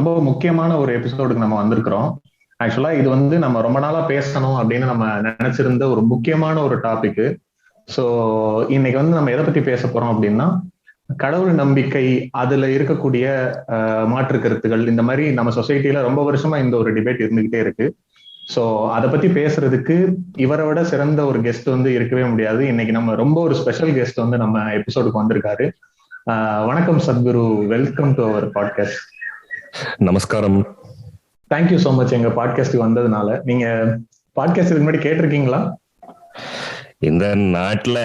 ரொம்ப முக்கியமான ஒரு எபிசோடுக்கு நம்ம வந்திருக்கிறோம். ஆக்சுவலா இது வந்து நம்ம ரொம்ப நாளா பேசணும் அப்படின்னு நம்ம நினைச்சிருந்த ஒரு முக்கியமான ஒரு டாபிக். ஸோ இன்னைக்கு வந்து நம்ம எதை பத்தி பேச போறோம் அப்படின்னா, கடவுள் நம்பிக்கை, அதுல இருக்கக்கூடிய மாற்று கருத்துகள், இந்த மாதிரி நம்ம சொசைட்டில ரொம்ப வருஷமா இந்த ஒரு டிபேட் இருந்துகிட்டே இருக்கு. ஸோ அதை பத்தி பேசுறதுக்கு இவரை விட சிறந்த ஒரு கெஸ்ட் வந்து இருக்கவே முடியாது. இன்னைக்கு நம்ம ரொம்ப ஒரு ஸ்பெஷல் கெஸ்ட் வந்து நம்ம எபிசோடுக்கு வந்திருக்காரு. வணக்கம் Sadhguru, welcome to our podcast. நமஸ்காரம். தேங்க்யூ ஸோ மச் எங்க பாட்காஸ்டுக்கு வந்ததுனால. நீங்க பாட்காஸ்ட் இதுக்கு முன்னாடி கேட்டிருக்கீங்களா? இந்த நாட்டுல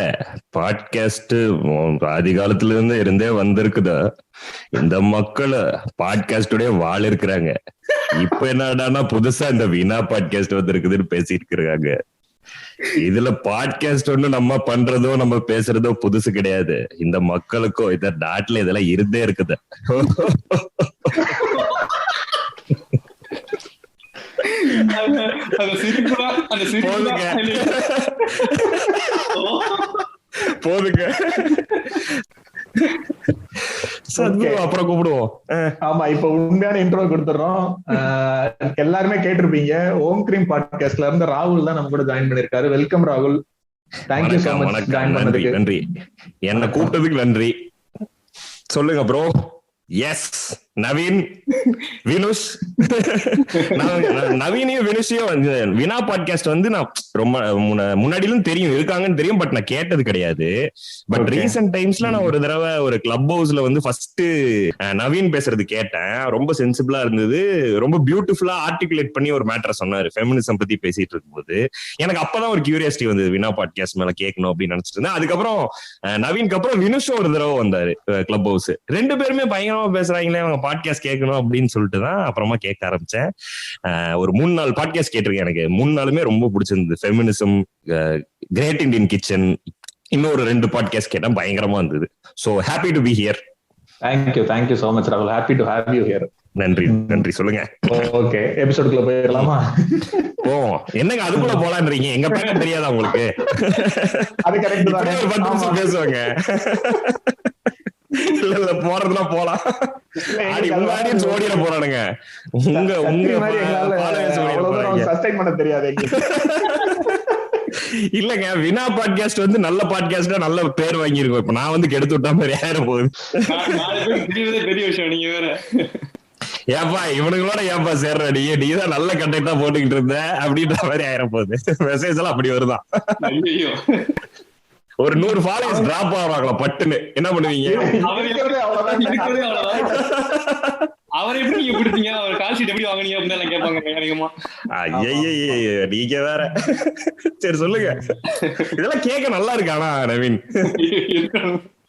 பாட்காஸ்ட் ஆதி காலத்துல இருந்து இருந்தே வந்திருக்குதா. இந்த மக்கள் பாட்காஸ்டோடய வாழ் இருக்கிறாங்க. இப்ப என்னடானா புதுசா இந்த வீணா பாட்காஸ்ட் வந்திருக்குதுன்னு பேசிட்டு இருக்காங்க. இதுல பாட்காஸ்ட் ஒண்ணு நம்ம பண்றதோ நம்ம பேசுறதோ புதுசு கிடையாது. இந்த மக்களுக்கும் இந்த நாட்டுல இதெல்லாம் இருந்தே இருக்குது. போதுங்க, அப்புறம் கூப்பிடுவோம். ஆமா, இப்ப உண்மையான இன்ட்ரோ கொடுத்துறோம். எல்லாருமே கேட்டிருப்பீங்க, ஓம் கிரீம் பாட்காஸ்ட்ல இருந்து ராகுல் தான் நம்ம கூட ஜாயின் பண்ணிருக்காரு. வெல்கம் ராகுல். தேங்க்யூ சோ மச் ஜாயின் பண்ணதுக்கு. நன்றி, என்ன கூப்பிட்டதுக்கு நன்றி. சொல்லுங்க ப்ரோ. எஸ், நவீன், வினுஷ். நவீனையும் வினுஷையும் வந்து வினா பாட்காஸ்ட் வந்து நான் ரொம்ப முன்னாடிலும் தெரியும், இருக்காங்கன்னு தெரியும், பட் நான் கேட்டது கிடையாது. பட் ரீசெண்ட் டைம்ஸ்ல நான் ஒரு தடவை ஒரு கிளப் ஹவுஸ்ல வந்து ஃபர்ஸ்ட் நவீன் பேசுறது கேட்டேன். ரொம்ப சென்சிபிளா இருந்தது. ரொம்ப பியூட்டிஃபுல்லா ஆர்டிகுலேட் பண்ணி ஒரு மேட்டரை சொன்னாரு. ஃபெமினிசம் பத்தி பேசிட்டு இருக்கும்போது எனக்கு அப்பதான் ஒரு கியூரியாசிட்டி வந்தது, வினா பாட்காஸ்ட் மேல கேட்கணும் அப்படின்னு நினைச்சிட்டு இருந்தேன். அதுக்கப்புறம் நவீனுக்கு அப்புறம் வினுஷும் ஒரு தடவை வந்தாரு கிளப் ஹவுஸ். ரெண்டு பேருமே பயங்கரமா பேசுறாங்களே, அவங்க பாட்காஸ்ட் கேட்கணும் அப்படின்னு சொல்லிட்டு தான் அப்புறமா கேட்க ஆரம்பிச்சேன். ஒரு 3 நாள் பாட்காஸ்ட் கேட்டிருக்கேன். எனக்கு 3 நாளுமே ரொம்ப பிடிச்சிருந்தது. ஃபெமினிசம், கிரேட் இண்டியன் கிச்சன், இன்னொரு 2 பாட்காஸ்ட் கேட்டேன். பயங்கரமா இருந்தது. So happy to be here. Thank you so much ராகுல். Happy to have you here. நன்றி. சொல்லுங்க. ஓகே, எபிசோடுக்குள்ள போயிடலாமா? போவோம். என்னங்க அதுக்குள்ள போலான்றீங்க? எங்க பேக்க தெரியாதா உங்களுக்கு? அது கரெக்ட் தான். 10 நிமிஷம் பேசுவாங்க. இல்ல போறதுலாம் போலாம். உங்க ஆடியன்ஸ் ஓடிட போறானுங்க. சஸ்டைன் பண்ண தெரியாது. இல்லங்க, வினா பாட்காஸ்ட் வந்து நல்ல பாட்காஸ்டா நல்ல பேர் வாங்கிருக்கோம். இப்ப நான் வந்து கெடுத்து விட்டா மாதிரி ஆயிரம் போகுது. பெரிய விஷயம். நீங்க வேற ஏப்பா இவனுங்களோட ஏப்பா சேர்ற, நீ தான் நல்ல கண்டென்ட்டா போட்டுக்கிட்டு இருந்த அப்படின்ற மாதிரி ஆயிரம் போகுது. மெசேஜ் எல்லாம் அப்படி வருதான். ஒரு 100 ஃபாலோவர்ஸ் டிராப் ஆகுறாங்களா பட்டுன்னு, என்ன பண்ணுவீங்க? அவர் எப்படி நீங்க பிடிச்சீங்க, அவர் கால் ஷீட் எப்படி வாங்குனீங்க அப்படின்னு கேட்பாங்க. நீங்க வேற. சரி சொல்லுங்க, இதெல்லாம் கேட்க நல்லா இருக்கு. ஆனா நவீன்,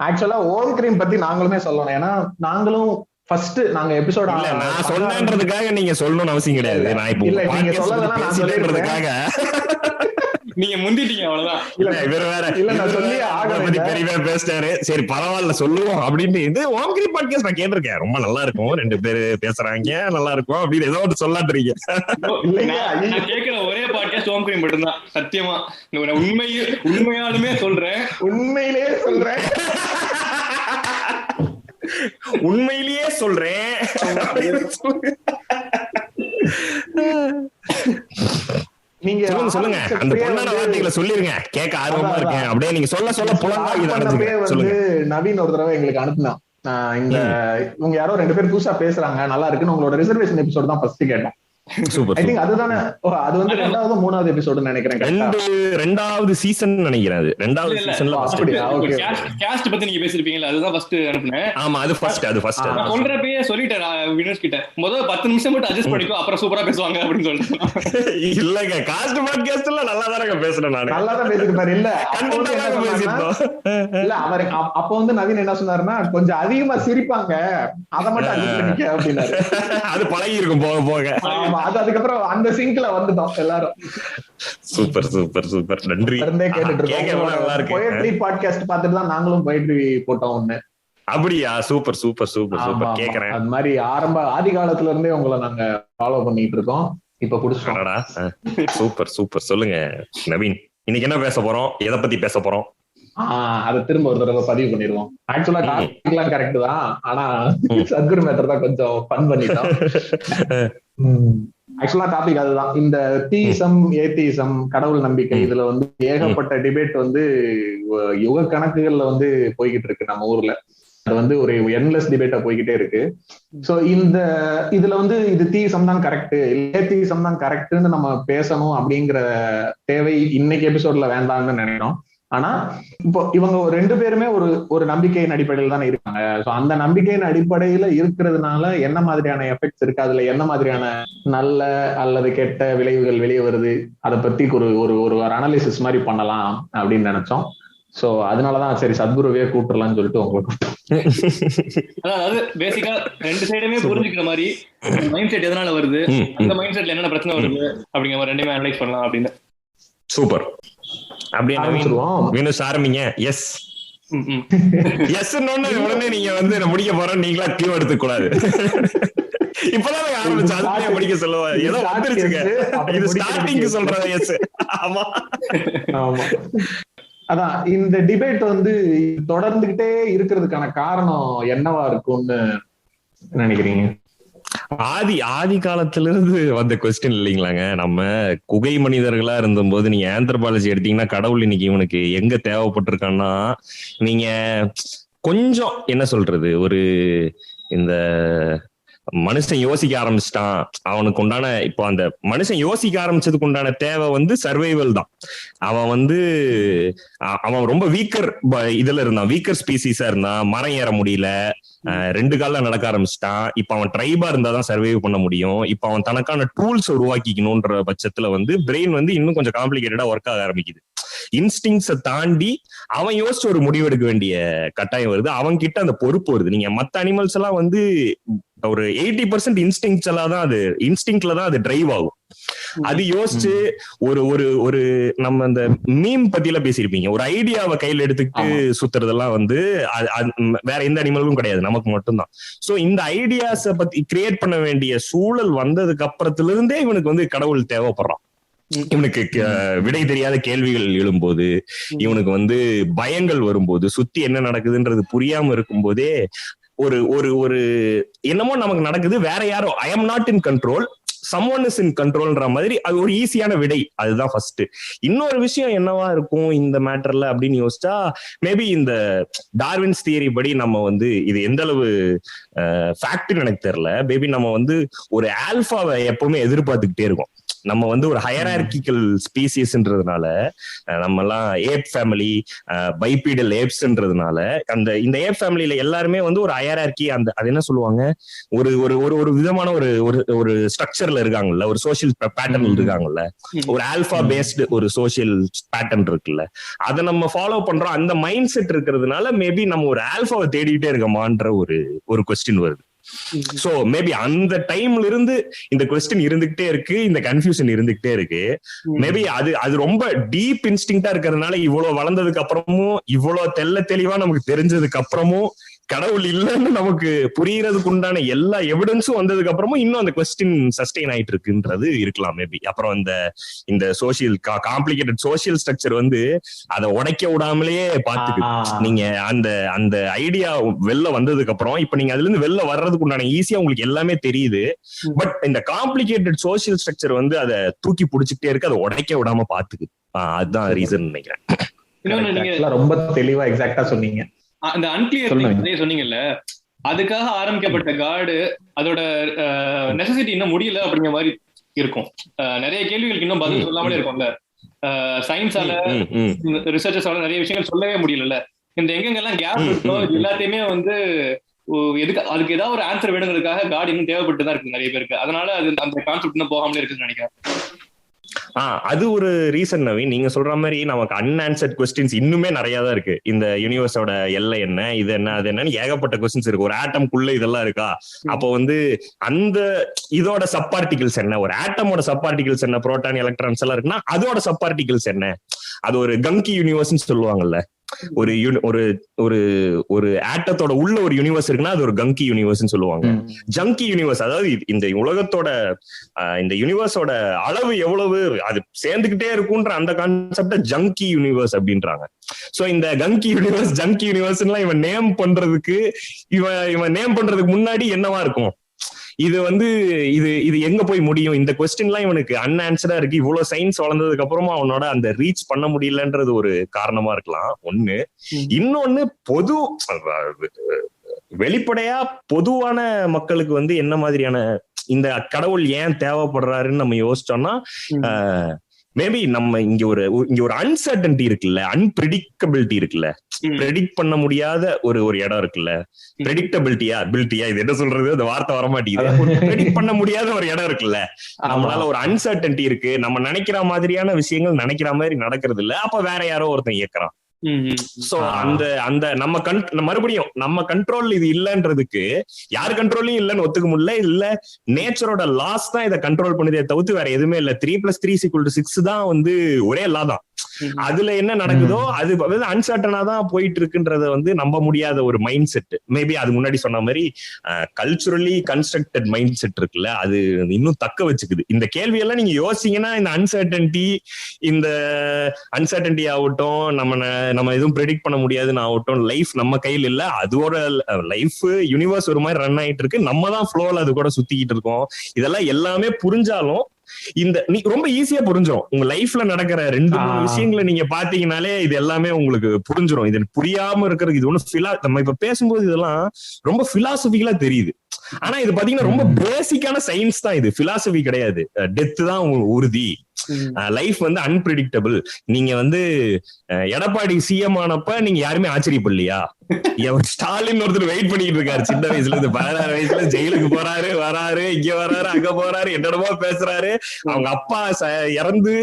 ஆக்சுவலா ஓம் கிரீம் பத்தி நாங்களுமே சொல்லணும். ஏன்னா நாங்களும் ஃபர்ஸ்ட் நாங்க எபிசோட் நான் சொன்னேன்றதுக்காக நீங்க சொல்லணும்னு அவசியம் கிடையாது. நான் இப்போ இல்ல, நீங்க சொல்லலன்னா நான் சொல்லிடுறதுக்காக நீங்க முந்திட்டீங்க, அவ்வளவுதான். இவர் வேற இல்ல, நான் சொல்லி ஆகப்பத்தி பெரியவே பேசிட்டாரு. சரி பரவாயில்ல சொல்லுவோம் அப்படின்னு. இது ஓம் கிரீம் பாட்காஸ்ட் நான் கேட்டிருக்கேன். ரொம்ப நல்லா இருக்கும், 2 பேரு பேசுறாங்க, நல்லா இருக்கும் அப்படின்னு ஏதோ ஒன்று சொல்லான்றீங்க. நான் கேட்கிற ஒரே பாட்காஸ்ட் ஓம் கிரீம் மட்டும்தான். சத்தியமா உண்மையாலுமே சொல்றேன், உண்மையிலேயே சொல்றேன். நீங்க சொல்லுங்க, அந்த பொண்ணான வார்த்தைகளை சொல்லிருங்க, கேட்க ஆர்வமா இருக்கேன். அப்படியே நீங்க சொல்ல புலங்க. நவீன் ஒரு தடவை எங்களுக்கு அனுப்புனா, இந்த இவங்க யாரோ 2 பேர் புதுசா பேசுறாங்க, நல்லா இருக்குன்னு உங்களோட ரிசர்வேஷன் எபிசோட் தான் ஃபர்ஸ்ட் கேட்டோம். சூப்பர். ஐ திங்க் அதுதானே, அது வந்து 2வது 3வது எபிசோட்னு நினைக்கிறேன். 2வது சீசன் நினைக்கிறேன். அது 2வது சீசன்ல காஸ்ட் பத்தி நீங்க பேசிருப்பீங்கல, அதுதான் ஃபர்ஸ்ட் அனுப்புனேன். ஆமா, அது ஃபர்ஸ்ட். நான் சொல்றப்பயே சொல்லிட்டேன் வினோஸ் கிட்ட, முதல்ல 10 நிமிஷம் மட்டும் அட்ஜஸ்ட் பண்ணிக்கோ, அப்புறம் சூப்பரா பேசுவாங்க அப்படின்னு சொல்லிட்டு. இல்லங்க, காஸ்ட் பாட்காஸ்ட்ல நல்லா தானங்க பேசுறேன். நான் நல்லா தான் பேசிருப்பாரு. இல்ல இல்ல அவர் அப்ப வந்து நவீன் என்ன சொன்னாருன்னா, கொஞ்சம் அதிகமா சிரிப்பாங்க, அதை மட்டும் அட்ஜஸ்ட் பண்ணிக்க அப்படின்னாரு. அது பழகி இருக்கும் போக போக. அது அதுக்கப்புறம் அந்த சிங்க்ல வந்துட்டோம் எல்லாரும். சூப்பர் நன்றி. போயட்ரி பாட்காஸ்ட் பார்த்துட்டு தான் நாங்களும் போயட்ரி போட்டோம் ஒண்ணு. அப்படியா? சூப்பர் கேக்குறேன். அது மாதிரி ஆதி காலத்துல இருந்தே உங்களை நாங்க ஃபாலோ பண்ணிட்டு இருக்கோம். இப்ப புடிச்சிட்டோம். சூப்பர் சொல்லுங்க நவீன், இன்னைக்கு என்ன பேச போறோம், எதை பத்தி பேச போறோம்? அதை திரும்ப ஒரு தடவை பதிவு பண்ணிடுவோம். ஆக்சுவலா டாபிக் எல்லாம் கரெக்ட் தான், ஆனா சத்குரு மேட்டர் தான் கொஞ்சம் ஃபன் பண்ணிட்டோம். ஆக்சுவலா டாபிக் அதுதான், இந்த தீசம் ஏத்தீசம் கடவுள் நம்பிக்கை, இதுல வந்து ஏகப்பட்ட டிபேட் வந்து யுக கணக்குகள்ல வந்து போய்கிட்டு இருக்கு நம்ம ஊர்ல. அது வந்து ஒரு என்லெஸ் டிபேட்டா போய்கிட்டே இருக்கு. சோ இந்த இதுல வந்து இது தீசம் தான் கரெக்ட், ஏத்தீசம் தான் கரெக்ட்னு நம்ம பேசணும் அப்படிங்கிற தேவை இன்னைக்கு எபிசோட்ல வேண்டாம்னு நினைக்கிறோம். ஆனா இப்போ இவங்க ரெண்டு பேருமே ஒரு நம்பிக்கையின் அடிப்படையில் தானே இருக்காங்க. சோ அந்த நம்பிக்கையின் அடிப்படையில இருக்கிறதுனால என்ன மாதிரியான எஃபெக்ட்ஸ் இருக்கு, அதுல என்ன மாதிரியான நல்ல அல்லது கெட்ட விளைவுகள் வெளியே வருது, அதை பத்தி ஒரு அனாலிசிஸ் மாதிரி பண்ணலாம் அப்படின்னு நினைச்சோம். சோ அதனாலதான் சரி சத்குருவே கூப்பிடலாம்னு சொல்லிட்டு உங்களுக்கு அதாவது பேசிக்கா ரெண்டு சைடுமே புரிஞ்சுக்கிற மாதிரி மைண்ட் செட் எதனால வருது, அந்த மைண்ட் செட்ல என்னென்ன பிரச்சனை வருது அப்படிங்கிற மாதிரி ரெண்டுமே அனலைஸ் பண்ணலாம் அப்படின்னு. சூப்பர். அப்படியே மீனஸ் ஆரம்பிங்க. எஸ் எஸ் உடனே நீங்க வந்து முடிக்க போறோம் நீங்களா கியூ எடுத்துக்க கூடாது. இப்பதான் ஆரம்பிச்சு முடிக்க சொல்லுவா, ஏதோ வந்துருச்சுங்க, இது ஸ்டார்டிங் சொல்றேன். எஸ் ஆமா ஆமா. அதான் இந்த டிபேட் வந்து தொடர்ந்துகிட்டே இருக்கிறதுக்கான காரணம் என்னவா இருக்கும்னு நினைக்கிறீங்க? ஆதி காலத்துல இருந்து வந்த கொஸ்டின் இல்லைங்களாங்க. நம்ம குகை மனிதர்களா இருந்தபோது நீங்க ஆந்த்ரோபாலஜி எடுத்தீங்கன்னா கடவுள் இன்னைக்கு இவனுக்கு எங்க தேவைப்பட்டிருக்கான்னா, நீங்க கொஞ்சம் என்ன சொல்றது, ஒரு இந்த மனுஷன் யோசிக்க ஆரம்பிச்சிட்டான், அவனுக்கு உண்டான இப்போ அந்த மனுஷன் யோசிக்க ஆரம்பிச்சதுக்கு உண்டான தேவை வந்து சர்வைவல் தான். அவன் ரொம்ப வீக்கர் இதுல இருந்தான், வீக்கர் ஸ்பீசிஸா இருந்தான், மரம் ஏற முடியல, ரெண்டு கால நடக்க ஆரம்பிச்சிட்டான். இப்ப அவன் ட்ரைபா இருந்தாதான் சர்வைவ் பண்ண முடியும். இப்ப அவன் தனக்கான டூல்ஸ் உருவாக்கிக்கணும்ன்ற பட்சத்துல வந்து பிரெயின் வந்து இன்னும் கொஞ்சம் காம்ப்ளிகேட்டடா ஒர்க் ஆக ஆரம்பிக்குது. இன்ஸ்டிங்ஸை தாண்டி அவன் யோசிச்சு ஒரு முடிவு எடுக்க வேண்டிய கட்டாயம் வருது, அவன் கிட்ட அந்த பொறுப்பு வருது. நீங்க மத்த அனிமல்ஸ் எல்லாம் வந்து ஒரு 80% இன்ஸ்டிங்ல தான் அது டிரைவ் ஆகும். அது யோசிச்சு ஒரு நம்ம அந்த மீம் பத்தில பேசியிருப்பீங்க, ஒரு ஐடியாவை கையில எடுத்துக்கிட்டு சுத்துறதெல்லாம் வந்து வேற எந்த அனிமலுக்கும் கிடையாது, நமக்கு மட்டும்தான். சோ இந்த ஐடியாஸ பத்தி கிரியேட் பண்ண வேண்டிய சூழல் வந்ததுக்கு அப்புறத்துல இருந்தே இவனுக்கு வந்து கடவுள் தேவைப்படுறான். இவனுக்கு விடை தெரியாத கேள்விகள் எழும்போது, இவனுக்கு வந்து பயங்கள் வரும்போது, சுத்தி என்ன நடக்குதுன்றது புரியாம இருக்கும் போதே ஒரு என்னமோ நமக்கு நடக்குது, வேற யாரோ I am not in control, someone is in controlன்ற மாதிரி அது ஒரு ஈஸியான விடை. அதுதான் ஃபர்ஸ்ட். இன்னொரு விஷயம் என்னவா இருக்கும் இந்த மேட்டர்ல அப்படின்னு யோசிச்சா, மேபி இந்த டார்வின்ஸ் தியரி படி நம்ம வந்து இது எந்த அளவு ஃபேக்ட்னு எனக்கு தெரியல, மேபி நம்ம வந்து ஒரு ஆல்பாவை எப்பவுமே எதிர்பார்த்துக்கிட்டே இருக்கோம். நம்ம வந்து ஒரு ஹையரார்கிக்கல் ஸ்பீசிஸ்ன்றதுனால, நம்ம எல்லாம் ஏப் ஃபேமிலி, பைபீடல் ஏப்ஸ்ன்றதுனால இந்த ஏப் ஃபேமிலியில எல்லாருமே வந்து ஒரு ஹையரார்கி, அது என்ன சொல்லுவாங்க, ஒரு ஒரு விதமான ஒரு ஸ்ட்ரக்சர்ல இருக்காங்கல்ல, ஒரு சோசியல் பேட்டர்ன் இருக்காங்கல்ல, ஒரு ஆல்பா பேஸ்டு ஒரு சோசியல் பேட்டர்ன் இருக்குல்ல, அதை நம்ம ஃபாலோ பண்றோம். அந்த மைண்ட் செட் இருக்கிறதுனால மேபி நம்ம ஒரு ஆல்பாவை தேடிட்டே இருக்கமான்ற ஒரு கொஸ்டின் வருது. சோ மேபி அந்த டைம்ல இருந்து இந்த கொஸ்டின் இருந்துகிட்டே இருக்கு, இந்த கன்ஃபியூஷன் இருந்துகிட்டே இருக்கு. மேபி அது ரொம்ப டீப் இன்ஸ்டிங்டா இருக்கிறதுனால இவ்வளவு வளர்ந்ததுக்கு அப்புறமும், இவ்வளவு தெளிவா நமக்கு தெரிஞ்சதுக்கு அப்புறமும், கடவுள் இல்லைன்னு நமக்கு புரியறதுக்கு உண்டான எல்லா எவிடன்ஸும் வந்ததுக்கு அப்புறமும் இன்னும் அந்த கொஸ்டின் சஸ்டெயின் ஆயிட்டு இருக்குன்றது இருக்கலாம் மேபி. அப்புறம் இந்த சோசியல் காம்ப்ளிகேட்டட் சோசியல் ஸ்ட்ரக்சர் வந்து அதை உடைக்க விடாமலேயே பாத்துக்கு. நீங்க அந்த ஐடியா வெளில வந்ததுக்கு அப்புறம் இப்ப நீங்க அதுல இருந்து வெளில வர்றதுக்கு உண்டான ஈஸியா உங்களுக்கு எல்லாமே தெரியுது. பட் இந்த காம்ப்ளிகேட்டட் சோசியல் ஸ்ட்ரக்சர் வந்து அதை தூக்கி பிடிச்சிட்டே இருக்கு, அதை உடைக்க விடாம பாத்துக்கு. அதுதான் ரீசன் நினைக்கிறேன். ரொம்ப தெளிவா எக்ஸாக்டா சொன்னீங்க. அந்த அன்கிளியர் சொன்னீங்கல்ல, அதுக்காக ஆரம்பிக்கப்பட்ட காடு அதோட நெசசிட்டி இன்னும் முடியல அப்படிங்கிற மாதிரி இருக்கும். நிறைய கேள்விகளுக்கு இன்னும் பதில் சொல்லாமலே இருக்கும்ல. சயின்ஸால ரிசர்ச்சர்ஸால நிறைய விஷயங்கள் சொல்லவே முடியல. இந்த எங்கெங்கெல்லாம் கேப் இருக்கோ இது எல்லாத்தையுமே வந்து அதுக்கு ஏதாவது ஒரு ஆன்சர் வேணுங்கிறதுக்காக காடு இன்னும் தேவைப்பட்டு தான் இருக்கு நிறைய பேருக்கு. அதனால அது அந்த கான்செப்ட் இன்னும் போகாமலே இருக்குன்னு நினைக்கிறேன். அது ஒரு ரீசன் நவீன். நீங்க சொல்ற மாதிரி நமக்கு அன்ஆன்சர்ட் கொஸ்டின்ஸ் இன்னுமே நிறைய தான் இருக்கு. இந்த யூனிவர்ஸோட எல்லை என்ன, இது என்ன, அது என்னன்னு ஏகப்பட்ட கொஸ்டின்ஸ் இருக்கு. ஒரு ஆட்டம்குள்ள இதெல்லாம் இருக்கா? அப்போ வந்து அந்த இதோட சப் பார்ட்டிகல்ஸ் என்ன, ஒரு ஆட்டமோட சப் பார்ட்டிகல்ஸ் என்ன, புரோட்டான் எலக்ட்ரான்ஸ் எல்லாம் இருக்குன்னா அதோட சப் பார்ட்டிகல்ஸ் என்ன? அது ஒரு கங்கி யூனிவர்ஸ்னு சொல்லுவாங்கல்ல, ஒரு ஒரு ஒரு ஒரு ஆட்டத்தோட உள்ள ஒரு யூனிவர்ஸ் இருக்குன்னா அது ஒரு கங்கி யூனிவர்ஸ்னு சொல்லுவாங்க. ஜங்கி யூனிவர்ஸ், அதாவது இந்த உலகத்தோட இந்த யூனிவர்ஸோட அளவு எவ்வளவு அது சேர்ந்துகிட்டே இருக்கும்ன்ற அந்த கான்செப்ட ஜங்கி யூனிவர்ஸ் அப்படின்றாங்க. சோ இந்த கங்கி யூனிவர்ஸ் ஜங்கி யூனிவர்ஸ் எல்லாம் இவன் நேம் பண்றதுக்கு இவன் நேம் பண்றதுக்கு முன்னாடி என்னவா இருக்கும், இது வந்து இது எங்க போய் முடியும், இந்த கொஸ்டின் எல்லாம் இவனுக்கு அன்ஆன்சரா இருக்கு. இவ்வளவு சயின்ஸ் வளர்ந்ததுக்கு அப்புறமா அவனோட அந்த ரீச் பண்ண முடியலன்றது ஒரு காரணமா இருக்கலாம் ஒண்ணு. இன்னொன்னு வெளிப்படையா பொதுவான மக்களுக்கு வந்து என்ன மாதிரியான இந்த கடவுள் ஏன் தேவைப்படுறாருன்னு நம்ம யோசிச்சோம்னா, மேபி நம்ம இங்க ஒரு அன்சர்டன்டி இருக்குல்ல, அன்பிரிடிக்டபிலிட்டி இருக்குல்ல, ப்ரெடிக்ட் பண்ண முடியாத ஒரு இடம் இருக்குல்ல, ப்ரெடிக்டபிலிட்டியா இது என்ன சொல்றது, அந்த வார்த்தை வர மாட்டேங்குது. ப்ரெடிக்ட் பண்ண முடியாத ஒரு இடம் இருக்குல்ல, நம்மளால ஒரு அன்சர்டன்டி இருக்கு, நம்ம நினைக்கிற மாதிரியான விஷயங்கள் நினைக்கிற மாதிரி நடக்கிறது இல்ல, அப்ப வேற யாரோ ஒருத்தன் இயக்குறான். சோ அந்த நம்ம மறுபடியும் நம்ம கண்ட்ரோல் இது இல்லன்றதுக்கு யாரு கண்ட்ரோலையும் இல்லன்னு ஒத்துக்க முடியல. இல்ல நேச்சரோட லாஸ் தான் இதை கண்ட்ரோல் பண்ணுதே தவிர்த்து வேற எதுவுமே இல்ல. 3+3=6 தான் வந்து ஒரே லா தான். அதுல என்ன நடக்குதோ அது அன்சர்டனா தான் போயிட்டு இருக்குன்றத வந்து நம்ப முடியாத ஒரு மைண்ட் செட். மேபி அது முன்னாடி சொன்ன மாதிரி கல்ச்சுரலி கன்ஸ்ட்ரக்டட் மைண்ட் செட் இருக்குல்ல, அது இன்னும் தக்க வச்சுக்குது. இந்த கேள்வி எல்லாம் நீங்க யோசிச்சீங்கன்னா இந்த அன்சர்டன்டி ஆகட்டும், நம்ம எதுவும் ப்ரெடிக்ட் பண்ண முடியாதுன்னு ஆகட்டும், லைஃப் நம்ம கையில் இல்ல, அதோட லைஃப் யூனிவர்ஸ் ஒரு மாதிரி ரன் ஆயிட்டு இருக்கு, நம்ம தான் ஃப்ளோல அது கூட சுத்திக்கிட்டு இருக்கோம். இதெல்லாம் எல்லாமே புரிஞ்சாலும் நீ ரொம்ப ஈஸியா புரிஞ்சிடும். உங்க லைஃப்ல நடக்கிற 2-3 விஷயங்களை நீங்க பாத்தீங்கன்னாலே இது எல்லாமே உங்களுக்கு புரிஞ்சிடும். இது புரியாம இருக்கிறது இது ஒண்ணு நம்ம இப்ப பேசும்போது இதெல்லாம் ரொம்ப பிலாசபிக்கலா தெரியுது. ஆனா இது பாத்தீங்கன்னா ரொம்ப பேசிக்கான சயின்ஸ் தான். இது பிலாசபி கிடையாது. டெத் தான் உறுதி, லைஃப் வந்து அன்பிரிடிக்டபிள். நீங்க வந்து எடப்பாடி சிஎம் ஆனப்ப நீங்க யாருமே ஆச்சரியப்படலையா? ஸ்டாலின் ஒருத்தர் வெயிட் பண்ணிட்டு இருக்காரு சின்ன வயசுல இருந்து 16 வயசுல ஜெயிலுக்கு போறாரு, வராரு, இங்க வராரு, அங்க போறாரு, என்னடமோ பேசுறாரு. அவங்க அப்பா இறந்து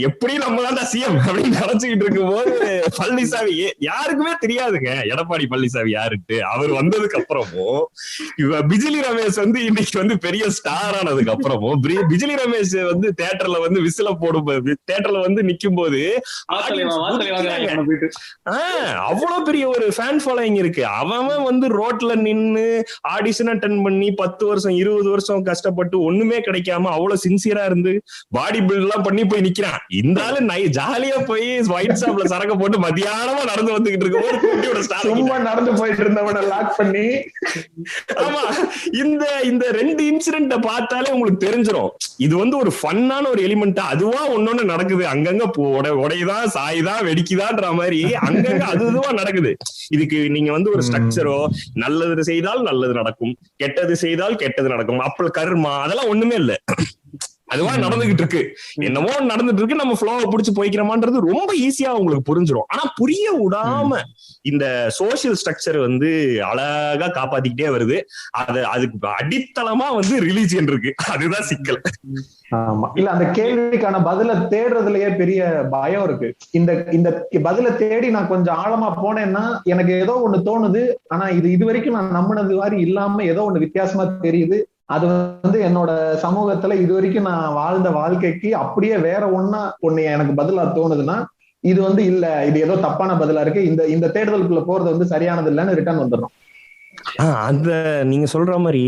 எப்படி நம்ம தான் சிஎம் அப்படின்னு நினைச்சுக்கிட்டு இருக்கும் போது பழனிசாமி யாருக்குமே தெரியாதுங்க எடப்பாடி பழனிசாமி யாருட்டு. அவர் வந்ததுக்கு அப்புறமும் பிஜிலி ரமேஷ் வந்து இன்னைக்கு வந்து பெரிய ஸ்டார் ஆனதுக்கு அப்புறமும் பிஜிலி ரமேஷ் வந்து தியேட்டர்ல வந்து விசில போடும்போது, தியேட்டர்ல வந்து நிக்கும் போது அவ்வளவு பெரிய ஒரு ஃபேன் ஃபாலோயிங் இருக்கு. அவன் வந்து ரோட்ல நின்னு ஆடிஷன் அட்டெண்ட் பண்ணி 10 வருஷம் 20 வருஷம் கஷ்டப்பட்டு ஒண்ணுமே கிடைக்காம அவ்வளவு சின்சியரா இருந்து பாடி பில்ட் எல்லாம் பண்ணி போய் நிக்கிறான். இந்த ஆளு ஜாலியா போய் ஒயிட் ஷாப்ல சரக்கு போட்டு மத்தியானமா நடந்து வந்துகிட்டு இருக்கும், நடந்து போயிட்டு இருந்தவன லாக் பண்ணி. ஆமா, இந்த 2 இன்சிடென்ட பார்த்தாலே உங்களுக்கு தெரிஞ்சிடும் இது வந்து ஒரு ஃபன்னான ஒரு எலிமெண்டா. அதுவா ஒன்னொன்னு நடக்குது, அங்கங்க உடையுதான் சாயுதான் வெடிக்குதான்ற மாதிரி அங்கங்க அதுவா நடக்குது. இதுக்கு நீங்க வந்து ஒரு ஸ்ட்ரக்சரோ, நல்லது செய்தால் நல்லது நடக்கும், கெட்டது செய்தால் கெட்டது நடக்கும், அப்ப கர்மா அதெல்லாம் ஒண்ணுமே இல்ல, அதுவா நடந்துகிட்டு இருக்கு. என்னமோ நடந்துட்டு இருக்கு, நம்ம ஃப்ளோவை பிடிச்சு போய்க்கிறோமான்றது ரொம்ப ஈஸியா உங்களுக்கு புரிஞ்சிடும். ஆனா புரிய விடாம இந்த சோசியல் ஸ்ட்ரக்சர் வந்து அழகா காப்பாத்திக்கிட்டே வருது. அதுக்கு அடித்தளமா வந்து ரிலீஜியன் இருக்கு. அதுதான் சிக்கல். ஆமா, இல்ல அந்த கேள்விக்கான பதில தேடுறதுலயே பெரிய பயம் இருக்கு. இந்த பதில தேடி நான் கொஞ்சம் ஆழமா போனேன்னா எனக்கு ஏதோ ஒண்ணு தோணுது. ஆனா இது வரைக்கும் நான் நம்பினது மாதிரி இல்லாம ஏதோ ஒண்ணு வித்தியாசமா தெரியுது. அது வந்து என்னோட சமூகத்துல இது வரைக்கும் நான் வாழ்ந்த வாழ்க்கைக்கு அப்படியே வேற ஒண்ணு எனக்கு பதிலா தோணுதுன்னா இது வந்து இல்ல, இது ஏதோ தப்பான பதிலா இருக்கு, இந்த தேடுதலுக்குள்ள போறது வந்து சரியானது இல்லைன்னு ரிட்டர்ன் வந்துடும். அந்த நீங்க சொல்ற மாதிரி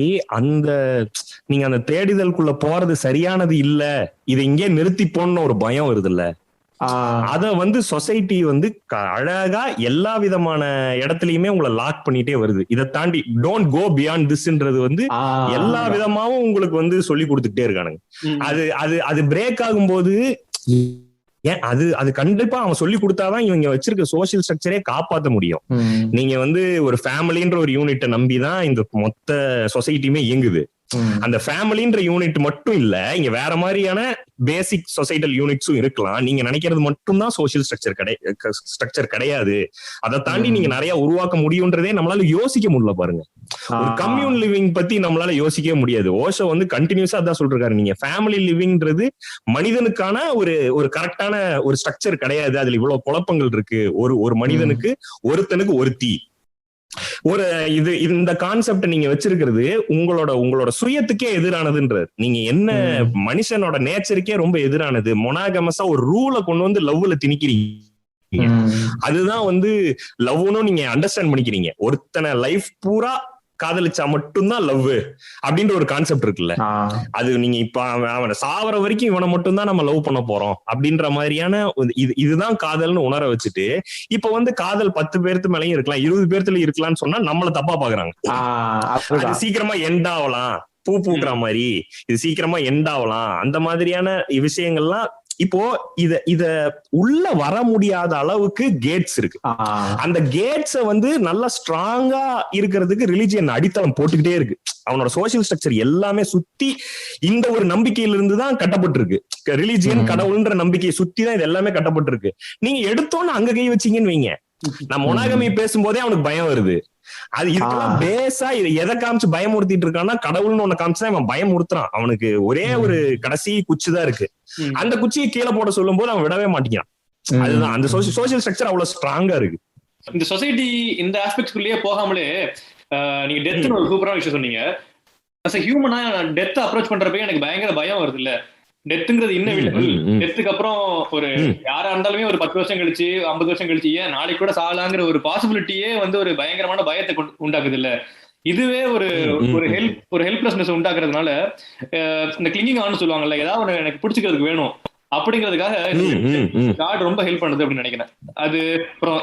நீங்க அந்த தேடுதலுக்குள்ள போறது சரியானது இல்ல, இதை இங்கே நிறுத்தி போன ஒரு பயம் வருது இல்ல, அத வந்து சொசைட்டி வந்து அழகா எல்லா விதமான இடத்துலயுமே உங்களை லாக் பண்ணிட்டே வருது. இதை தாண்டி டோன்ட் கோ பியாண்ட் திஸ்ன்றது வந்து எல்லா விதமாவும் உங்களுக்கு வந்து சொல்லி கொடுத்துட்டே இருக்கானுங்க. அது பிரேக் ஆகும்போது அது கண்டிப்பா அவன் சொல்லி கொடுத்தாதான் இவங்க வச்சிருக்க சோசியல் ஸ்ட்ரக்சரே காப்பாற்ற முடியும். நீங்க வந்து ஒரு ஃபேமிலின்ற ஒரு யூனிட்டை நம்பிதான் இந்த மொத்த சொசைட்டியுமே இயங்குது. அந்த ஃபேமிலின்ற யூனிட் மட்டும் இல்ல, இங்க வேற மாதிரியான பேசிக் சொசைட்டல் யூனிட்ஸும் இருக்கலாம். நீங்க நினைக்கிறது மட்டும் தான் சோசியல் ஸ்ட்ரக்சர் கிடையாது. அதை தாண்டி நீங்க நிறைய உருவாக்க முடியும்ன்றதே நம்மளால யோசிக்க முடியல. பாருங்க, ஒரு கம்யூன் லிவிங் பத்தி நம்மளால யோசிக்கவே முடியாது. ஓஷோ வந்து கண்டினியூஸா அதான் சொல்றாரு, நீங்க ஃபேமிலி லிவிங்ன்றது மனிதனுக்கான ஒரு கரெக்டான ஒரு ஸ்ட்ரக்சர் கிடையாது. அதுல இவ்வளவு குழப்பங்கள் இருக்கு. ஒரு மனிதனுக்கு ஒருத்தனுக்கு ஒருத்தி இந்த கான்செப்ட் நீங்க வச்சிருக்கிறது உங்களோட சுயத்துக்கே எதிரானதுன்றது. நீங்க என்ன மனுஷனோட நேச்சருக்கே ரொம்ப எதிரானது. மொனாகமஸா ஒரு ரூலை கொண்டு வந்து லவ்ல திணிக்கிறீங்க. இருக்கீங்க. அதுதான் வந்து லவ்னும் நீங்க அண்டர்ஸ்டாண்ட் பண்ணிக்கிறீங்க. ஒருத்தனை லைஃப் பூரா காதலிச்சா மட்டும்தான் லவ் அப்படின்ற ஒரு கான்செப்ட் இருக்குல்ல, அது நீங்க இப்ப அவனை சாவர வரைக்கும் இவனை மட்டும் தான் நம்ம லவ் பண்ண போறோம் அப்படின்ற மாதிரியான இதுதான் காதல்னு உணர வச்சுட்டு, இப்ப வந்து காதல் 10 பேருக்கு மேலயும் இருக்கலாம், 20 பேர்த்துல இருக்கலாம்னு சொன்னா நம்மள தப்பா பாக்குறாங்க. அது சீக்கிரமா எண்ட் ஆகலாம், பூ பூக்குற மாதிரி இது சீக்கிரமா எண்ட் ஆகலாம், அந்த மாதிரியான விஷயங்கள்லாம் இப்போ இத உள்ள வர முடியாத அளவுக்கு கேட்ஸ் இருக்கு. அந்த கேட்ஸ வந்து நல்லா ஸ்ட்ராங்கா இருக்கிறதுக்கு ரிலிஜியன் அடித்தளம் போட்டுக்கிட்டே இருக்கு. அவனோட சோசியல் ஸ்ட்ரக்சர் எல்லாமே சுத்தி இந்த ஒரு நம்பிக்கையில இருந்து தான் கட்டப்பட்டிருக்கு. ரிலிஜியன் கடவுள்ன்ற நம்பிக்கையை சுத்தி தான் இது எல்லாமே கட்டப்பட்டிருக்கு. நீங்க எடுத்தோன்னு அங்க கை வச்சீங்கன்னு வைங்க, நான் மொனாகமி பேசும்போதே அவனுக்கு பயம் வருது. அது இதுக்கெல்லாம் பேஸா எதை காமிச்சு பயமுறுத்திட்டு இருக்கான்னா, கடவுள்னு ஒண்ணு காமிச்சா அவன் பயமுறுத்துறான். அவனுக்கு ஒரே ஒரு கடைசி குச்சிதான் இருக்கு, அந்த குச்சியை கீழே போட சொல்லும் போது அவன் விடவே மாட்டேங்கிறான். அதுதான் அந்த சோசியல் ஸ்ட்ரக்சர் அவ்வளவு ஸ்ட்ராங்கா இருக்கு. இந்த சொசைட்டி இந்த ஆஸ்பெக்ட்ஸ்குள்ளேயே போகாமலே நீங்க டெத் ஒரு சூப்பரான விஷயம் சொன்னீங்க. ஹியூமனா டெத் அப்ரோச் பண்றப்ப எனக்கு பயங்கர பயம் வருது இல்ல. டெத்துங்கிறது இன்னவிட்டபிள். டெத்துக்கு அப்புறம் ஒரு யாரா இருந்தாலுமே ஒரு 10 வருஷம் கழிச்சு 50 வருஷம் கழிச்சு ஏன் நாளைக்கு கூட சாகலாங்கிற ஒரு பாசிபிலிட்டியே வந்து ஒரு பயங்கரமான பயத்தை உண்டாக்குது இல்ல. இதுவே ஒரு ஹெல்ப்லெஸ்னஸ் உண்டாக்குறதுனால இந்த கிளிங்கிங் ஆன்னு சொல்லுவாங்கல்ல, ஏதாவது ஒண்ணு எனக்கு பிடிச்சிக்கிறதுக்கு வேணும் அப்படிங்கிறதுக்காக காட் ரொம்ப ஹெல்ப் பண்ணுது அப்படின்னு நினைக்கிறேன். அது அப்புறம்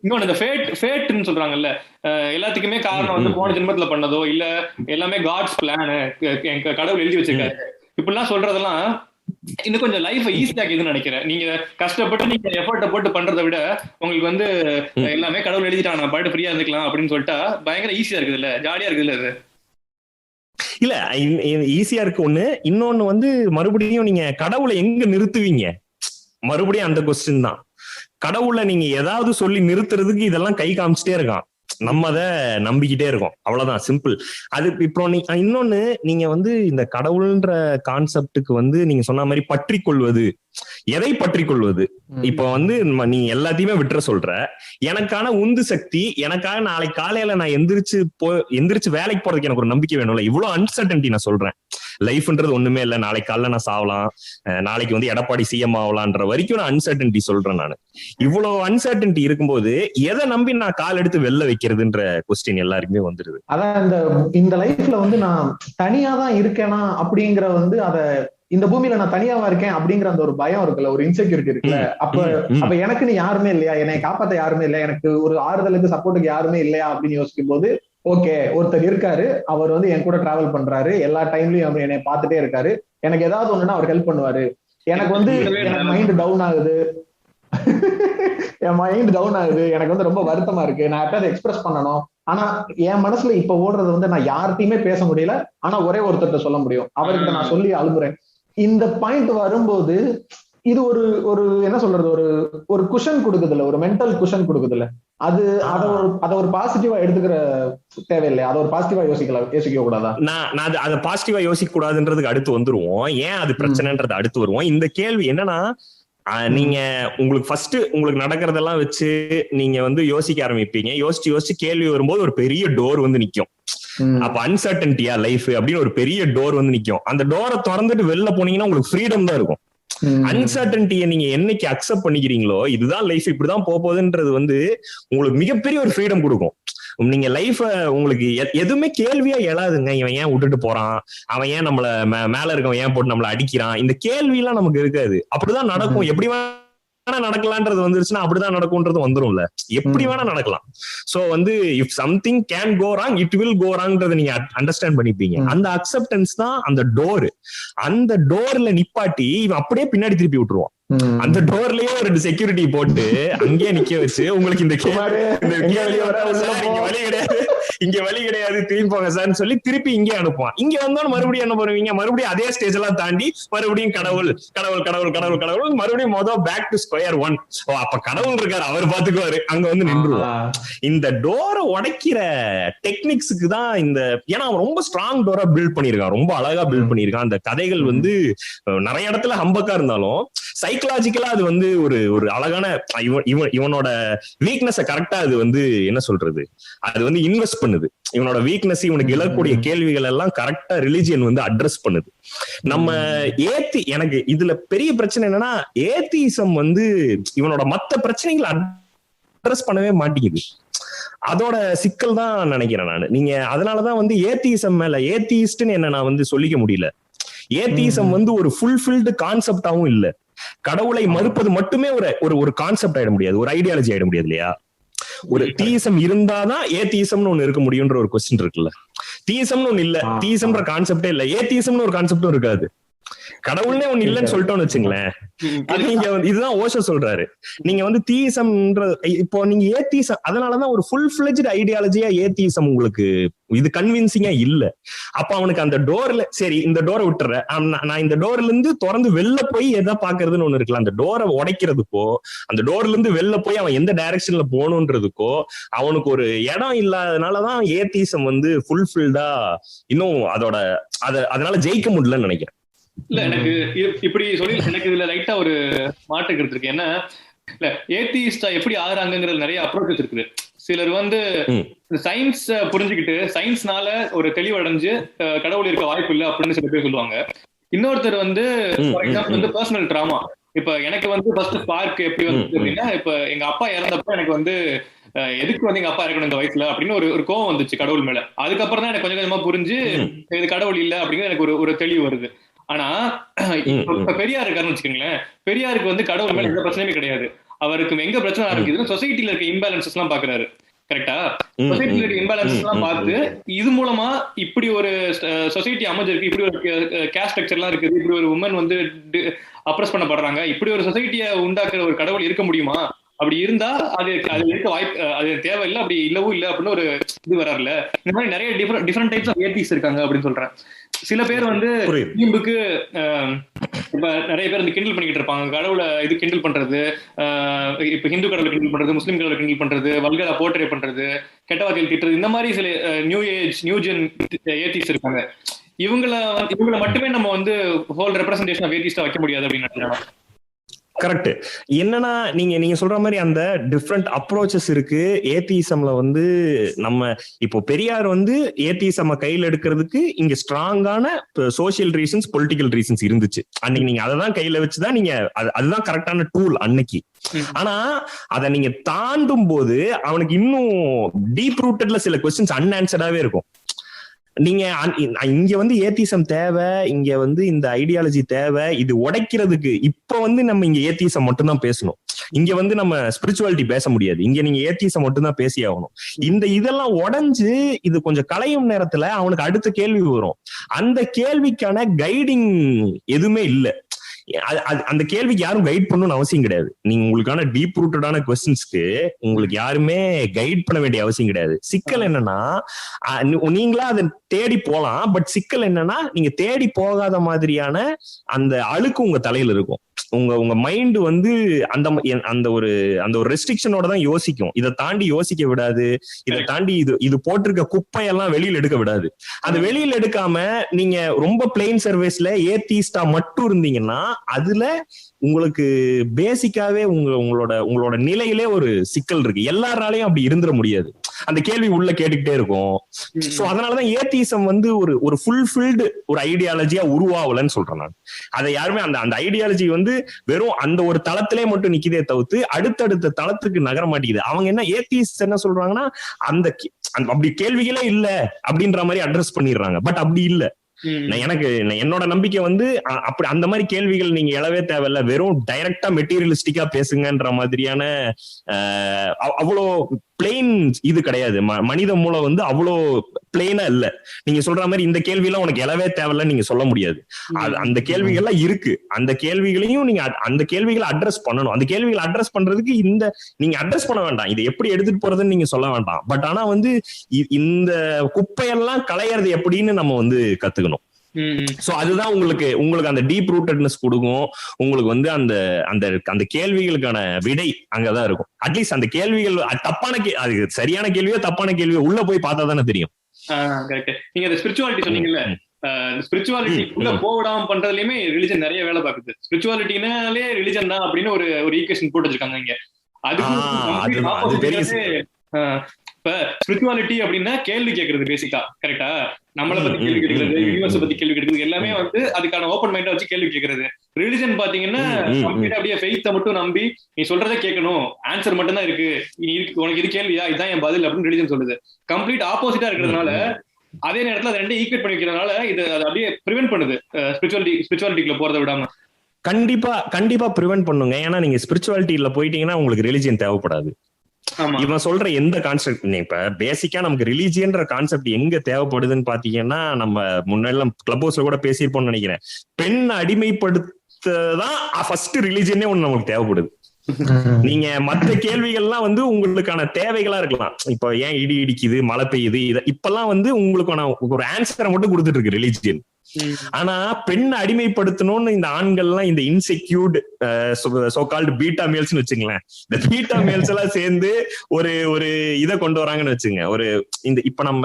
இன்னொன்னு இந்த ஃபேட்னு சொல்றாங்கல்ல, எல்லாத்துக்குமே காரணம் வந்து போன ஜென்மத்துல பண்ணதோ இல்ல எல்லாமே காட்ஸ் பிளான், கடவுள் எழுதி வச்சிருக்காரு இப்படிலாம் சொல்றதெல்லாம் இன்னும் கொஞ்சம் லைஃப் ஈஸியாக்குதுன்னு நினைக்கிறேன். நீங்க கஷ்டப்பட்டு நீங்க எஃபர்ட்டை போட்டு பண்றதை விட உங்களுக்கு வந்து எல்லாமே கடவுள் எழுதிட்டான், நான் பாட்டு ஃப்ரீயா இருந்துக்கலாம் அப்படின்னு சொல்லிட்டா பயங்கர ஈஸியா இருக்குது இல்ல, ஜாலியா இருக்குது இல்ல. அது இல்ல ஈஸியா இருக்கு ஒண்ணு. இன்னொன்னு வந்து மறுபடியும் நீங்க கடவுளை எங்க நிறுத்துவீங்க, மறுபடியும் அந்த கொஸ்டின் தான். கடவுளை நீங்க ஏதாவது சொல்லி நிறுத்துறதுக்கு இதெல்லாம் கை காமிச்சிட்டே இருக்கான், நம்ம அதை நம்பிக்கிட்டே இருக்கோம், அவ்வளவுதான் சிம்பிள். அது இப்போ இன்னொன்னு, நீங்க வந்து இந்த கடவுள்ன்ற கான்செப்டுக்கு வந்து நீங்க சொன்ன மாதிரி பற்றி கொள்வது, எதை பற்றி கொள்வது, இப்ப வந்து நீ எல்லாத்தையுமே விட்டுற சொல்ற, எனக்கான உந்து சக்தி, எனக்காக நாளைக்கு காலையில நான் எந்திரிச்சு வேலைக்கு போறதுக்கு எனக்கு ஒரு நம்பிக்கை வேணும்ல. இவ்வளவு அன்சர்டன்டி நான் சொல்றேன். லைஃப்ன்றது ஒண்ணுமே இல்ல, நாளைக்கு காலைல நான் சாவலாம், நாளைக்கு வந்து எடப்பாடி சிஎம் ஆகலான்ற வரைக்கும் நான் அன்சர்டன்டி சொல்றேன். நான் இவ்வளவு அன்சர்டன்டி இருக்கும்போது எதை நம்பி நான் கால் எடுத்து வெளில வைக்கிறதுன்ற கொஸ்டின் எல்லாருக்குமே வந்துருது. அதான் இந்த லைஃப்ல வந்து நான் தனியா தான் இருக்கேனா அப்படிங்கிற வந்து அத இந்த பூமியில நான் தனியாவா இருக்கேன் அப்படிங்கிற அந்த ஒரு பயம் இருக்குல்ல, ஒரு இன்செக்யூரிட்டி இருக்குல்ல. அப்ப எனக்குன்னு யாருமே இல்லையா, என்னை காப்பாத்த யாருமே இல்லையா, எனக்கு ஒரு ஆறுதலுக்கு சப்போர்ட்டுக்கு யாருமே இல்லையா அப்படின்னு யோசிக்கும் போது, ஓகே ஒருத்தர் இருக்காரு, அவர் வந்து என் கூட டிராவல் பண்றாரு, எல்லா டைம்லயும் என்னை பார்த்துட்டே இருக்காரு, எனக்கு ஏதாவது ஒண்ணுன்னா அவர் ஹெல்ப் பண்ணுவாரு. எனக்கு வந்து எனக்கு மைண்ட் டவுன் ஆகுது, என் மைண்ட் டவுன் ஆகுது, எனக்கு வந்து ரொம்ப வருத்தமா இருக்கு, நான் யார்ட்டாவது எக்ஸ்பிரஸ் பண்ணணும். ஆனா என் மனசுல இப்ப ஓடுறது வந்து நான் யார்கிட்டயுமே பேச முடியல, ஆனா ஒரே ஒருத்தர்கிட்ட சொல்ல முடியும், அவர்கிட்ட நான் சொல்லி அழுகுறேன். இந்த பாயிண்ட் வரும்போது இது ஒரு என்ன சொல்றது, ஒரு குஷன் கொடுக்குதுல்ல, ஒரு மென்டல் குஷன் கொடுக்குதுல்ல. அத ஒரு பாசிட்டிவா எடுத்துக்கிற தேவையில்லை, அதை ஒரு பாசிட்டிவா யோசிக்க கூடாதா? நான் அதை பாசிட்டிவா யோசிக்க கூடாதுன்றதுக்கு அடுத்து வந்துருவோம், ஏன் அது பிரச்சனைன்றது அடுத்து வருவோம். இந்த கேள்வி என்னன்னா, நீங்க உங்களுக்கு ஃபர்ஸ்ட் உங்களுக்கு நடக்கிறதெல்லாம் வச்சு நீங்க வந்து யோசிக்க ஆரம்பிப்பீங்க. யோசிச்சு கேள்வி வரும்போது ஒரு பெரிய டோர் வந்து நிக்கும். அப்ப அன்சர்டன்டியா லைஃப் அப்படின்னு ஒரு பெரிய டோர் வந்து நிக்கும். அந்த டோரை திறந்துட்டு வெளில போனீங்கன்னா உங்களுக்கு ஃப்ரீடம் தான் இருக்கும். அன்சர்டன்டியை நீங்க என்னைக்கு அக்செப்ட் பண்ணிக்கிறீங்களோ, இதுதான் லைஃப், இப்படிதான் போகுதுன்றது வந்து உங்களுக்கு மிகப்பெரிய ஒரு ஃப்ரீடம் கொடுக்கும். நீங்க லைஃப உங்களுக்கு எதுவுமே கேள்வியா எழாதுங்க. இவன் ஏன் விட்டுட்டு போறான், அவன் ஏன் நம்மள மேல இருக்கவன் ஏன் போட்டு நம்மள அடிக்கிறான், இந்த கேள்வி எல்லாம் நமக்கு இருக்காது. அப்படிதான் நடக்கும், எப்படி வேணா நடக்கலான்றது வந்துருச்சுன்னா அப்படிதான் நடக்கும்ன்றது வந்துரும்ல, எப்படி வேணா நடக்கலாம். சோ வந்து if something can go wrong it will go ராங்ன்றத நீங்க அண்டர்ஸ்டாண்ட் பண்ணிப்பீங்க. அந்த அக்செப்டன்ஸ் தான் அந்த டோர். அந்த டோர்ல நிப்பாட்டி இவன் அப்படியே பின்னாடி திருப்பி விட்டுருவான். அந்த டோர்லயே ஒரு செக்யூரிட்டி போட்டு அங்கேயே நிக்க வச்சு உங்களுக்கு இந்த இங்க வழி கிடையாது திரும்பி போங்க சார்னு சொல்லி திருப்பி இங்கே அனுப்புவான். இங்க வந்தோன்னு மறுபடியும் என்ன பண்ணுவீங்க, மறுபடியும் அதே ஸ்டேஜ் எல்லாம் தாண்டி மறுபடியும் கடவுள் கடவுள் கடவுள் கடவுள் கடவுள் மறுபடியும் பேக் டு ஸ்கொயர் ஒன். அப்ப கடவுள் இருக்காரு, அவர் பாத்துக்குவாரு, அங்க வந்து நின்றுவான். இந்த டோரை உடைக்கிற டெக்னிக்ஸுக்கு தான் இந்த, ஏன்னா அவன் ரொம்ப ஸ்ட்ராங் டோரா பில்ட் பண்ணிருக்கான், ரொம்ப அழகா பில்ட் பண்ணிருக்கான். அந்த கதைகள் வந்து நிறைய இடத்துல ஹம்பக்கா இருந்தாலும் சைக்கலாஜிக்கலா அது வந்து ஒரு அழகான இவனோட வீக்னஸ கரெக்டா அது வந்து என்ன சொல்றது, அது வந்து இன்வெஸ்ட் பண்ணுது. இவனோட வீக்னஸ், இவனுக்கு எழக்கூடிய கேள்விகள் எல்லாம் கரெக்டா ரிலிஜியன் வந்து அட்ரஸ் பண்ணுது. நம்ம எனக்கு இதுல பெரிய பிரச்சனை என்னன்னா, ஏத்திசம் வந்து இவனோட மத்த பிரச்சனைகளை அட்ரஸ் பண்ணவே மாட்டேங்குது. அதோட சிக்கல் தான் நினைக்கிறேன் நான். நீங்க அதனாலதான் வந்து ஏத்திசம் மேல ஏத்திஸ்ட்னு என்ன நான் வந்து சொல்லிக்க முடியல. ஏத்திசம் வந்து ஒரு ஃபுல்ஃபில்டு கான்செப்டாவும் இல்ல. கடவுளை மறுப்பது மட்டுமே ஒரு கான்செப்ட் ஆயிட முடியாது, ஒரு ஐடியாலஜி ஆயிட முடியாது இல்லையா? ஒரு தீசம் இருந்தாதான் ஏத்திசம்னு ஒண்ணு இருக்க முடியும்ன்ற ஒரு கொஸ்டின் இருக்குல்ல. தீசம்னு ஒண்ணு இல்ல, தீசம்ன்ற கான்செப்டே இல்ல, ஏத்திசம்னு ஒரு கான்செப்டும் இருக்காது. கடவுள்னே ஒண்ணு இல்லைன்னு சொல்லிட்டோம்னு வச்சுங்களேன். நீங்க இதுதான் ஓஷோ சொல்றாரு. நீங்க வந்து தீசம்ன்ற இப்போ நீங்க ஏத்திசம், அதனாலதான் ஒரு ஃபுல் ஃபிளெஜ்ட் ஐடியாலஜியா ஏத்திசம் உங்களுக்கு இது கன்வின்சிங்கா இல்ல. அப்ப அவனுக்கு அந்த டோர்ல, சரி இந்த டோரை விட்டுற, நான் இந்த டோர்ல இருந்து திறந்து வெளில போய் எதை பாக்குறதுன்னு ஒண்ணு இருக்குல்ல, அந்த டோரை உடைக்கிறதுக்கோ அந்த டோர்ல இருந்து வெளில போய் அவன் எந்த டைரக்ஷன்ல போகணுன்றதுக்கோ அவனுக்கு ஒரு இடம் இல்லாதனாலதான் ஏத்திசம் வந்து ஃபுல்ஃபில்டா இன்னும் அதனால ஜெயிக்க முடியலன்னு நினைக்கிறேன். இல்ல, எனக்கு இப்படி சொல்லி எனக்கு இதுல லைட்டா ஒரு மாற்று கருத்து இருக்கு. என்ன இல்ல, ஏத்திஸ்டா எப்படி ஆகுறாங்கிறது நிறைய அப்ரோச்சஸ் இருக்குது. சிலர் வந்து சயின்ஸ் புரிஞ்சுக்கிட்டு சயின்ஸ்னால ஒரு தெளிவடைஞ்சு கடவுள் இருக்க வாய்ப்பு இல்லை அப்படின்னு சில பேர் சொல்லுவாங்க. இன்னொருத்தர் வந்து ஃபார் எக்ஸாம்பிள் வந்து பர்சனல் டிராமா. இப்ப எனக்கு வந்து ஃபர்ஸ்ட் ஸ்பார்க் எப்படி வந்து அப்படின்னா, இப்ப எங்க அப்பா இறந்தப்ப எனக்கு வந்து எதுக்கு வந்து எங்க அப்பா இருக்கணும் இந்த வயசுல அப்படின்னு ஒரு கோவம் வந்துச்சு கடவுள் மேல. அதுக்கப்புறம் தான் எனக்கு கொஞ்சம் கொஞ்சமா புரிஞ்சு இது கடவுள் இல்லை அப்படிங்கிறது எனக்கு ஒரு தெளிவு வருது. ஆனா இப்ப பெரியார் இருக்காருன்னு வச்சுக்கோங்களேன், பெரியாருக்கு வந்து கடவுள் மேல எந்த பிரச்சனையுமே கிடையாது. அவருக்கு எங்க பிரச்சனை ஆரம்பிக்குதுன்னு சொசைட்டில இருக்க இம்பேலன்சஸ் எல்லாம் பாக்குறாரு. கரெக்டா? சொசைட்டில இருக்க இம்பேலன்சஸ் எல்லாம் பார்த்து இது மூலமா இப்படி ஒரு சொசைட்டி அமைஞ்சிருக்கு, இப்படி ஒரு கேஸ்ட் ஸ்ட்ரக்சர் எல்லாம் இருக்குது, இப்படி ஒரு உமன் வந்து அப்ரஸ் பண்ணப்படுறாங்க, இப்படி ஒரு சொசைட்டியை உண்டாக்குற ஒரு கடவுள் இருக்க முடியுமா? அப்படி இருந்தா அது இருக்க வாய்ப்பு, அது தேவையில்லை, அப்படி இல்லவும் இல்லை அப்படின்னு ஒரு இது வராருல. இந்த மாதிரி நிறைய டிஃபரெண்ட் டைப்ஸ் ஆஃப் ஏத்திஸ் இருக்காங்க அப்படின்னு சொல்றேன். சில பேர் வந்து தீம்புக்கு இப்ப நிறைய பேர் வந்து கிண்டல் பண்ணிக்கிட்டு இருப்பாங்க. கடவுளை இது கிண்டல் பண்றது, இப்ப ஹிந்து கடவுளை கிண்டல் பண்றது, முஸ்லீம் கடவுளை கிண்டல் பண்றது, வல்கரா போர்ட்ரே பண்றது, கெட்ட வார்த்தைகள் திட்டுறது, இந்த மாதிரி சில நியூ ஜென் ஏத்திஸ் இருக்காங்க. இவங்களை மட்டுமே நம்ம வந்து ஹோல் ரெப்ரசன்டேஷன் ஆஃப் ஏத்திஸ்டா வைக்க முடியாது அப்படின்னு நினைக்கிறேன். கரெக்ட். என்னன்னா நீங்க சொல்ற மாதிரி அந்த டிஃப்ரெண்ட் அப்ரோச்சஸ் இருக்கு ஏத்திசம்ல. வந்து நம்ம இப்போ பெரியார் வந்து ஏத்திசம கையில் எடுக்கிறதுக்கு இங்க ஸ்ட்ராங்கான சோசியல் ரீசன்ஸ், பொலிட்டிக்கல் ரீசன்ஸ் இருந்துச்சு அன்னைக்கு. நீங்க அததான் கையில வச்சுதான் நீங்க அதுதான் கரெக்டான டூல் அன்னைக்கு. ஆனா அதை நீங்க தாண்டும் போது அவனுக்கு இன்னும் டீப் ரூட்டட்ல சில கொஸ்டின்ஸ் அன்ஆன்சர்டாவே இருக்கும். நீங்க இங்க வந்து ஏத்திசம் தேவை, இங்க வந்து இந்த ஐடியாலஜி தேவை, இது உடைக்கிறதுக்கு இப்ப வந்து நம்ம இங்க ஏத்திசம் மட்டும்தான் பேசணும். இங்க வந்து நம்ம ஸ்பிரிச்சுவாலிட்டி பேச முடியாது. இங்க நீங்க ஏத்திசம் மட்டும்தான் பேசி ஆகணும். இதெல்லாம் உடைஞ்சு இது கொஞ்சம் களையும் நேரத்துல அவனுக்கு அடுத்த கேள்வி வரும். அந்த கேள்விக்கான கைடிங் எதுவுமே இல்லை. அந்த கேள்விக்கு யாரும் கைட் பண்ணணும்னு அவசியம் கிடையாது. நீங்க உங்களுக்கான டீப் ரூட்டடான கொஸ்டின்ஸ்க்கு உங்களுக்கு யாருமே கைட் பண்ண வேண்டிய அவசியம் கிடையாது. சிக்கல் என்னன்னா, நீங்களா அதை தேடி போலாம். பட் சிக்கல் என்னன்னா, நீங்க தேடி போகாத மாதிரியான அந்த அழுக்கு உங்க தலையில இருக்கும். உங்க மைண்ட் வந்து அந்த ஒரு ரெஸ்ட்ரிக்ஷனோட தான் யோசிக்கும். இதை தாண்டி யோசிக்க விடாது. இதை தாண்டி இது போட்டிருக்க குப்பையெல்லாம் வெளியில எடுக்க விடாது. அது வெளியில எடுக்காம நீங்க ரொம்ப பிளெயின் சர்வீஸ்ல ஏத்திஸ்டா மட்டும் இருந்தீங்கன்னா அதுல உங்களுக்கு பேசிக்காவே உங்களோட நிலையிலே ஒரு சிக்கல் இருக்கு. எல்லாராலையும் அப்படி இருந்துட முடியாது. அந்த கேள்வி உள்ள கேட்டுக்கிட்டே இருக்கும். சோ அதனாலதான் ஏத்திசம் வந்து ஒரு ஃபுல்ஃபில்டு ஒரு ஐடியாலஜியா உருவாகலன்னு சொல்றேன் நான். அதை யாருமே அந்த ஐடியாலஜி வந்து வெறும் அந்த ஒரு தளத்திலே மட்டும் நிக்குதே தவிர்த்து அடுத்தடுத்த தளத்துக்கு நகர மாட்டேங்குது. அவங்க என்ன ஏத்திஸ்ட் என்ன சொல்றாங்கன்னா, அப்படி கேள்விகளே இல்ல அப்படின்ற மாதிரி அட்ரஸ் பண்ணிடுறாங்க. பட் அப்படி இல்ல. என்னோட நம்பிக்கை வந்து அப்படி அந்த மாதிரி கேள்விகள் நீங்க எழவே தேவையில்ல. வெறும் டைரக்டா மெட்டீரியலிஸ்டிக்கா பேசுங்கன்ற மாதிரியான அவ்வளோ பிளெயின் இது கிடையாது. மனித மூளை வந்து அவ்வளோ பிளெயினா இல்ல. நீங்க சொல்ற மாதிரி இந்த கேள்வி எல்லாம் உனக்கு எழவே தேவையில்ல நீங்க சொல்ல முடியாது. அந்த கேள்விகள்லாம் இருக்கு. அந்த கேள்விகளையும் நீங்க அந்த கேள்விகளை அட்ரஸ் பண்ணணும். அந்த கேள்விகளை அட்ரஸ் பண்றதுக்கு நீங்க அட்ரஸ் பண்ண வேண்டாம், இதை எப்படி எடுத்துட்டு போறதுன்னு நீங்க சொல்ல வேண்டாம். பட் ஆனா வந்து இந்த குப்பையெல்லாம் களையறது எப்படின்னு நம்ம வந்து கத்துக்கணும். சோ அதுதான் உங்களுக்கு அந்த டீப் ரூட்டட்னஸ் கொடுக்கும். உங்களுக்கு வந்து அந்த கேள்விகளுக்கான விடை அங்கதான் இருக்கும். அட்லீஸ்ட் அந்த கேள்விகள் தப்பான அது சரியான கேள்வியோ தப்பான கேள்வியோ உள்ள போய் பார்த்தா தானே தெரியும். நீங்க அந்த ஸ்பிரிச்சுவாலிட்டி சொன்னீங்கல்ல, ஸ்பிரிச்சுவாலிட்டி உள்ள போடாம பண்றதுலயுமே ரிலிஜன் நிறைய வேலை பாக்குது. ஸ்பிரிச்சுவாலிட்டினாலே ரிலிஜன் தான் அப்படின்னு ஒரு ஈக்குவேஷன் போட்டு வச்சிருக்காங்க இங்க. அதுக்கு இப்ப ஸ்பிரிச்சுவாலிட்டி அப்படின்னா கேள்வி கேட்கறது பேசிக்கா, கரெக்டா? நம்மளை பத்தி கேள்வி கேட்கறது, யூனிவர்ஸ் பத்தி கேள்வி கேட்கறது, எல்லாமே வந்து அதுக்கான ஓப்பன் மைண்டா வச்சு கேள்வி கேட்கறது. ரிலிஜன் பாத்தீங்கன்னா கம்ப்ளீட்டா அப்படியே ஃபெய்த்தை மட்டும் நம்பி நீ சொல்றதே கேட்கணும், ஆன்சர் மட்டும் தான் இருக்கு, உனக்கு இது கேள்வியா, இதுதான் என் பதில் அப்படின்னு ரிலிஜன் சொல்லுது. கம்ப்ளீட் ஆப்போசிட்டா இருக்கிறதுனால, அதே நேரத்துல அதை ரெண்டே ஈக்குவேட் பண்ணி வைக்கிறதுனால இது அதை அப்படியே ப்ரிவென்ட் பண்ணுது ஸ்பிரிச்சுவாலிட்டிக்குள்ள போறதை விடாம. கண்டிப்பா ப்ரிவென்ட் பண்ணுங்க. ஏன்னா நீங்க ஸ்பிரிச்சுவாலிட்டியில போயிட்டீங்கன்னா உங்களுக்கு ரிலிஜியன் தேவைப்படாது. இவன் சொல்ற எந்த கான்செப்ட், இப்ப பேசிக்கா நமக்கு ரிலீஜியன்ற கான்செப்ட் எங்க தேவைப்படுதுன்னு பாத்தீங்கன்னா, நம்ம முன்னெல்லாம் கிளப் ஹவுஸ்ல கூட பேசியிருப்போம்னு நினைக்கிறேன். பெண் அடிமைப்படுத்ததான் ஃபர்ஸ்ட் ரிலீஜியனே ஒண்ணு நமக்கு தேவைப்படுது. நீங்க மற்ற கேள்விகள்லாம் வந்து உங்களுக்கான தேவைகளா இருக்கலாம். இப்ப ஏன் இடி இடிக்குது, மழை பெய்யுது, இப்பெல்லாம் வந்து உங்களுக்கான ஒரு ஆன்சரை மட்டும் கொடுத்துட்டு இருக்கு ரிலீஜியன். ஆனா பெண் அடிமைப்படுத்தணும்னு இந்த ஆண்கள்லாம் இந்த இன்செக்யூர்டு சோகால்டு பீட்டா மேல்ஸ்னு வச்சுங்களேன், இந்த பீட்டா மேல்ஸ் எல்லாம் சேர்ந்து ஒரு இதை கொண்டு வராங்கன்னு வச்சுங்க. ஒரு இந்த இப்ப நம்ம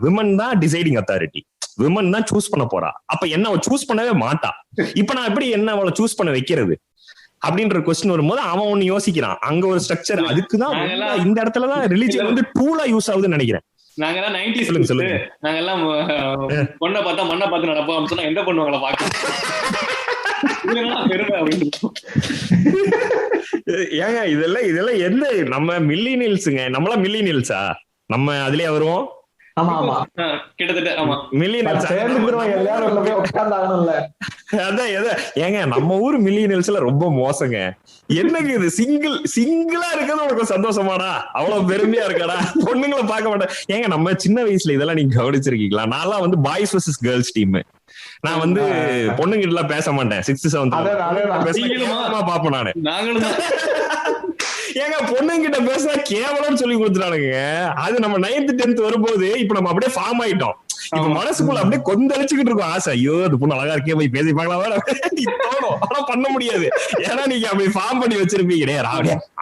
விமன் தான் டிசைடிங் அத்தாரிட்டி, விமன் தான் சூஸ் பண்ண போறா. அப்ப என்ன அவ சூஸ் பண்ணவே மாட்டா. இப்ப நான் எப்படி என்ன அவளை சூஸ் பண்ண வைக்கிறது அப்படின்ற கொஸ்டின் வரும்போது அவன் ஒண்ணு யோசிக்கிறான். அங்க ஒரு ஸ்ட்ரக்சர், அதுக்குதான் இந்த இடத்துலதான் ரிலிஜியன் வந்து டூலா யூஸ் ஆகுதுன்னு நினைக்கிறேன். நாங்கெல்லாம் 90s சொல்லுங்க, நாங்கெல்லாம் பொண்ணை பார்த்தா மண்ணை பார்த்து நடப்போம் சொன்னா எந்த பொண்ணுங்களை பார்க்க பெருமை அப்படின்னு. ஏங்க இதெல்லாம் எந்த நம்ம மில்லினியல்ஸுங்க, நம்மளாம் மில்லினியல்ஸா? நம்ம அதுலயே வருவோம். கிட்டத்தட்ட ஆமா ஏங்க நம்ம ஊர் மில்லியனல்ஸ்ல ரொம்ப மோசங்க. என்னங்க இது சிங்கிளா இருக்கிறது உனக்கு சந்தோஷமாடா, அவ்வளவு பெருமையா இருக்காடா, பொண்ணுங்களை பார்க்க மாட்டேன். ஏங்க நம்ம சின்ன வயசுல இதெல்லாம் நீங்க கவனிச்சிருக்கீங்களா? நான்லாம் வந்து பாய்ஸ் வர்சஸ் கேர்ள்ஸ் டீம். நான் வந்து பொண்ணுங்கிட்ட எல்லாம் பேச மாட்டேன். 6th 7th பாப்பேன் நானு. ஏங்க பொண்ணுங்கிட்ட பேசினா கேவலம் சொல்லி கொடுத்துட்டானுங்க. அது நம்ம 9th 10th வரும்போது இப்ப நம்ம அப்படியே ஃபார்ம் ஆயிட்டோம். இப்ப மனசுக்குள்ள அப்படியே கொந்தளிச்சுக்கிட்டு இருக்கும் ஆசை. ஐயோ அது பொண்ணு அழகா இருக்கே, போய் பேசி பார்க்கலாம் தோணும். ஆனா பண்ண முடியாது. ஏன்னா நீங்க அப்படி ஃபார்ம் பண்ணி வச்சிருப்பீங்க.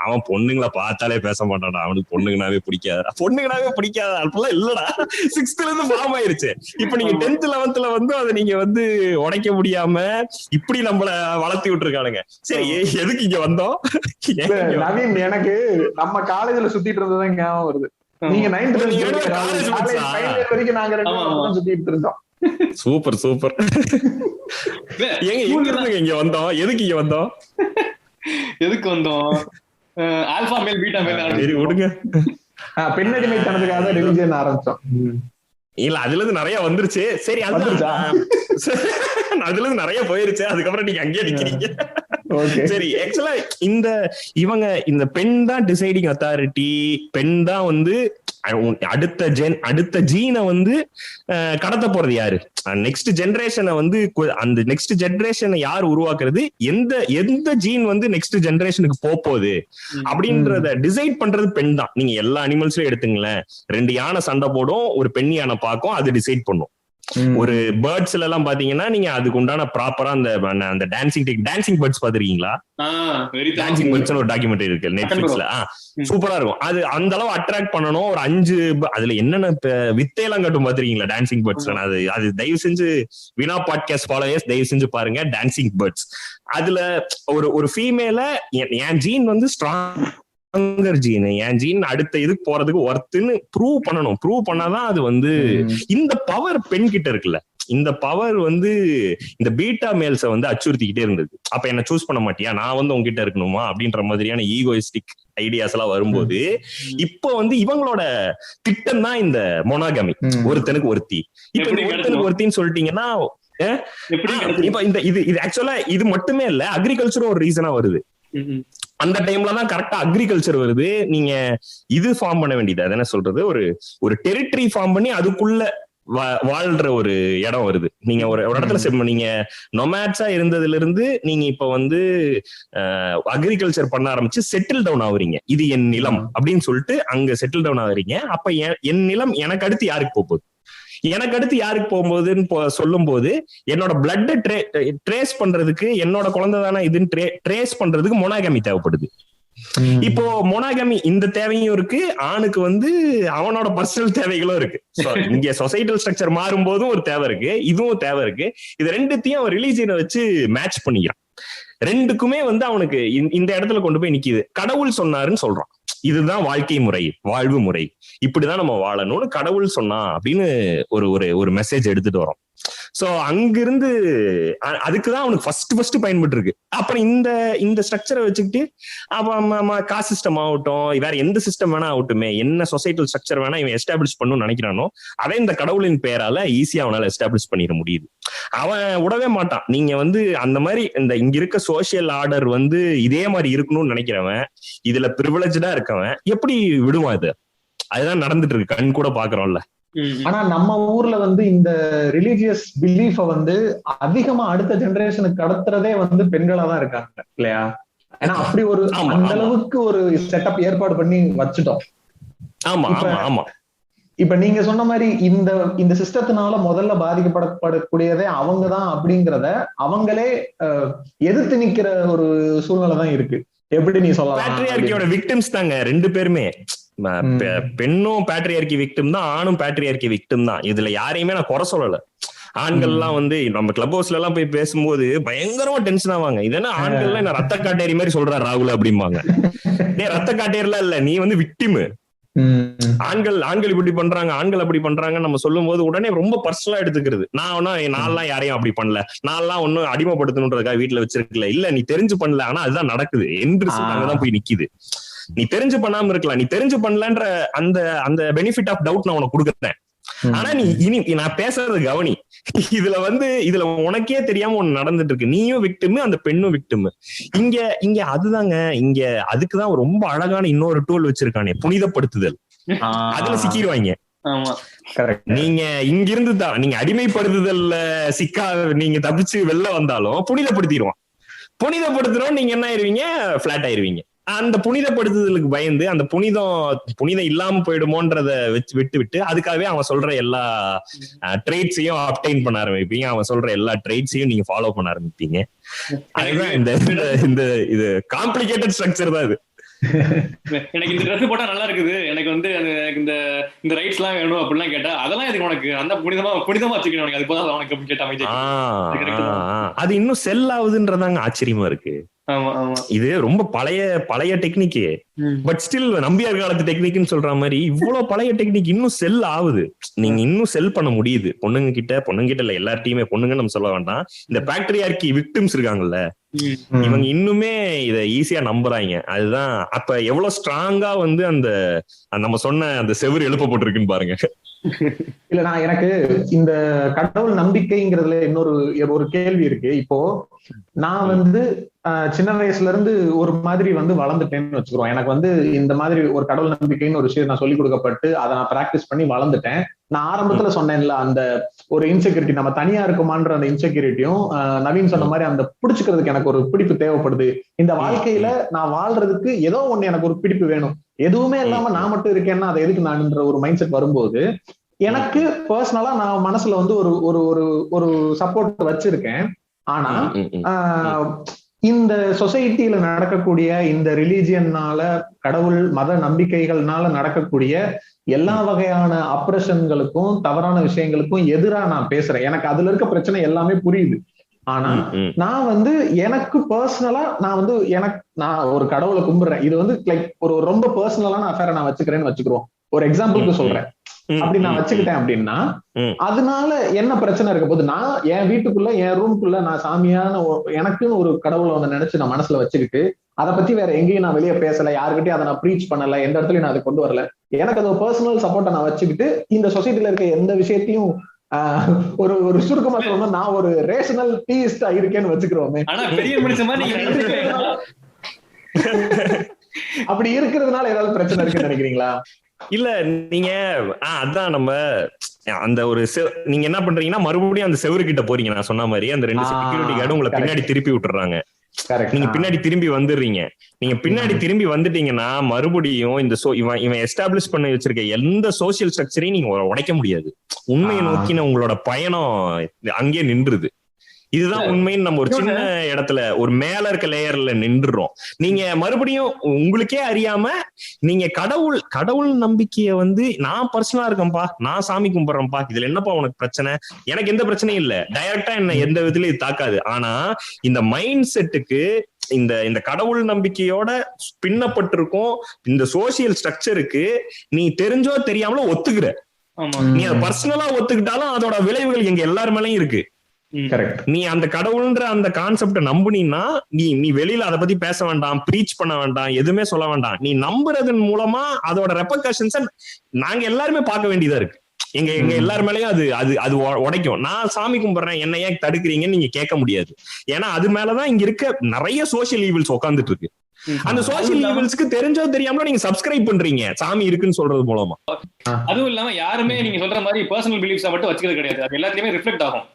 அவன் பொண்ணுங்களை பார்த்தாலே பேச மாட்டான்டா, அவனுக்கு பொண்ணுங்கனாவே பிடிக்காதா, பொண்ணுங்கனாவே பிடிக்காதா, அப்படிலாம் இல்லடா. 6th இருந்து ஃபார்ம் ஆயிருச்சு. இப்ப நீங்க 10th 11th வந்து அதை நீங்க வந்து உடைக்க முடியாம இப்படி நம்மள வளர்த்தி விட்டுருக்கானுங்க. சரி எதுக்கு இங்க வந்தோம்? நவீன், எனக்கு நம்ம காலேஜ்ல சுத்திட்டு இருந்ததுதான் ஞாபகம் வருது. நீங்க 9th வரைக்கும் நாங்க 2 பேரும் சுத்திட்டு இருந்தோம். Super super. ஏங்க எங்க இருந்து இங்க வந்தோம்? எதுக்கு இங்க வந்தோம்? ஆல்பா மேல் பீட்டா மேல் விடுங்க. பெண்ணடிமைத்தனத்துக்காக ரிலிஜியன் ஆரம்பிச்சோம். இல்ல அதுல இருந்து நிறைய வந்துருச்சு. சரி அதுல இருந்து நிறைய போயிருச்சு. அதுக்கப்புறம் நீங்க அங்கேயே நிக்கிறீங்க. சரி, ஆக்சுவலா இந்த பெண் தான் டிசைடிங் அத்தாரிட்டி. பெண் தான் வந்து அடுத்த ஜீனை வந்து கடத்த போறது யாரு, நெக்ஸ்ட் ஜெனரேஷனை வந்து அந்த நெக்ஸ்ட் ஜெனரேஷனை யார் உருவாக்குறது, எந்த ஜீன் வந்து நெக்ஸ்ட் ஜெனரேஷனுக்கு போகுது அப்படின்றத டிசைட் பண்றது பெண் தான். நீங்க எல்லா அனிமல்ஸ்லயும் எடுத்துங்களேன், 2 யானை சண்டை போடும், ஒரு பெண் யானை பார்க்கும், அது டிசைட் பண்ணும். ஒரு பேர்ட்ஸ்ல எல்லாம் பாத்தீங்கன்னா நீங்க அதுக்கு உண்டான ப்ராப்பரா அந்த டான்சிங் பேர்ட்ஸ் பாத்துருக்கீங்களா? டான்சிங் பேர்ட்ஸ் ஒரு டாக்குமெண்ட்ரி இருக்கு நெட்ஃபிளிக்ஸ்ல. சூப்பரா இருக்கும். அது அந்த அளவு அட்ராக்ட் பண்ணணும். ஒரு 5 அதுல என்னென்ன வித்தையெல்லாம் கட்டும் பாத்துருக்கீங்களா டான்சிங் பேர்ட்ஸ்? அது தயவு செஞ்சு வினா பாட்காஸ்ட் ஃபாலோவர்ஸ் தயவு செஞ்சு பாருங்க டான்சிங் பேர்ட்ஸ். அதுல ஒரு ஃபீமேல என் ஜீன் வந்து என் ஜீன் அடுத்த இதுக்கு போறதுக்கு ஒர்த்துன்னு ப்ரூவ் பண்ணணும். ப்ரூவ் பண்ணாதான் அது வந்து இந்த பவர் பெண் கிட்ட இருக்குல்ல, இந்த பவர் வந்து இந்த பீட்டா மேல்ஸை வந்து அச்சுறுத்திக்கிட்டே இருந்தது. அப்ப என்ன சூஸ் பண்ண மாட்டியா, நான் வந்து உங்ககிட்ட இருக்கணுமா அப்படின்ற மாதிரியான ஈகோயிஸ்டிக் ஐடியாஸ் எல்லாம் வரும்போது இப்ப வந்து இவங்களோட திட்டம் தான் இந்த மொனாகமி, ஒருத்தனுக்கு ஒருத்தி. இப்ப இந்த ஒருத்தனுக்கு ஒருத்தின்னு சொல்லிட்டீங்கன்னா இப்ப இது ஆக்சுவலா இது மட்டுமே இல்ல, அக்ரிகல்ச்சரும் ஒரு ரீசனா வருது. அந்த டைம்ல தான் கரெக்டா அக்ரிகல்ச்சர் வருது. நீங்க இது ஃபார்ம் பண்ண வேண்டியது, அது என்ன சொல்றது, ஒரு டெரிட்டரி ஃபார்ம் பண்ணி அதுக்குள்ள வாழ்ற ஒரு இடம் வருது. நீங்க ஒரு இடத்துல நீங்க நொமேட்ஸா இருந்ததுல இருந்து நீங்க இப்ப வந்து அக்ரிகல்ச்சர் பண்ண ஆரம்பிச்சு செட்டில் டவுன் ஆகுறீங்க. இது என் நிலம் அப்படின்னு சொல்லிட்டு அங்க செட்டில் டவுன் ஆகுறீங்க. அப்ப என் நிலம் எனக்கு அடுத்து யாருக்கு போகுது, எனக்கு அடுத்து யாருக்கு போகும்போதுன்னு சொல்லும் போது என்னோட பிளட் ட்ரேஸ் பண்றதுக்கு, என்னோட குழந்தை தானே இதுன்னு ட்ரேஸ் பண்றதுக்கு மொனாகமி தேவைப்படுது. இப்போ மொனாகமி இந்த தேவையும் இருக்கு, ஆணுக்கு வந்து அவனோட பர்சனல் தேவைகளும் இருக்கு. இங்க சொசைட்டல் ஸ்ட்ரக்சர் மாறும் போதும் ஒரு தேவை இருக்கு, இதுவும் தேவை இருக்கு. இது ரெண்டுத்தையும் அவன் ரிலீஜியனை வச்சு மேட்ச் பண்ணிக்கிறான். ரெண்டுக்குமே வந்து அவனுக்கு இந்த இடத்துல கொண்டு போய் நிக்குது. கடவுள் சொன்னாருன்னு சொல்றான். இதுதான் வாழ்க்கை முறை, வாழ்வு முறை, இப்படிதான் நம்ம வாழணும்னு கடவுள் சொன்னா அப்படின்னு ஒரு மெசேஜ் எடுத்துட்டு வரோம். சோ அங்கிருந்து அதுக்குதான் அவனுக்கு ஃபர்ஸ்ட் பயன்பட்டு இருக்கு. அப்புறம் இந்த ஸ்ட்ரக்சரை வச்சுக்கிட்டு அப்ப காஸ்ட் சிஸ்டம் ஆகட்டும், வேற எந்த சிஸ்டம் வேணா ஆகட்டுமே, என்ன சொசைட்டல் ஸ்ட்ரக்சர் வேணா இவன் எஸ்டாப்ளிஷ் பண்ணணும்னு நினைக்கிறானோ அதை இந்த கடவுளின் பெயரால ஈஸியா அவனால எஸ்டாப்ளிஷ் பண்ணிட முடியுது. அவன் விடவே மாட்டான். நீங்க அந்த மாதிரி இங்க இருக்க சோசியல் ஆர்டர் இதே மாதிரி இருக்கணும்னு நினைக்கிறவன், இதுல பிரிவிலேஜ்டா இருக்கவன் எப்படி விடுவான்? இது அதுதான் நடந்துட்டு இருக்கு, கண் கூட பாக்குறோம்ல. ஆனா நம்ம ஊர்ல இந்த ரிலீஜியஸ் பிலீஃப அதிகமா அடுத்த ஜெனரேஷனுக்கு கடத்துறதே பெண்களா தான் இருக்காங்க இல்லையா? ஏன்னா அப்படி ஒரு அந்த அளவுக்கு ஒரு செட்டப் ஏற்பாடு பண்ணி வச்சுட்டோம். இப்ப நீங்க சொன்ன மாதிரி இந்த சிஸ்டத்தினால முதல்ல பாதிக்கப்படக்கூடியதே அவங்கதான் அப்படிங்கறத அவங்களே எதிர்த்து நிக்கிற ஒரு சூழ்நிலை தான் இருக்கு. எப்படி நீ சொல்லலாம்? விக்டிம்ஸ் தாங்க ரெண்டு பேருமே. பெண்ணும் பேட்ரியார்கி விக்டிம் தான், ஆணும் பேட்ரியார்கி விக்டிம் தான். இதுல யாரையுமே நான் குறை சொல்லல. ஆண்கள்லாம் நம்ம கிளப் ஹவுஸ்ல எல்லாம் போய் பேசும்போது பயங்கரமா டென்ஷன் ஆவாங்க. இதெல்லாம் ஆண்கள்லாம் என்ன ரத்த காட்டேரி மாதிரி சொல்றா ராகுல் அப்படிம்பாங்க. ரத்த காட்டேரிலாம் இல்ல, நீ விக்டிம். ஆண்கள் இப்படி பண்றாங்க, ஆண்கள் அப்படி பண்றாங்க நம்ம சொல்லும் போது உடனே ரொம்ப பர்சனலா எடுத்துக்கிறது. நான்லாம் யாரையும் அப்படி பண்ணல, நான்லாம் ஒன்னும் அடிமைப்படுத்தணுன்றதுக்காக வீட்டுல வச்சிருக்கல, இல்ல நீ தெரிஞ்சு பண்ணல, ஆனா அதுதான் நடக்குது என்று அங்கதான் போய் நிக்குது. நீ தெரிஞ்சு பண்ணாம இருக்கலாம், நீ தெரிஞ்சு பண்ணலன்ற அந்த பெனிஃபிட் ஆஃப் டவுட் நான் உனக்கு கொடுக்குறேன். ஆனா நீ நான் பேசுறது கவனி. இதுல உனக்கே தெரியாம ஒண்ணு நடந்துட்டு இருக்கு. நீயும் விக்டிம், அந்த பெண்ணும் விக்டிம். இங்க அதுதாங்க, இங்க அதுக்குதான் ரொம்ப அழகான இன்னொரு டூல் வச்சிருக்கானே, புனிதப்படுத்துதல். அதுல சிக்கிடுவாங்க. நீங்க இங்கிருந்து தான் நீங்க அடிமைப்படுத்துதல்ல நீங்க தப்பிச்சு வெளில வந்தாலும் புனிதப்படுத்திடுவான். புனிதப்படுத்துறோம் நீங்க என்ன ஆயிருவீங்க? பிளாட் ஆயிருவீங்க. அந்த புனிதப்படுத்துதலுக்கு பயந்து அந்த புனிதம் இல்லாம போயிடுமோன்றத விட்டு அதுக்காகவே அவன் சொல்ற எல்லா ட்ரேட்ஸையும் அப்டைன் பண்ண ஆரம்பிப்பீங்க. அவன் சொல்ற எல்லா ட்ரேட்ஸையும் நீங்க ஃபாலோ பண்ண ஆரம்பிப்பீங்க. அதுதான் இந்த இது காம்ப்ளிகேட்டட் ஸ்ட்ரக்சர் தான் இது. எனக்கு இந்த ட்ரெஸ் போட்டா நல்லா இருக்குது, எனக்கு எனக்கு இந்த ரைட்ஸ் எல்லாம் வேணும் அப்படிலாம் கேட்டா, அதெல்லாம் இதுக்கு உனக்கு அந்த புனிதமா வச்சுக்கணும், அது போதும் உனக்கு அப்படின்னு கேட்டா அது இன்னும் செல் ஆகுதுன்றதாங்க ஆச்சரியமா இருக்கு. இது ரொம்ப பழைய டெக்னிக். பட் ஸ்டில் நம்பியார் காலத்து டெக்னிக்னு சொல்ற மாதிரி இவ்வளவு பழைய டெக்னிக் இன்னும் செல் ஆகுது. நீங்க இன்னும் செல் பண்ண முடியுது பொண்ணுங்க கிட்ட இல்ல, எல்லார்ட்டையுமே பொண்ணுங்க நம்ம சொல்ல வேண்டாம். இந்த பேட்ரியார்கி விக்டிம்ஸ் இருக்காங்கல்ல, இவங்க இன்னுமே இத ஈஸியா நம்புறாங்க. அதுதான் அப்ப எவ்வளவு ஸ்ட்ராங்கா அந்த நம்ம சொன்ன அந்த செவுரு எழுப்பப்பட்டிருக்குன்னு பாருங்க. இல்ல நான் எனக்கு இந்த கடவுள் நம்பிக்கைங்கிறதுல இன்னொரு கேள்வி இருக்கு. இப்போ நான் சின்ன வயசுல இருந்து ஒரு மாதிரி வளர்ந்துட்டேன்னு வச்சுக்கிறோம். எனக்கு இந்த மாதிரி ஒரு கடவுள் நம்பிக்கைன்னு ஒரு விஷயம் நான் சொல்லிக் கொடுக்கப்பட்டு அதை நான் பிராக்டிஸ் பண்ணி வளர்ந்துட்டேன். நான் ஆரம்பத்துல சொன்னேன்ல, அந்த ஒரு இன்செக்யூரிட்டி, நம்ம தனியா இருக்குமான்ற அந்த இன்செக்யூரிட்டியும், நவீன் சொன்ன மாதிரி அந்த பிடிச்சுக்கிறதுக்கு எனக்கு ஒரு பிடிப்பு தேவைப்படுது. இந்த வாழ்க்கையில நான் வாழ்றதுக்கு ஏதோ ஒண்ணு எனக்கு ஒரு பிடிப்பு வேணும். எதுவுமே இல்லாம நான் மட்டும் இருக்கேன்னா அதை எதுக்கு நான்ன்ற ஒரு மைண்ட் செட் வரும்போது எனக்கு பர்சனலா நான் மனசுல ஒரு ஒரு ஒரு சப்போர்ட் வச்சிருக்கேன். ஆனா இந்த சொசைட்டில நடக்கக்கூடிய இந்த ரிலீஜியன்னால, கடவுள் மத நம்பிக்கைகள்னால நடக்கக்கூடிய எல்லா வகையான அப்ரஷன்களுக்கும் தவறான விஷயங்களுக்கும் எதிரா நான் பேசுறேன். எனக்கு அதுல இருக்க பிரச்சனை எல்லாமே புரியுது. ஆனா நான் எனக்கு பர்சனலா நான் ஒரு கடவுளை கும்பிடுறேன். இது லைக் ஒரு ரொம்ப பர்சனலான அஃபேரை நான் வச்சுக்கிறேன்னு வச்சுக்கிறோம். ஒரு எக்ஸாம்பிளுக்கு சொல்றேன். அப்படி நான் வச்சுக்கிட்டேன் அப்படின்னா அதனால என்ன பிரச்சனை இருக்க போது? நான் என் வீட்டுக்குள்ள என் ரூம்குள்ள நான் சாமியான எனக்குன்னு ஒரு கடவுளை நினைச்சு நான் மனசுல வச்சுக்கிட்டு அதை பத்தி வேற எங்கேயும் நான் வெளியே பேசல, யாருக்கிட்டையும் அதை நான் ப்ரீச் பண்ணல, எந்த இடத்துலயும் நான் அதை கொண்டு வரல. எனக்கு அது பர்சனல் சப்போர்ட்டை நான் வச்சுக்கிட்டு இந்த சொசைட்டில இருக்க எந்த விஷயத்தையும் ஒரு சுருக்கமா சொல்லணும், நான் ஒரு ரேஷனல் டீயிஸ்டா இருக்கேன்னு வச்சுக்கிறோமே. அப்படி இருக்கிறதுனால ஏதாவது பிரச்சனை இருக்குன்னு நினைக்கிறீங்களா? இல்ல நீங்க அதான் நம்ம அந்த ஒரு நீங்க என்ன பண்றீங்கன்னா மறுபடியும் அந்த செவரு கிட்ட போறீங்க. நான் சொன்ன மாதிரி அந்த 2 செக்யூரிட்டி கார்டு உங்களை பின்னாடி திருப்பி விட்டுறாங்க. நீங்க பின்னாடி திரும்பி வந்துடுறீங்க. நீங்க பின்னாடி திரும்பி வந்துட்டீங்கன்னா மறுபடியும் இந்த இவன் எஸ்டாப்ளிஷ் பண்ணி வச்சிருக்க எந்த சோசியல் ஸ்ட்ரக்சரையும் நீங்க உடைக்க முடியாது. உண்மையை நோக்கின உங்களோட பயணம் அங்கேயே நின்றுது. இதுதான் உண்மைன்னு நம்ம ஒரு சின்ன இடத்துல ஒரு மேல இருக்க லேயர்ல நின்றுறோம். நீங்க மறுபடியும் உங்களுக்கே அறியாம நீங்க கடவுள் நம்பிக்கைய நான் பர்சனலா இருக்கேன்ப்பா, நான் சாமி கும்பிடுறேன்ப்பா, இதுல என்னப்பா உனக்கு பிரச்சனை? எனக்கு எந்த பிரச்சனையும் இல்ல, டைரக்டா என்ன எந்த விதத்துலயும் இது தாக்காது. ஆனா இந்த மைண்ட் செட்டுக்கு இந்த இந்த கடவுள் நம்பிக்கையோட பின்னப்பட்டிருக்கும் இந்த சோசியல் ஸ்ட்ரக்சருக்கு நீ தெரிஞ்சோ தெரியாமலோ ஒத்துக்கிற. நீ அதை பர்சனலா ஒத்துக்கிட்டாலும் அதோட விளைவுகள் எங்க எல்லார் மேலயும் இருக்கு. நீ அந்த கடவுள்ன்ற அந்த கான்செப்ட நம்புனீன்னா நீ வெளியில அதை பத்தி பேச வேண்டாம், ப்ரீச் பண்ண வேண்டாம், எதுவுமே சொல்ல வேண்டாம். நீ நம்புறதன் மூலமா அதோட ரெபர்கஷன்ஸ நாங்க எல்லாருமே பார்க்க வேண்டியதா இருக்கு. எங்க எங்க எல்லாரு மேலயும் அது அது அது உடைக்கும். நான் சாமி கும்பிடுறேன், என்ன ஏன் தடுக்கிறீங்கன்னு நீங்க கேட்க முடியாது. ஏன்னா அது மேலதான் இங்க இருக்க நிறைய சோசியல் ஈவில்ஸ் உட்காந்துட்டு இருக்கு. அந்த சோசியல் ஈவில்ஸ்க்கு தெரிஞ்சோ தெரியாமல நீங்க சப்ஸ்கிரைப் பண்றீங்க சாமி இருக்குன்னு சொல்றது மூலமா. அதுவும் இல்லாம யாருமே நீங்க சொல்ற மாதிரி பர்சனல் பிலீஃப்ஸா மட்டும் வச்சுக்கிறது கிடையாது. அது எல்லாத்தையுமே ரிஃப்ளெக்ட் ஆகும்.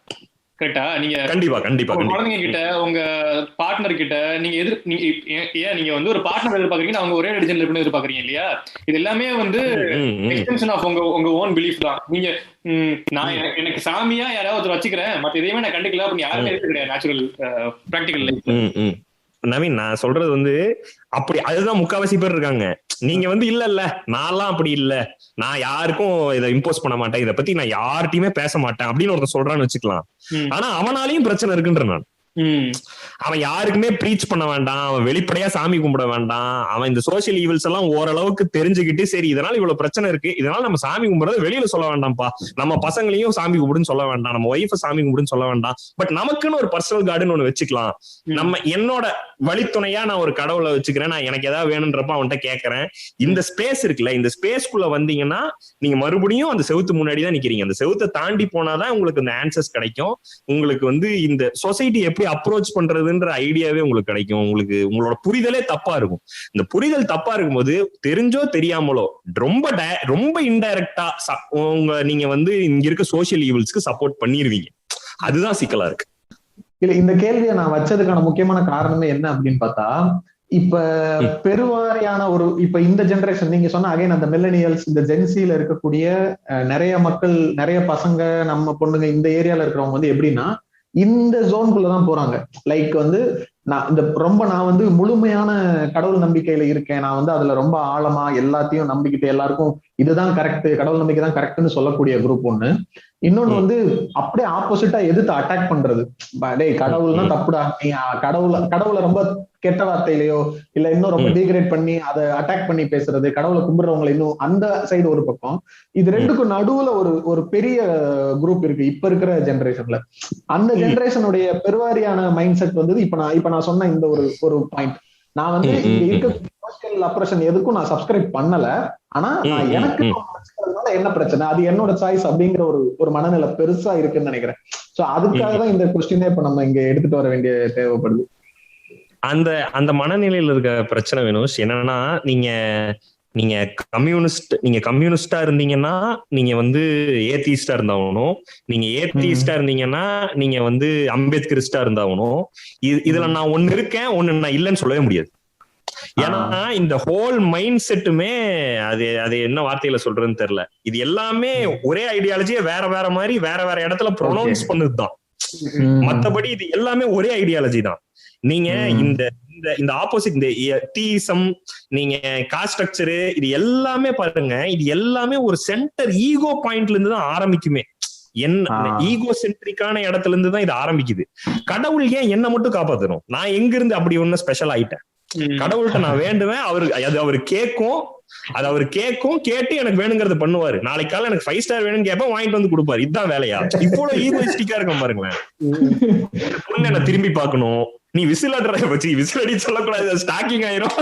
கரெக்டா? நீங்க கண்டிப்பா கண்டிப்பா குழந்தைங்க கிட்ட, உங்க பார்ட்னர் கிட்ட நீங்க ஏன் நீங்க வந்து ஒரு பார்ட்னர் எதிர்பார்க்கறீங்க, அவங்க ஒரே ரிலிஜன் இருக்குன்னு எதிர்பார்க்கறீங்க இல்லையா? இது எல்லாமே வந்து எக்ஸ்டென்ஷன் ஆஃப் உங்க ஓன் பிலீஃப் தான். நீங்க நான் எனக்கு சாமியா யாராவது வச்சுக்கிறேன், மத்த எதையுமே நான் கண்டுக்கல அப்படின்னு யாருமே இருக்கு கிடையாது. Natural practical life. நவீன், நான் சொல்றது வந்து அப்படி அதுதான் முக்காவாசி பேர் இருக்காங்க. நீங்க வந்து இல்ல நான்லாம் அப்படி இல்ல, நான் யாருக்கும் இதை இம்போஸ் பண்ண மாட்டேன், இதை பத்தி நான் யார்கிட்டயுமே பேச மாட்டேன் அப்படின்னு ஒருத்தன் சொல்றான்னு வச்சுக்கலாம். ஆனா அவனாலையும் பிரச்சனை இருக்குன்ற நான். அவன் யாருக்குமே ப்ரீச் பண்ண வேண்டாம், அவன் வெளிப்படையா சாமி கும்பிட வேண்டாம், அவன் இந்த சோசியல் ஈவில்ஸ் எல்லாம் ஓரளவுக்கு தெரிஞ்சுக்கிட்டு சரி இதனால இவ்வளவு பிரச்சனை இருக்கு, இதனால நம்ம சாமி கும்பிடுறத வெளியில சொல்ல வேண்டாம்ப்பா, நம்ம பசங்களையும் சாமி கும்பிடுன்னு சொல்ல வேண்டாம், நம்ம ஒய்ஃபை சாமி கும்பிடுன்னு சொல்ல வேண்டாம், பட் நமக்குன்னு ஒரு பர்சனல் கார்டுன்னு ஒண்ணு வச்சுக்கலாம். நம்ம என்னோட வழித்துணையா நான் ஒரு கடவுளை வச்சுக்கிறேன், நான் எனக்கு ஏதாவது வேணும்ன்றப்ப அவன்கிட்ட கேட்கறேன். இந்த ஸ்பேஸ் இருக்குல்ல, இந்த ஸ்பேஸ்க்குள்ள வந்தீங்கன்னா நீங்க மறுபடியும் அந்த செவுத்து முன்னாடி தான் நிக்கிறீங்க. அந்த செவுத்தை தாண்டி போனாதான் உங்களுக்கு இந்த ஆன்சர்ஸ் கிடைக்கும். உங்களுக்கு வந்து இந்த சொசைட்டி எப்படி அப்ரோச் பண்றதுன்ற ஐடியாவே உங்களுக்கு கிடைக்கும். உங்களுக்கு உங்களோட புரிதலே தப்பா இருக்கும். இந்த புரிதல் தப்பா இருக்கும்போது தெரிஞ்சோ தெரியாமலோ ரொம்ப இன்டைரக்டா நீங்க வந்து இங்க இருக்க சோசியல் ஈவில்ஸ்க்கு சப்போர்ட் பண்ணிருவீங்க. அதுதான் சிக்கலா இருக்கு. இல்ல, இந்த கேள்வியை நான் வச்சதுக்கான முக்கியமான காரணமே என்ன அப்படின்னு பார்த்தா, இப்ப பெருவாரியான இப்ப இந்த ஜெனரேஷன் நீங்க சொன்ன அகைன் அந்த மில்லனியல்ஸ், இந்த ஜென்சில இருக்கக்கூடிய நிறைய மக்கள், நிறைய பசங்க, நம்ம பொண்ணுங்க இந்த ஏரியால இருக்கிறவங்க வந்து எப்படின்னா இந்த ஜோனுக்குள்ளதான் போறாங்க. லைக் வந்து நான் வந்து முழுமையான கடவுள் நம்பிக்கையில இருக்கேன், நான் வந்து அதுல ரொம்ப ஆழமா எல்லாத்தையும் நம்பிக்கிட்டு எல்லாருக்கும் இதுதான் கரெக்ட், கடவுள் நம்பிக்கை தான் கரெக்ட்னு சொல்லக்கூடிய குரூப் ஒண்ணு. இன்னொன்னு வந்து அப்படியே ஆப்போசிட்டா எதிர்த்து அட்டாக் பண்றது. டேய் கடவுள்னா தப்புடா, நீ கடவுளை ரொம்ப கெட்ட வார்த்தையிலையோ இல்ல இன்னும் ரொம்ப டீக்ரேட் பண்ணி அதை அட்டாக் பண்ணி பேசுறது, கடவுளை கும்பிடுறவங்களை இன்னும் அந்த சைடு ஒரு பக்கம். இது ரெண்டுக்கும் நடுவுல ஒரு பெரிய குரூப் இருக்கு இப்ப இருக்கிற ஜெனரேஷன்ல. அந்த ஜெனரேஷனுடைய பெருவாரியான மைண்ட் செட் வந்து இப்ப நான் சொன்ன இந்த ஒரு பாயிண்ட். நான் வந்து இங்க இருக்க சோசியல் அப்ரஷன் எதுக்கும் நான் சப்ஸ்கிரைப் பண்ணல, ஆனா நான் எனக்கு என்ன பிரச்சனை, அது என்னோட சாய்ஸ் அப்படிங்கிற ஒரு மனநிலை பெருசா இருக்குன்னு நினைக்கிறேன். சோ அதுக்காக தான் இந்த கொஸ்டினே இப்ப நம்ம இங்க எடுத்துட்டு வர வேண்டிய தேவைப்படுது. அந்த மனநிலையில இருக்க பிரச்சனை வேணும். என்னன்னா நீங்க கம்யூனிஸ்டா இருந்தீங்கன்னா நீங்க வந்து ஏத்திஸ்டா இருந்தாகணும், நீங்க ஏத்திஸ்டா இருந்தீங்கன்னா நீங்க வந்து அம்பேத்கரிஸ்டா இருந்தாகணும். இதுல நான் ஒண்ணு இருக்கேன் ஒண்ணு நான் இல்லைன்னு சொல்லவே முடியாது. ஏன்னா இந்த ஹோல் மைண்ட் செட்டுமே அது என்ன வார்த்தையில சொல்றதுன்னு தெரியல, இது எல்லாமே ஒரே ஐடியாலஜியை வேற வேற மாதிரி வேற வேற இடத்துல ப்ரொனவுன்ஸ் பண்ணுதுதான். மத்தபடி இது எல்லாமே ஒரே ஐடியாலஜி தான். நீங்க இந்த ஆப்போசிட் இந்த டீசம், நீங்க காஸ்ட் ஸ்ட்ரக்சரு, இது எல்லாமே பாருங்க, இது எல்லாமே ஒரு சென்டர் ஈகோ பாயிண்ட்ல இருந்து தான் ஆரம்பிக்குமே. ஈகோ சென்ட்ரிக்கான இடத்துல இருந்து தான் இது ஆரம்பிக்குது. கடவுள் ஏன் என்ன மட்டும் காப்பாத்தணும்? நான் எங்க இருந்து அப்படி ஒண்ணு ஸ்பெஷல் ஆயிட்டேன்? கடவுள்கிட்ட நான் வேண்டுவேன், அவரு கேட்கும், கேட்டு எனக்கு வேணுங்கிறது பண்ணுவாரு. நாளைக்கு காலையில எனக்கு 5 ஸ்டார் வேணும்னு கேட்பேன், வாங்கிட்டு வந்து கொடுப்பாரு. இதுதான் வேலையா? இவ்வளவு ஈகோயிஸ்டிக்கா இருக்கும் பாருங்களேன். பொண்ணு என்ன திரும்பி பார்க்கணும், நீ விசில் அடிற வச்சு விசில் அடி சொல்லக்கூடாது, ஸ்டாக்கிங் ஆயிரும்.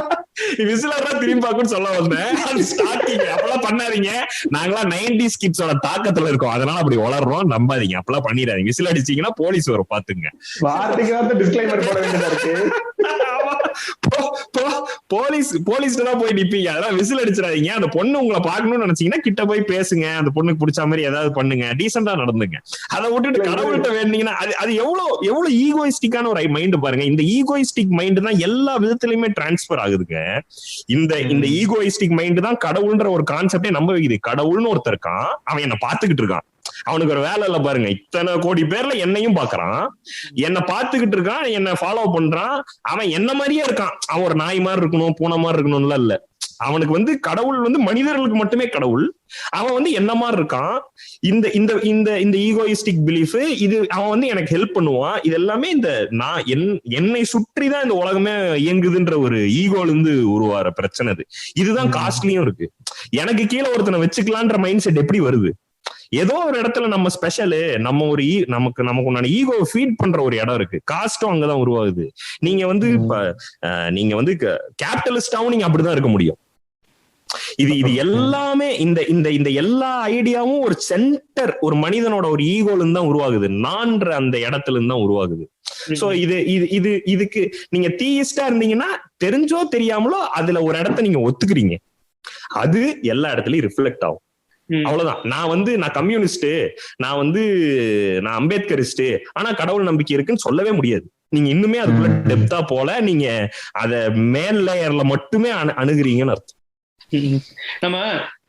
நீ விசில் அடிறா திரும்பி பார்க்கணும்னு சொல்ல வந்தேன், அது ஸ்டாக்கிங். அப்பெல்லாம் பண்ணாதீங்க, நாங்களாம் 90s கிட்ஸோட தாக்கத்துல இருக்கோம், அதனால அப்படி வளர்றோம், நம்பாதீங்க, அப்பெல்லாம் பண்ணிடாதீங்க. விசில் அடிச்சீங்கன்னா போலீஸ் வரும், பாத்துங்க. டிஸ்க்ளைமர் போட வேண்டியதா இருக்கு. போலீஸ் தான் போய் நிப்பீங்க, அதெல்லாம் விசில் அடிச்சிடாதீங்க. அந்த பொண்ணு உங்களை பாக்கணும்னு நினைச்சீங்கன்னா கிட்ட போய் பேசுங்க, அந்த பொண்ணுக்கு பிடிச்ச மாதிரி ஏதாவது பண்ணுங்க, டீசெண்டா நடந்துங்க. அதை விட்டுட்டு கடவுள்கிட்ட வேண்டீங்கன்னா அது எவ்வளவு ஈகோயிஸ்டிக்கான ஒரு மைண்ட் பாருங்க. இந்த ஈகோயிஸ்டிக் மைண்ட் தான் எல்லா விதத்திலயுமே டிரான்ஸ்பர் ஆகுதுங்க. இந்த ஈகோயிஸ்டிக் மைண்ட் தான் கடவுள்ன்ற ஒரு கான்செப்டே நம்ப வைக்குது. கடவுள்னு ஒருத்தர் இருக்கான், அவன் என்ன பாத்துக்கிட்டு இருக்கான், அவனுக்கு ஒரு வேலை இல்ல பாருங்க, இத்தனை கோடி பேர்ல என்னையும் பாக்குறான், என்ன பாத்துக்கிட்டு இருக்கான், என்ன ஃபாலோ பண்றான், அவன் என்ன மாதிரியே இருக்கான். அவன் ஒரு நாய் மாதிரி இருக்கணும், பூனை மாதிரி இருக்கணும்ல இல்ல, அவனுக்கு வந்து கடவுள் வந்து மனிதர்களுக்கு மட்டுமே கடவுள். அவன் வந்து என்ன மாதிரி இருக்கான், இந்த இந்த இந்த இந்த ஈகோயிஸ்டிக் பிலீஃப், இது அவன் வந்து எனக்கு ஹெல்ப் பண்ணுவான், இது எல்லாமே இந்த நான் என்னை சுற்றிதான் இந்த உலகமே இயங்குதுன்ற ஒரு ஈகோல இருந்து உருவார பிரச்சனை. இதுதான் காஸ்ட்லியும் இருக்கு. எனக்கு கீழே ஒருத்தனை வச்சுக்கலான்ற மைண்ட் செட் எப்படி வருது? ஏதோ ஒரு இடத்துல நம்ம ஸ்பெஷலு, நம்ம ஒரு நமக்கு உண்டான ஈகோ ஃபீட் பண்ற ஒரு இடம் இருக்கு. காஸ்டும் அங்கதான் உருவாகுது. நீங்க வந்து இப்ப நீங்க வந்து கேபிட்டலிஸ்டாவும் நீங்க அப்படிதான் இருக்க முடியும். இது எல்லாமே இந்த இந்த இந்த எல்லா ஐடியாவும் ஒரு சென்டர், ஒரு மனிதனோட ஒரு ஈகோல இருந்து தான் உருவாகுது. நான்ற அந்த இடத்துல இருந்து தான் உருவாகுது. சோ இதுக்கு நீங்க தீயிஸ்டா இருந்தீங்கன்னா தெரிஞ்சோ தெரியாமலோ அதுல ஒரு இடத்த நீங்க ஒத்துக்கிறீங்க, அது எல்லா இடத்துலயும் ரிஃப்ளெக்ட் ஆகும். அவ்வளவுதான். நான் கம்யூனிஸ்ட், நான் அம்பேத்கரிஸ்ட், ஆனா கடவுள் நம்பிக்கை இருக்குன்னு சொல்லவே முடியாது. நீங்க இன்னுமே அதுக்குள்ள டெப்தா போல, நீங்க அத மேல் லேயர்ல மட்டுமே அணுகுறீங்கன்னு அர்த்தம். நம்ம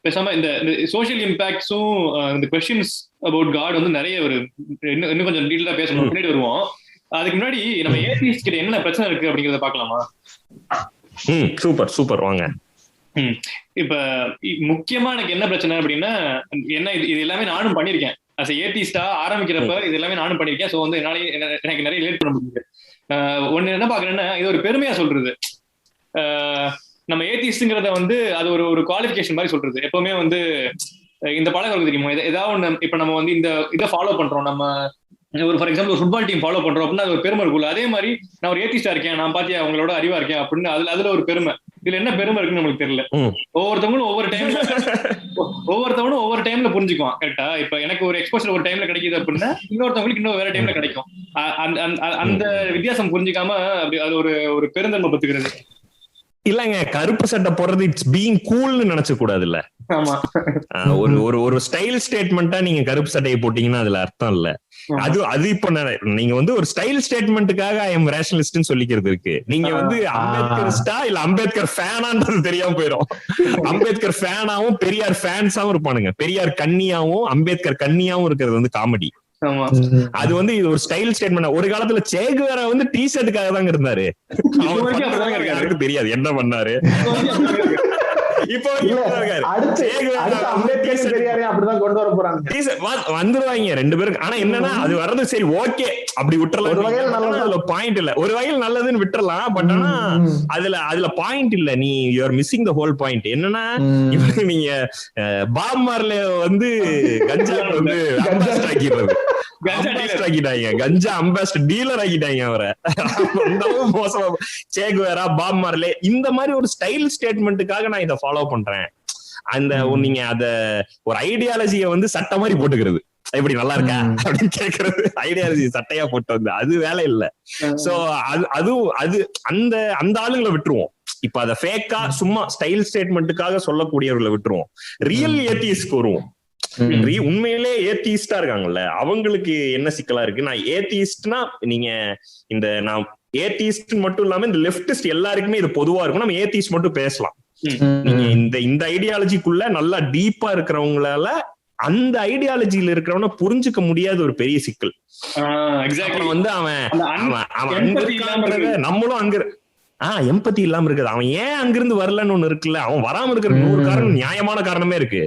பேசாம இந்த சோசியல் இம்பாக்ட்ஸும் இந்த கொஸ்டின்ஸ் அபவுட் காட் வந்து நிறைய ஒரு இன்னும் கொஞ்சம் டீட்டெயிலா பேசணும், முன்னாடி வருவோம். அதுக்கு முன்னாடி நம்ம ஏத்திஸ்ட் கிட்ட என்ன பிரச்சனை இருக்கு அப்படிங்கறத பாக்கலாமா? சூப்பர் சூப்பர், வாங்க. இப்ப முக்கியமா எனக்கு என்ன பிரச்சனை அப்படின்னா, என்ன இது எல்லாமே நானும் பண்ணிருக்கேன். அஸ் ஏத்திஸ்டா ஆரம்பிக்கிறப்ப இது எல்லாமே நானும் பண்ணிருக்கேன். சோ வந்து எனக்கு நிறைய ரிலேட் பண்ண முடியுது. ஒண்ணு என்ன பாக்குறேன்னா, இது ஒரு பெருமையா சொல்றது. நம்ம ஏத்திஸ்ட்ங்கிறத வந்து அது ஒரு குவாலிஃபிகேஷன் மாதிரி சொல்றது. எப்பவுமே வந்து இந்த பழக்கம் தெரியுமா, ஏதாவது ஒண்ணு இப்ப நம்ம வந்து இந்த இதை ஃபாலோ பண்றோம், நம்ம ஒரு ஃபார் எக்ஸாம்பிள் ஒரு ஃபுட்பால் டீம் ஃபாலோ பண்றோம் அப்படின்னா அது ஒரு பெருமை இருக்குல்ல. அதே மாதிரி நான் ஒரு ஏத்திஸ்டா இருக்கேன், நான் பாத்தியா அவங்களோட அறிவா இருக்கேன் அப்படின்னு அதுல ஒரு பெருமை. இதுல என்ன பெருமை இருக்குன்னு நம்மளுக்கு தெரியல. ஒவ்வொருத்தவங்களும் ஒவ்வொரு டைம்ல புரிஞ்சுக்குவான். கரெக்டா? இப்ப எனக்கு ஒரு எக்ஸ்போஷர் ஒரு டைம்ல கிடைக்குது அப்படின்னா இன்னொருத்தவங்களுக்கு இன்னும் வேற டைம்ல கிடைக்கும். அந்த வித்தியாசம் புரிஞ்சுக்காம அப்படி அது ஒரு பெருந்தன்மை பத்துக்கிறது இல்லங்க. கருப்பு சட்டை போடுறது இட்ஸ் பீயிங் கூல்னு நினைச்ச கூடாது இல்ல. ஒரு ஸ்டைல் ஸ்டேட்மெண்டா நீங்க கருப்பு சட்டையை போட்டீங்கன்னா அதுல அர்த்தம் இல்ல. அது இப்ப நீங்க வந்து ஒரு ஸ்டைல் ஸ்டேட்மெண்ட்டுக்காக ஐ எம் ரேஷனலிஸ்ட்னு சொல்லிக்கிறது இருக்கு. நீங்க வந்து அம்பேத்கரிஸ்டா இல்ல அம்பேத்கர் ஃபேனான்றது தெரியாம போயிடும். அம்பேத்கர் ஃபேனாவும் பெரியார் ஃபேன்ஸாவும் இருப்பானுங்க. பெரியார் கன்னியாவும் அம்பேத்கர் கன்னியாவும் இருக்கிறது வந்து காமெடி. அது வந்து இது ஒரு ஸ்டைல் ஸ்டேட்மெண்ட். ஒரு காலத்துல சேகுவேரா வந்து டி ஷர்ட்டுக்காக தாங்க இருந்தாரு. யாருக்கு தெரியாது என்ன பண்ணாரு. இப்போ வந்துருவாங்க ரெண்டு பேரும். ஆனா என்னன்னா அது வர்றது சரி ஓகே அப்படி விட்டுறலாம், பாயிண்ட் இல்ல. ஒரு வகையில் நல்லதுன்னு விட்டுறலாம். பட் ஆனா அதுல பாயிண்ட் இல்ல. நீ you are missing the whole point. என்னன்னா நீங்க பாப் மார்லே வந்து கஞ்சா வந்து ஆக்கிடுறது, கஞ்சா அம்பாசிடர் டீலர் ஆக்கிட்டாங்க அவரை. மோசமா சேகுவேரா பாப் மார்லே இந்த மாதிரி ஒரு ஸ்டைல் ஸ்டேட்மெண்ட்டுக்காக நான் இதை ஃபாலோ பண்றேன். அந்த நீங்க அத ஒரு ஐடியாலஜியை வந்து சட்ட மாதிரி போட்டுக்கிறது, எப்படி நல்லா இருக்கா அப்படின்னு கேக்குறது, ஐடியாலஜி சட்டையா போட்டு வந்து அது வேலை இல்ல. சோ அது அந்த ஆளுங்களை விட்டுருவோம். இப்ப அத ஃபேக்கா சும்மா ஸ்டைல் ஸ்டேட்மெண்ட்டுக்காக சொல்லக்கூடியவர்களை விட்டுருவோம். ரியல் ஏத்திஸ்ட்க்கு வருவோம். உண்மையிலே ஏத்திஸ்டா இருக்காங்கல்ல அவங்களுக்கு என்ன சிக்கலா இருக்கு. நான் ஏத்திஸ்ட்னா நீங்க இந்த நான் ஏத்திஸ்ட் மட்டும் இல்லாம இந்த லெப்டிஸ்ட் எல்லாருக்குமே இது பொதுவா இருக்கும். நம்ம ஏத்திஸ்ட் மட்டும் பேசலாம். நீங்க இந்த ஐடியாலஜிக்குள்ள நல்லா டீப்பா இருக்கிறவங்களால அந்த ஐடியாலஜியில இருக்கிறவன புரிஞ்சுக்க முடியாத ஒரு பெரிய சிக்கல். வந்து அவன் நம்மளும் அங்க எம்பத்தி இல்லாம இருக்குது. அவன் ஏன் அங்கிருந்து வரலன்னு ஒண்ணு இருக்குல்ல. அவன் வராம இருக்கிற 100 காரணம் நியாயமான காரணமே இருக்கு.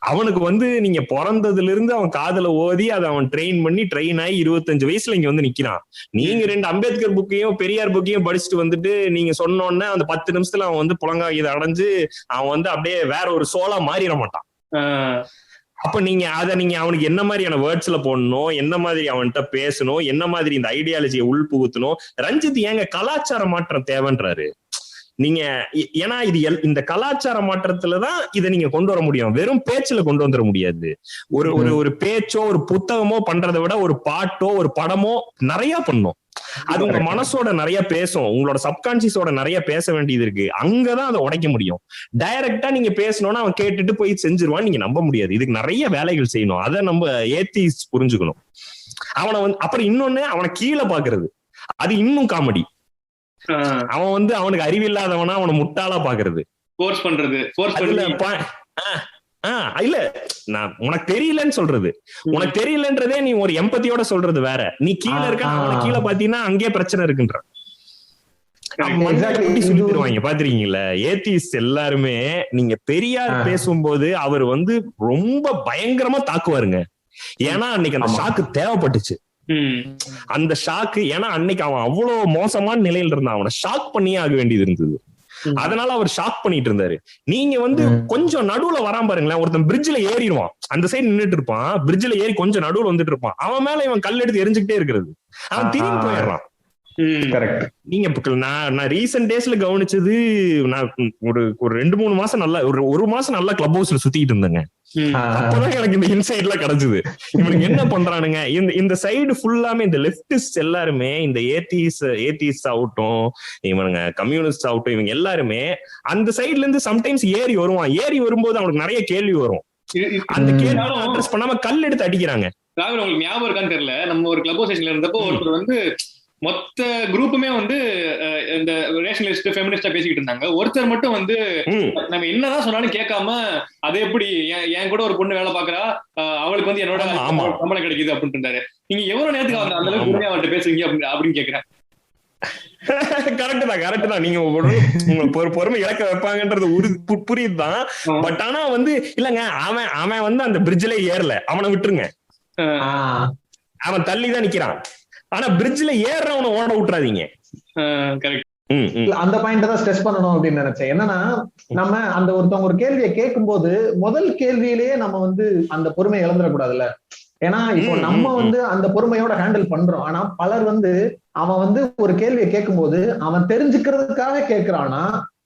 அவனுக்கு வந்து நீங்க பிறந்ததுல இருந்து அவன் காதல ஓதி அதை அவன் ட்ரெயின் ஆகி 25 வயசுல இங்க வந்து நிக்கிறான். நீங்க 2 அம்பேத்கர் புக்கையும் பெரியார் புக்கையும் படிச்சுட்டு வந்துட்டு நீங்க சொன்னோன்னே அந்த 10 நிமிஷத்துல அவன் வந்து புலங்காகித அடைஞ்சு அவன் வந்து அப்படியே வேற ஒரு சோலா மாறிட மாட்டான். அப்ப நீங்க அவனுக்கு என்ன மாதிரியான வேர்ட்ஸ்ல போடணும், என்ன மாதிரி அவன்கிட்ட பேசணும், என்ன மாதிரி இந்த ஐடியாலஜியை உள்புகுத்தணும். ரஞ்சித் ஏங்க கலாச்சார மாற்றம் தேவைன்றாரு. நீங்க ஏன்னா இது இந்த கலாச்சார மாற்றத்துலதான் இதை நீங்க கொண்டு வர முடியும். வெறும் பேச்சுல கொண்டு வந்துட முடியாது. ஒரு பேச்சோ ஒரு புத்தகமோ பண்றதை விட ஒரு பாட்டோ ஒரு படமோ நிறைய பண்ணும். அது உங்க மனசோட நிறைய பேசும், உங்களோட சப்கான்சியஸோட நிறைய பேச வேண்டியது இருக்கு. அங்கதான் அதை உடைக்க முடியும். டைரக்டா நீங்க பேசணும்னா அவன் கேட்டுட்டு போய் செஞ்சிருவான், நீங்க நம்ப முடியாது. இதுக்கு நிறைய வேலைகள் செய்யணும். அதை நம்ம ஏத்திஸ்ட் புரிஞ்சுக்கணும். அவனை வந்து அப்புறம் இன்னொன்னு அவனை கீழே பாக்குறது, அது இன்னும் காமெடி. அவன் வந்து அவனுக்கு அறிவில்லாதவனா அவனை முட்டாளா பாக்குறது, ஃபோர்ஸ் பண்றது. இல்ல நான் உனக்கு தெரியலன்னு சொல்றது, உனக்கு தெரியலன்றதே நீ ஒரு எம்பத்தியோட சொல்றது வேற. நீ கீழே இருக்க அவனை கீழே பாத்தீங்கன்னா அங்கேயே பிரச்சனை இருக்குன்ற. சொல்லிடுவாங்க பாத்திருக்கீங்களா? ஏத்திஸ்ட் எல்லாருமே நீங்க பெரியார் பேசும்போது அவர் வந்து ரொம்ப பயங்கரமா தாக்குவாருங்க. ஏன்னா அன்னைக்கு அந்த ஷாக்கு தேவைப்பட்டுச்சு. அந்த ஷாக்கு, ஏன்னா அன்னைக்கு அவன் அவ்வளவு மோசமான நிலையில இருந்தான், அவனை ஷாக் பண்ணியே ஆக வேண்டியது இருந்தது. அதனால அவர் ஷாக் பண்ணிட்டு இருந்தாரு. நீங்க வந்து கொஞ்சம் நடுவுல வராம பாருங்களேன், ஒருத்தன் பிரிட்ஜ்ல ஏறிடுவான், அந்த சைடு நின்றுட்டு இருப்பான், பிரிட்ஜ்ல ஏறி கொஞ்சம் நடுவுல வந்துட்டு இருப்பான், அவன் மேல இவன் கல் எடுத்து எரிஞ்சுக்கிட்டே இருக்கிறது, அவன் திரும்பி போயிடுறான். நீங்க நான் ரீசெண்ட் டேஸ்ல கவனிச்சது, நான் ஒரு 2-3 மாசம் நல்லா ஒரு மாசம் நல்லா கிளப் ஹவுஸ்ல சுத்திட்டு இருந்தேங்க. அப்பதான் எனக்கு இந்த இன்சைட் எல்லாம் கிடைச்சது. இவனுக்கு என்ன பண்றானுங்க, இந்த சைடு ஃபுல்லாமே இந்த லெப்டிஸ்ட் எல்லாருமே, இந்த ஏத்திஸ்ட் ஆகட்டும், இவனுங்க கம்யூனிஸ்ட் ஆகட்டும், இவங்க எல்லாருமே அந்த சைட்ல இருந்து சம்டைம்ஸ் ஏறி வருவான். ஏறி வரும்போது அவனுக்கு நிறைய கேள்வி வரும். அந்த கேள்வி அட்ரஸ் பண்ணாம கல் எடுத்து அடிக்கிறாங்க. உங்களுக்கு ஞாபகம் இருக்கான்னு தெரியல, நம்ம ஒரு கிளப் ஹவுஸ் இருந்தப்போ ஒருத்தர் வந்து மொத்த குரூப்புமே வந்து இந்த ரேஷனலிஸ்ட் ஃபெமினிஸ்டா பேசிக்கிட்டு இருந்தாங்க. ஒருத்தர் மட்டும் வந்து நம்ம என்னதான் சொன்னாலும் கேட்காம, அது எப்படி என் கூட ஒரு பொண்ணு வேலை பாக்குறா, அவளுக்கு வந்து என்னோட சம்பளம் கிடைக்குது அப்படின்னு இருந்தாரு. நீங்க எவ்வளவு நேரத்துக்கு அந்த அளவுக்கு உண்மையா அவர்கிட்ட பேசுறீங்க அப்படின்னு கேக்குறேன். கரெக்ட் தான். நீங்க உங்களுக்கு பொறுமை இழக்க வைப்பாங்கன்றது புரியுதுதான். பட் ஆனா வந்து இல்லங்க, அவன் வந்து அந்த பிரிட்ஜ்ல ஏறல, அவனை விட்டுருங்க, அவன் தள்ளிதான் நிக்கிறான். ஆனா பிரிட்ஜ்ல ஏறவன ஓட விட்டுறாதீங்க. அந்த பாயிண்ட் தான் ஸ்ட்ரெஸ் பண்ணணும் அப்படின்னு நினைச்சேன். என்னன்னா, நம்ம அந்த ஒருத்தவங்க ஒரு கேள்வியை கேட்கும் போது முதல் கேள்வியிலேயே நம்ம வந்து அந்த பொறுமையை இழந்துடக்கூடாதுல்ல. ஏன்னா இப்போ நம்ம வந்து அந்த பொறுமையோட ஹேண்டில் பண்றோம். ஆனா பலர் வந்து அவன் வந்து ஒரு கேள்வியை கேட்கும் போது அவன் தெரிஞ்சுக்கிறதுக்காக கேட்கிறானா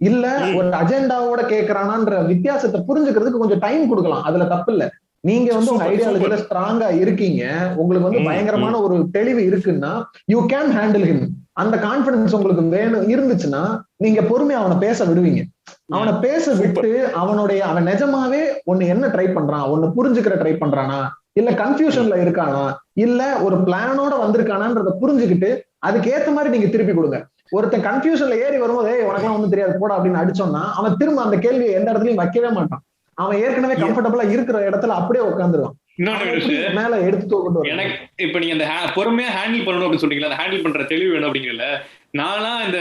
இல்ல ஒரு அஜெண்டாவோட கேட்கிறானான்ற வித்தியாசத்தை புரிஞ்சுக்கிறதுக்கு கொஞ்சம் டைம் கொடுக்கலாம். அதுல தப்பு இல்ல. நீங்க வந்து உங்க ஐடியாலஜில ஸ்ட்ராங்கா இருக்கீங்க, உங்களுக்கு வந்து பயங்கரமான ஒரு தெளிவு இருக்குன்னா யூ கேன் ஹேண்டில் ஹிம். அந்த கான்பிடன்ஸ் உங்களுக்கு வேணும் இருந்துச்சுன்னா நீங்க பொறுமையா அவனை பேச விடுவீங்க. அவனை பேச விட்டு அவன் நிஜமாவே ஒண்ணு என்ன ட்ரை பண்றான், ஒண்ணு புரிஞ்சுக்கிற ட்ரை பண்றானா, இல்ல கன்ஃபியூஷன்ல இருக்கானா, இல்ல ஒரு பிளானோட வந்திருக்கானான்றத புரிஞ்சுக்கிட்டு அதுக்கு ஏத்த மாதிரி நீங்க திருப்பி கொடுங்க. ஒருத்தன் கன்ஃபியூஷன்ல ஏறி வரும்போது உனக்கெல்லாம் ஒண்ணும் தெரியாது போட அப்படின்னு அடிச்சோம்னா அவன் திரும்ப அந்த கேள்வியை எந்த இடத்துலயும் வைக்கவே மாட்டான். அவன் ஏற்கனவே கம்ஃபர்டபுளா இருக்கிற இடத்துல அப்படியே உட்காந்துருவான். மேல எடுத்து எனக்கு இப்ப நீங்க அந்த பொறுமையா ஹேண்டில் பண்ணணும் அப்படின்னு சொல்றீங்களா, அந்த ஹேண்டில் பண்ற தெளிவு வேணும் அப்படிங்கறதுல நான்லாம் இந்த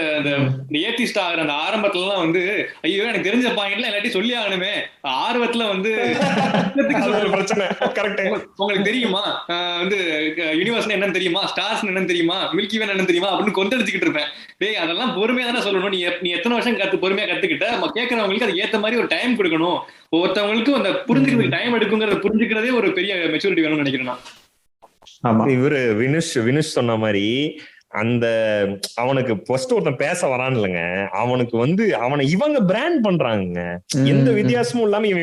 ஏத்திஸ்ட் ஆகிற அந்த ஆரம்பத்துல எல்லாம் வந்து ஐயோ எனக்கு தெரிஞ்ச பாயிண்ட்ல எல்லாத்தையும் சொல்லி ஆகணுமே ஆர்வத்துல வந்து உங்களுக்கு தெரியுமா வந்து யூனிவர்ஸ் என்னன்னு தெரியுமா, ஸ்டார்ஸ் என்னன்னு தெரியுமா, மில்கி வே என்னன்னு தெரியுமா அப்படின்னு கொந்தளிச்சுக்கிட்டு இருப்பேன். டேய் அதெல்லாம் பொறுமையா தானே சொல்லணும். நீ எத்தனை வருஷம் பொறுமையா கத்துக்கிட்ட, கேட்கறவங்களுக்கு அது ஏத்த மாதிரி ஒரு டைம் கொடுக்கணும். ஒவ்வொருத்தவங்களுக்கும் அந்த புரிஞ்சுக்கிறதுக்கு டைம் எடுக்குங்கிறத புரிஞ்சுக்கிறதே ஒரு பெரிய மெச்சூரிட்டி வேணும்னு நினைக்கிறேன். இவரு வினுஷ் சொன்ன மாதிரி அந்த அவனுக்கு ஃபர்ஸ்ட் ஒருத்தன் பேச வரான் இல்லைங்க, அவனுக்கு வந்து அவனை இவங்க பிராண்ட் பண்றாங்க. எந்த வித்தியாசமும் இல்லாம இவன்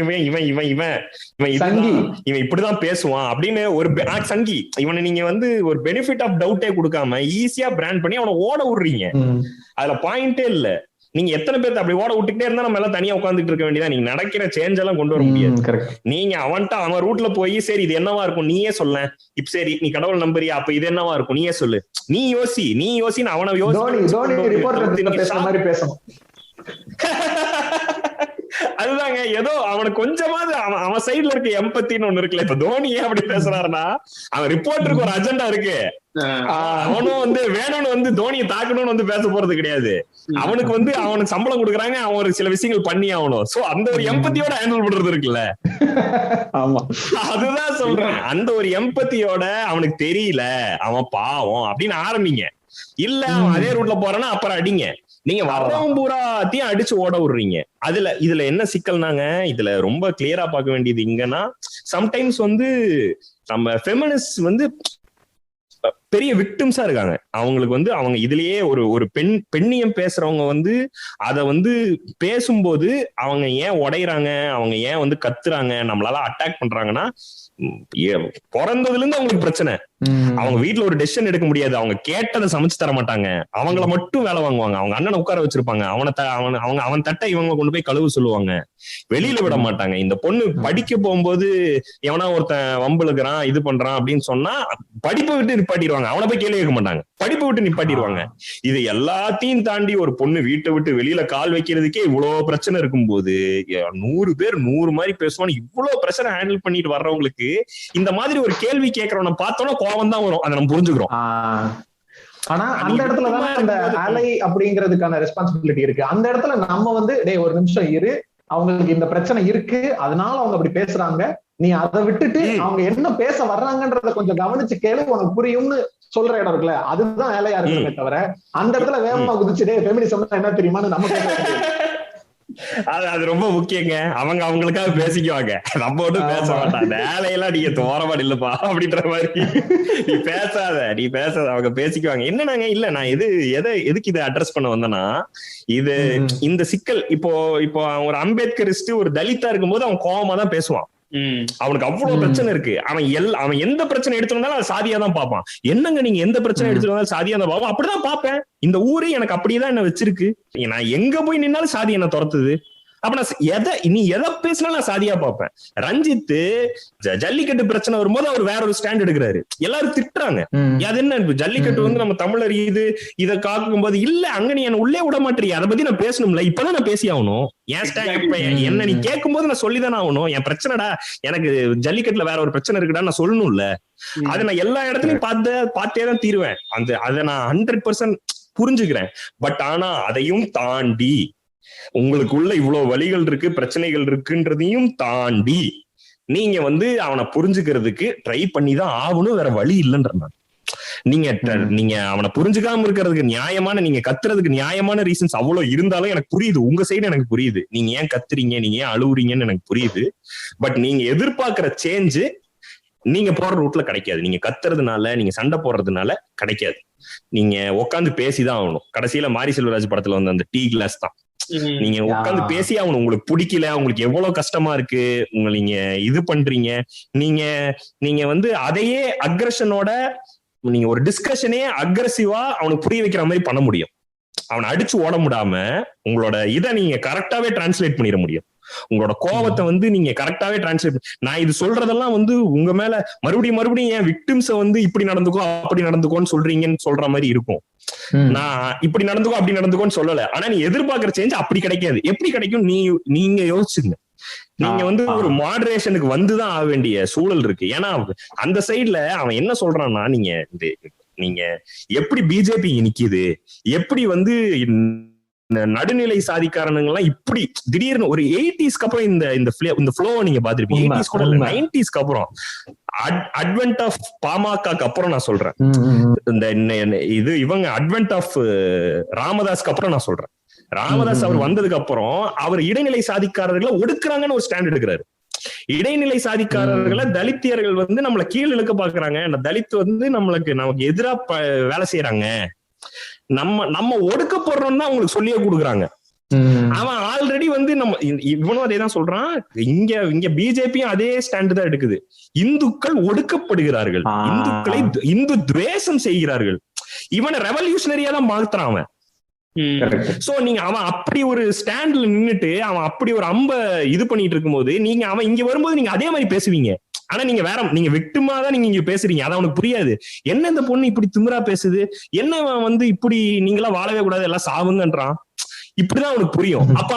இப்படிதான் பேசுவான் அப்படின்னு ஒரு சங்கி இவனை நீங்க வந்து ஒரு பெனிஃபிட் ஆஃப் டவுட்டே கொடுக்காம ஈஸியா பிராண்ட் பண்ணி அவனை ஓட விடுறீங்க. அதுல பாயிண்டே இல்ல. நீங்க எத்தனை பேர்த்து அப்படி ஓட விட்டுக்கிட்டே இருந்தா நம்ம எல்லாம் தனியா உட்காந்துட்டு இருக்க வேண்டியதான். நீங்க நடக்கிற சேஞ்ச் எல்லாம் கொண்டு வர முடியாது. நீங்க அவன் ரூட்ல போய் சரி இது என்னவா இருக்கும் நீயே சொல்ல, இப்ப சரி நீ கடவுள் நம்புறியா, அப்ப இது என்னவா இருக்கும் நீயே சொல்லு, நீ யோசி அவனை அதுதாங்க. ஏதோ அவனுக்கு கொஞ்சமாவது அவன் சைட்ல இருக்க எம்பத்தின்னு ஒண்ணு இருக்குல்ல. இப்ப தோனி ஏன் அப்படி பேசுறாருன்னா அவன் ரிப்போர்ட்டருக்கு ஒரு அஜெண்டா இருக்கு. அவனும் வந்து வேணும்னு வந்து தோனியை தாக்கணும்னு வந்து பேச போறது கிடையாது. அவனுக்கு வந்து அவனுக்கு சம்பளம் கொடுக்குறாங்க, அவன் ஒரு சில விஷயங்கள் பண்ணி ஆகணும். சோ அந்த ஒரு எம்பத்தியோட ஹேண்டில் பண்றது இருக்குல்ல. ஆமா அதுதான் சொல்றேன். அந்த ஒரு எம்பத்தியோட அவனுக்கு தெரியல அவன் பாவம் அப்படின்னு ஆரம்பிங்க. இல்ல அவன் அதே ரூட்ல போறான்னா அப்புறம் அடிங்க. நீங்க வர்றவன் பூராத்தையும் அடிச்சு ஓட விடுறீங்க. இதுல என்ன சிக்கல்னாங்க, இதுல ரொம்ப கிளியரா பார்க்க வேண்டியது இங்கன்னா சம்டைம்ஸ் வந்து நம்ம ஃபெமினிஸ்ட் வந்து பெரிய விக்டிம்ஸா இருக்காங்க. அவங்களுக்கு வந்து அவங்க இதுலயே ஒரு பெண்ணியம் பேசுறவங்க வந்து அத வந்து பேசும்போது அவங்க ஏன் உடையறாங்க, அவங்க ஏன் வந்து கத்துறாங்க, நம்மளால அட்டாக் பண்றாங்கன்னா பிறந்ததுல இருந்து அவங்களுக்கு பிரச்சனை. அவங்க வீட்டுல ஒரு டெசிஷன் எடுக்க முடியாது, அவங்க கேட்டதை சமைச்சு தர மாட்டாங்க, அவங்கள மட்டும் வேலை வாங்குவாங்க, அவங்க அண்ணனை உட்கார வச்சிருப்பாங்க, அவன் தட்டை இவங்க கொண்டு போய் கழுவு சொல்லுவாங்க, வெளியில விட மாட்டாங்க. இந்த பொண்ணு படிக்க போகும்போது எவனா ஒருத்தன் வம்புழுக்கிறான் இது பண்றான் அப்படின்னு சொன்னா படிப்பை விட்டு நிப்பாட்டிடுவாங்க, அவனை போய் கேள்வி கேட்க மாட்டாங்க, படிப்பை விட்டு நிப்பாட்டிடுவாங்க. இது எல்லாத்தையும் தாண்டி ஒரு பொண்ணு வீட்டை விட்டு வெளியில கால் வைக்கிறதுக்கே இவ்வளவு பிரச்சனை இருக்கும்போது 100 பேர் 100 மாதிரி பேசுவான்னு இவ்வளவு பிரச்சனை ஹேண்டில் பண்ணிட்டு வர்றவங்களுக்கு இந்த மாதிரி ஒரு கேள்வி கேட்கறவன பார்த்தோன்னா கோபம் தான் வரும். அதை நம்ம புரிஞ்சுக்கிறோம். ஆனா அந்த இடத்துலதான் அந்த அலை அப்படிங்கிறதுக்கான ரெஸ்பான்சிபிலிட்டி இருக்கு. அந்த இடத்துல நம்ம வந்து டேய் ஒரு நிமிஷம் இரு, அவங்களுக்கு இந்த பிரச்சனை இருக்கு அதனால அவங்க அப்படி பேசுறாங்க, நீ அதை விட்டுட்டு அவங்க என்ன பேச வர்றாங்கன்றத கொஞ்சம் கவனிச்சு கேளு உனக்கு புரியும்னு சொல்ற இடம் இருக்குல்ல, அதுதான் வேலையா இருக்குமே தவிர அந்த இடத்துல வேகமா குதிச்சுட்டே ஃபெமினிசம் என்ன தெரியுமான்னு நம்ம அது ரொம்ப முக்கியங்க. அவங்க அவங்களுக்காக பேசிக்குவாங்க, நம்ம ஒன்றும் பேச மாட்டாங்க. வேலையெல்லாம் நீங்க தோரமா இல்லப்பா அப்படின்ற மாதிரி நீ பேசாத அவங்க பேசிக்குவாங்க. என்னன்னாங்க இல்ல நான் எதுக்கு இதை அட்ரஸ் பண்ண வந்தேன்னா, இது இந்த சிக்கல் இப்போ ஒரு அம்பேத்கரிஸ்ட் ஒரு தலித்தா இருக்கும்போது அவன் கோவமா தான் பேசுவான். அவனுக்கு அவ்வளவு பிரச்சனை இருக்கு. அவன் எந்த பிரச்சனை எடுத்துருந்தாலும் அது சாதியா தான் பார்ப்பான். என்னங்க நீங்க எந்த பிரச்சனை எடுத்துருந்தாலும் சாதியா தான் பார்ப்போம். அப்படிதான் பார்ப்பேன். இந்த ஊரே எனக்கு அப்படியேதான் என்ன வச்சிருக்கு. நான் எங்க போய் நின்னாலும் சாதி என்ன துரத்துது. அப்ப நான் நீ எதை பேசினாலும் நான் சாதியா பார்ப்பேன். ரஞ்சித் ஜல்லிக்கட்டு பிரச்சனை வரும்போது அவர் வேற ஒரு ஸ்டாண்ட் எடுக்கிறாரு, எல்லாரும் திட்டுறாங்க. அது என்ன ஜல்லிக்கட்டு வந்து நம்ம தமிழர் இதை காக்கும் போது இல்ல அங்க நீ என்ன உள்ளே விட மாட்டீங்க, அதை பத்தி நான் பேசணும்ல, இப்பதான் நான் பேசி ஆகணும். என்ன நீ கேட்கும் போது நான் சொல்லிதானே ஆகணும். என் பிரச்சனைடா, எனக்கு ஜல்லிக்கட்டுல வேற ஒரு பிரச்சனை இருக்குடா நான் சொல்லணும்ல. அதை நான் எல்லா இடத்துலயும் பார்த்தே தான் தீருவேன். அதை நான் 100% புரிஞ்சுக்கிறேன். பட் ஆனா அதையும் தாண்டி உங்களுக்குள்ள இவ்வளவு வழிகள் இருக்கு, பிரச்சனைகள் இருக்குன்றதையும் தாண்டி நீங்க வந்து அவனை புரிஞ்சுக்கிறதுக்கு ட்ரை பண்ணி தான் ஆகணும், வேற வழி இல்லைன்ற. நீங்க அவனை புரிஞ்சுக்காம இருக்கிறதுக்கு நியாயமான, நீங்க கத்துறதுக்கு நியாயமான ரீசன்ஸ் அவ்வளவு இருந்தாலும் எனக்கு புரியுது. உங்க சைடு எனக்கு புரியுது, நீங்க ஏன் கத்துறீங்க, நீங்க ஏன் அழுவுறீங்கன்னு எனக்கு புரியுது. பட் நீங்க எதிர்பார்க்கிற சேஞ்சு நீங்க போற ரூட்ல கிடைக்காது. நீங்க கத்துறதுனால, நீங்க சண்டை போடுறதுனால கிடைக்காது. நீங்க உட்காந்து பேசிதான் ஆகணும். கடைசியில மாரி செல்வராஜ் படத்துல வந்து அந்த டீ கிளாஸ் தான். நீங்க உட்காந்து பேசி ஆகணும். உங்களுக்கு பிடிக்கல, உங்களுக்கு எவ்வளவு கஷ்டமா இருக்கு, நீங்க இது பண்றீங்க, நீங்க வந்து அதையே அக்ரஷனோட நீங்க ஒரு டிஸ்கஷனே அக்ரெசிவா அவனுக்கு புரிய வைக்கிற மாதிரி பண்ண முடியும். அவனை அடிச்சு ஓட முடியாம உங்களோட இதை நீங்க கரெக்டாவே டிரான்ஸ்லேட் பண்ணிட முடியும். உங்களோட கோபத்தை வந்து நீங்க கரெக்டாவே டிரான்ஸ்லேட். நான் இது சொல்றதெல்லாம் வந்து உங்க மேல மறுபடியும் ஏன் விக்டிம்ஸ வந்து இப்படி நடந்துக்கோ அப்படி நடந்துக்கோன்னு சொல்றீங்கன்னு சொல்ற மாதிரி இருக்கும். நான் இப்படி நடந்துக்கோ அப்படி நடந்துக்கோன்னு சொல்லல. ஆனா நீ எதிர்பார்க்கிற சேஞ்ச் அப்படி கிடைக்காது. எப்படி கிடைக்கும் நீங்க யோசிச்சுங்க. நீங்க வந்து ஒரு மாடரேஷனுக்கு வந்துதான் ஆக வேண்டிய சூழல் இருக்கு. ஏன்னா அந்த சைட்ல அவன் என்ன சொல்றான்னா, நீங்க எப்படி பிஜேபி நிக்குது, எப்படி வந்து நடுநிலை சாதிக்காரனுங்கெல்லாம் இப்படி திடீர்னு ஒரு 80s அப்புறம் இந்த ஃப்ளோ நீங்க பாத்திருப்பீங்க. 80s கூட இல்ல, 90s அப்புறம் அட்வென்ட் ஆஃப் பாமக அப்புறம் நான் சொல்றேன். இது இவங்க அட்வென்ட் ஆஃப் ராமதாஸ்க்கு அப்புறம் நான் சொல்றேன். ராமதாஸ் அவர் வந்ததுக்கு அப்புறம் அவர் இடைநிலை சாதிக்காரர்களை ஒடுக்குறாங்கன்னு ஒரு ஸ்டாண்ட் எடுக்கிறாரு. இடைநிலை சாதிக்காரர்களை தலித்தியர்கள் வந்து நம்மள கீழ் இழுக்க பாக்குறாங்க, தலித் வந்து நமக்கு எதிரா வேலை செய்யறாங்க, நம்ம ஒடுக்கப்படுறோம் தான் அவங்களுக்கு சொல்லியே கொடுக்குறாங்க. அவன் ஆல்ரெடி வந்து இவனும் அதே தான் சொல்றான். இங்க பிஜேபியும் அதே ஸ்டாண்ட் தான் எடுக்குது. இந்துக்கள் ஒடுக்கப்படுகிறார்கள், இந்துக்களை இந்து துவேஷம் செய்கிறார்கள். இவனை ரெவல்யூஷனரியா தான் மாத்துறான் அவன். சோ நீங்க அவன் அப்படி ஒரு ஸ்டாண்ட்ல நின்னுட்டு அவன் அப்படி ஒரு அம்ப இது பண்ணிட்டு இருக்கும்போது நீங்க அவன் இங்க வரும்போது நீங்க அதே மாதிரி பேசுவீங்க. ஆனா நீங்க விக்டிமா தான் நீங்க இங்க பேசுறீங்க. அது அவனுக்கு புரியாது. என்ன இந்த பொண்ணு இப்படி திமிரா பேசுது, என்ன வந்து இப்படி நீங்களா வாழவே கூடாது எல்லாம் சாவுங்கன்றான். இப்படிதான் அவனுக்கு புரியும். அப்ப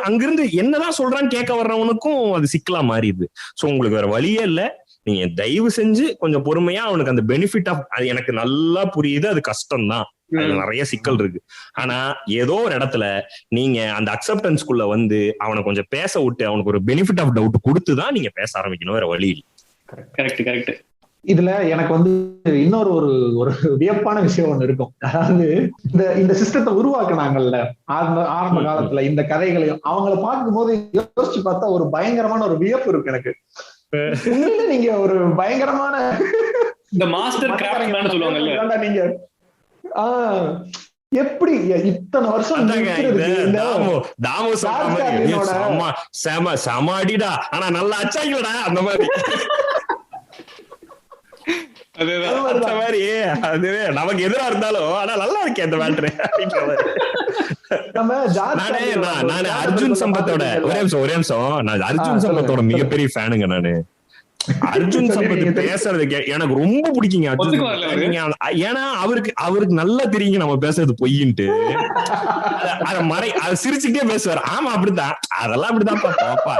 அங்கிருந்து என்னதான் சொல்றான்னு கேட்க வர்றவனுக்கும் அது சிக்கலா மாறிடுது. சோ உங்களுக்கு வேற வழியே இல்ல. நீங்க தயவு செஞ்சு கொஞ்சம் பொறுமையா அவனுக்கு அந்த பெனிஃபிட் ஆஃப் அது எனக்கு நல்லா புரியுது, அது கஷ்டம் தான், நிறைய சிக்கல் இருக்கு. ஆனா ஏதோ ஒரு இடத்துல நீங்க அந்த அக்செப்டன்ஸ்குள்ள வந்து அவனை கொஞ்சம் பேச விட்டு அவனுக்கு ஒரு பெனிஃபிட் ஆஃப் டவுட் கொடுத்துதான் நீங்க பேச ஆரம்பிக்கணும், வேற வழி இல்லை. கரெக்ட். இதுல எனக்கு வந்து இன்னொரு ஒரு வியப்பான விஷயம் ஒண்ணு இருக்கும். அதாவது இந்த சிஸ்டத்தை உருவாக்குனாங்கல்ல ஆரம்ப காலத்துல, இந்த கதைகளையும் அவங்களை பார்க்கும் போது யோசிச்சு பார்த்தா ஒரு பயங்கரமான ஒரு வியப்பு இருக்கு எனக்கு. நீங்க ஒரு பயங்கரமான இந்த மாஸ்டர் கிராஃப்ட்மேன் சொல்லுவாங்கல்ல, நீங்க எப்படி இத்தனை வருஷம் சமாடிடா ஆனா நல்லா அச்சாங்களடா அந்த மாதிரி அதுவே நமக்கு எதிரா இருந்தாலும் ஆனா நல்லா இருக்கேன் அந்த மேட்ரு அப்படின்ற மாதிரி. நானு அர்ஜுன் சம்பத்தோட ஒரே நிமிஷம் நான் அர்ஜுன் சம்பத்தோட மிகப்பெரிய ஃபேனுங்க. நானு அர்ஜுன் சம்பத் பேசுறது எனக்கு ரொம்ப பிடிக்குங்க. ஏன்னா அவருக்கு நல்லா தெரியுங்க நம்ம பேசுறது பொய்யின்ட்டு. அதை சிரிச்சுக்கிட்டே பேசுவார். ஆமா அப்படித்தான், அதெல்லாம் அப்படிதான் பாப்பா,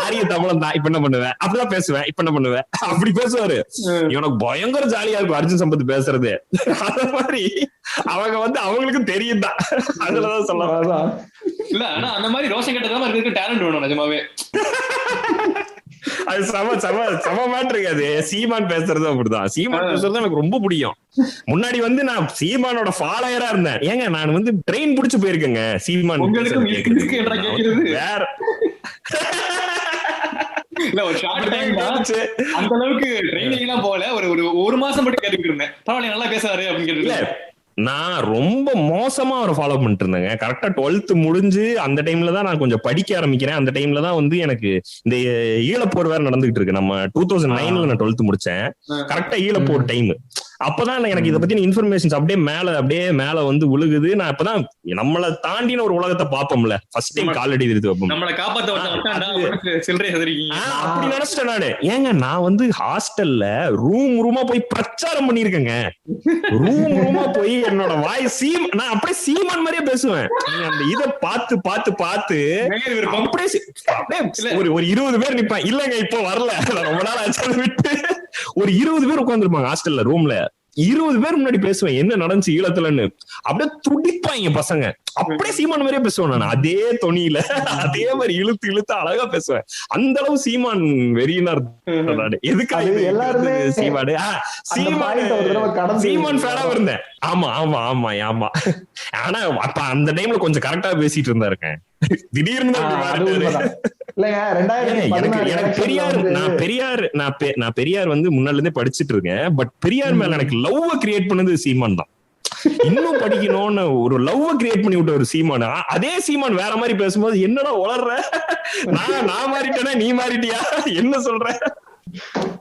ஆரிய தமிழன் தான், இப்ப என்ன பண்ணுவேன், அப்படிதான் பேசுவேன், இப்ப என்ன பண்ணுவேன், அப்படி பேசுவாரு. எனக்கு பயங்கர ஜாலியா இருக்கும் அர்ஜுன் சம்பத் பேசுறது. அந்த மாதிரி அவங்க வந்து அவங்களுக்கும் தெரியும் தான், அதுலதான் சொல்லலாம். இல்ல ஆனா அந்த மாதிரி ரோஷன் கட்டதான் இருக்கு டேலண்ட் வேணும் நிஜமாவே. அது சம மாட்டிருக்கு. அது சீமான் பேசுறது அப்படிதான். சீமான் பேசுறது எனக்கு ரொம்ப பிடிக்கும். முன்னாடி வந்து நான் சீமானோட ஃபாலோயரா இருந்தேன். ஏங்க நான் வந்து ட்ரெயின் புடிச்சு போயிருக்கேங்க சீமான். வேற இல்ல ஒரு ஷார்ட் டைம் அந்த அளவுக்கு ட்ரைனிங் எல்லாம் போல ஒரு மாசம் மட்டும் கேட்டுக்கிட்டு இருந்தேன். பரவாயில்ல நல்லா பேசுறாரு அப்படின்னு கேட்டு நான் ரொம்ப மோசமா அவரை ஃபாலோ பண்ணிட்டு இருந்தேங்க. கரெக்டா 12th முடிஞ்சு அந்த டைம்ல தான் நான் கொஞ்சம் படிக்க ஆரம்பிக்கிறேன். அந்த டைம்ல தான் வந்து எனக்கு இந்த ஈழப்போர் வேற நடந்துகிட்டு இருக்கு. நம்ம 2009ல நான் 12th முடிச்சேன். கரெக்டா ஈழப்போர் டைம். அப்பதான் எனக்கு இதை பத்தின இன்ஃபர்மேஷன்ஸ் அப்படியே மேல வந்து விழுகுது. நான் இப்பதான் நம்மளை தாண்டின ஒரு உலகத்தை பாப்போம்ல, ஃபர்ஸ்ட் டைம் காலடி எடுத்து வைப்போம். நம்மளை காப்பாத்த அப்படி நினைச்சிட்டேன் நானு. ஏங்க நான் வந்து ஹாஸ்டல்ல ரூமா போய் பிரச்சாரம் பண்ணிருக்கேங்க. ரூமா போய் என்னோட வாய்ஸ் நான் அப்படியே சீமான் மாதிரியே பேசுவேன். அந்த இதை பார்த்து ஒரு 20 பேர் நிப்பேன். இல்லங்க இப்போ வரல, ரொம்ப நாள் ஆச்சு விட்டு. ஒரு 20 பேர் உட்காந்துருப்பாங்க ஹாஸ்டல்ல ரூம்ல. 20 பேர் முன்னாடி பேசுவேன் என்ன நடந்துச்சு ஈழத்துலன்னு. அப்படியே துடிப்பாங்க பசங்க. அப்படியே சீமான் மாதிரியே பேசுவேன் நான், அதே தொனியில அதே மாதிரி இழுத்து அழகா பேசுவேன். அந்த அளவு சீமான் வெறியினா இருந்தாரு. எதுக்காக எல்லாருமே சீமான் ஃபேனா இருந்தேன். ஆமா. ஆனா அப்ப அந்த டைம்ல கொஞ்சம் கரெக்டா பேசிட்டு இருந்தாருங்க. திடீர்னு பெரியார் வந்து முன்னால இருந்தே படிச்சுட்டு இருக்கேன். பட் பெரியார் மேல எனக்கு லவ் கிரியேட் பண்ணது சீமான் தான். இன்னும் படிக்கணும்னு ஒரு லவ் கிரியேட் பண்ணி விட்ட ஒரு சீமான். அதே சீமான் வேற மாதிரி பேசும்போது என்னடா உளர்ற, நான் மாறிட்டேனா நீ மாறிட்டியா, என்ன சொல்ற,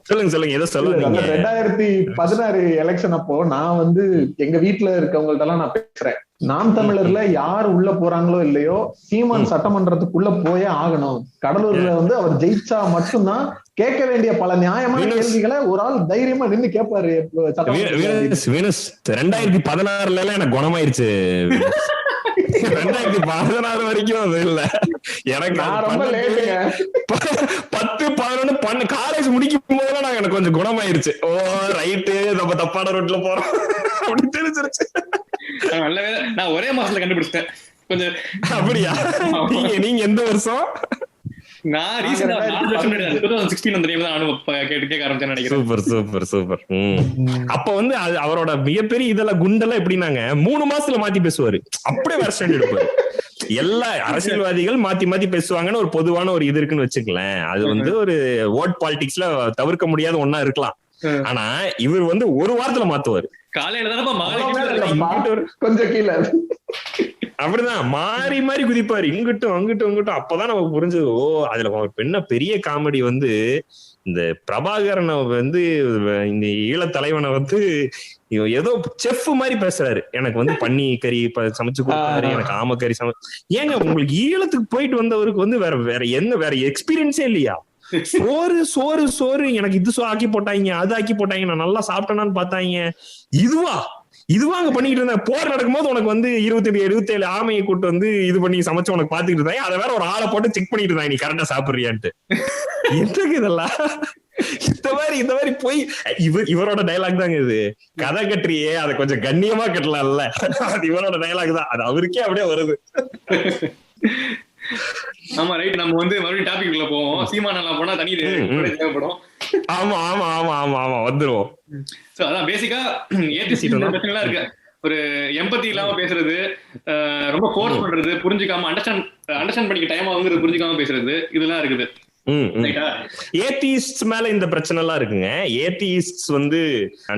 சொல்லுங்க ஏதோ சொல்லுங்க. 2016 எலெக்ஷன் அப்போ நான் வந்து எங்க வீட்டுல இருக்கவங்கள்ட்ட எல்லாம் நான் பேசுறேன். நாம் தமிழர்ல யார் உள்ள போறாங்களோ இல்லையோ சீமான் சட்டமன்றத்துக்குள்ள போயே ஆகணும். கடலூர்ல வந்து அவர் ஜெயிச்சா மட்டும்தான் கேட்க வேண்டிய பல நியாயமான கேள்விகளை ஒரு ஆள் தைரியமா நின்று கேட்பாரு. 2016 எனக்கு குணமாயிருச்சு. 2016 வரைக்கும் அது இல்ல எனக்கு. 10-11 காலேஜ் முடிக்கும் போதெல்லாம் எனக்கு கொஞ்சம் குணமாயிருச்சு. ஓ ரைட்டு நம்ம தப்பான ரோட்ல போறோம் அப்படின்னு தெரிஞ்சிருச்சு. நல்லவே நான் ஒரே மாசத்துல கண்டுபிடிச்சிட்டேன் கொஞ்சம். அப்படியா? நீங்க எந்த வருஷம்? நான் ரீசெண்டா 2016 அந்த டைம்ல தான் கேட்க ஆரம்பிச்சேன்னு நினைக்கிறேன். சூப்பர். அப்ப வந்து அவரோட மிகப்பெரிய இதெல்லாம் குண்டெல்லாம் எப்படின்னாங்க 3 மாசத்துல மாத்தி பேசுவாரு. அப்படியே வேற ஸ்டாண்ட் எடுப்பாரு. எல்லா அரசியல்வாதிகள் மாத்தி பேசுவாங்கன்னு ஒரு பொதுவான ஒரு இது இருக்குன்னு வச்சுக்கலேன். அது வந்து ஒரு ஓட் பாலிடிக்ஸ்ல தவிர்க்க முடியாத ஒன்னா இருக்கலாம். ஆனா இவர் வந்து ஒரு வாரத்துல மாத்துவாரு. காலையில தானே கொஞ்சம் கீழே அப்படிதான் மாறி குதிப்பாரு, இங்கிட்டும் அங்கிட்டும். அப்பதான் நமக்கு புரிஞ்சது, ஓ அதுல என்ன பெரிய காமெடி வந்து இந்த பிரபாகரனை வந்து இந்த ஈழத் தலைவனை வந்து ஏதோ செஃப் மாதிரி பேசுறாரு. எனக்கு வந்து பன்னி கறி சமைச்சு கொடுத்தாரு, எனக்கு ஆமக்கறி ஏங்க உங்களுக்கு ஈழத்துக்கு போயிட்டு வந்தவருக்கு வந்து வேற எக்ஸ்பீரியன்ஸே இல்லையா? சோறு எனக்கு இது ஆக்கி போட்டாங்க, அது ஆக்கி போட்டாங்க, நான் நல்லா சாப்பிட்டேனான்னு பார்த்தாங்க. இதுவா அங்க பண்ணிட்டு இருந்தேன். போர் நடக்கும்போது உனக்கு வந்து 27 ஆமையை கூட்டு வந்து இது பண்ணி சமைச்சு உனக்கு பாத்துக்கிட்டு இருந்தாங்க. அதை வேற ஒரு ஆளை போட்டு செக் பண்ணிட்டு இருந்தாங்க நீ கரெக்டா சாப்பிடுறியான்ட்டு. எதுக்கு இதெல்லாம்? இந்த மாதிரி போய் இவரோட டைலாக் தாங்க இது. கதை கட்டுறியே அதை கொஞ்சம் கண்ணியமா கட்டலாம்ல, அது இவரோட டைலாக் தான். அது அவருக்கே அப்படியே வருது. ஆமா ரைட். நம்ம வந்து மறுபடியும் டாபிக் உள்ள போவோம். சீமான் எல்லாம் போனா தனி தேவைப்படும். ஆமா வந்துருவோம். சோ அதான் பேசிக்கா பிரச்சனை இருக்கு. ஒரு எம்பத்தி இல்லாம பேசுறது, ரொம்ப ஃபோர்ஸ் பண்றது, புரிஞ்சுக்காம அண்டர்ஸ்டாண்ட் பண்ணிக்க டைம் ஆகுங்கிறது புரிஞ்சுக்காம பேசுறது, இதெல்லாம் இருக்குது. ஏத்திஸ்ட் மேல இந்த பிரச்சனை எல்லாம் இருக்குங்க. ஏத்திஸ்ட் வந்து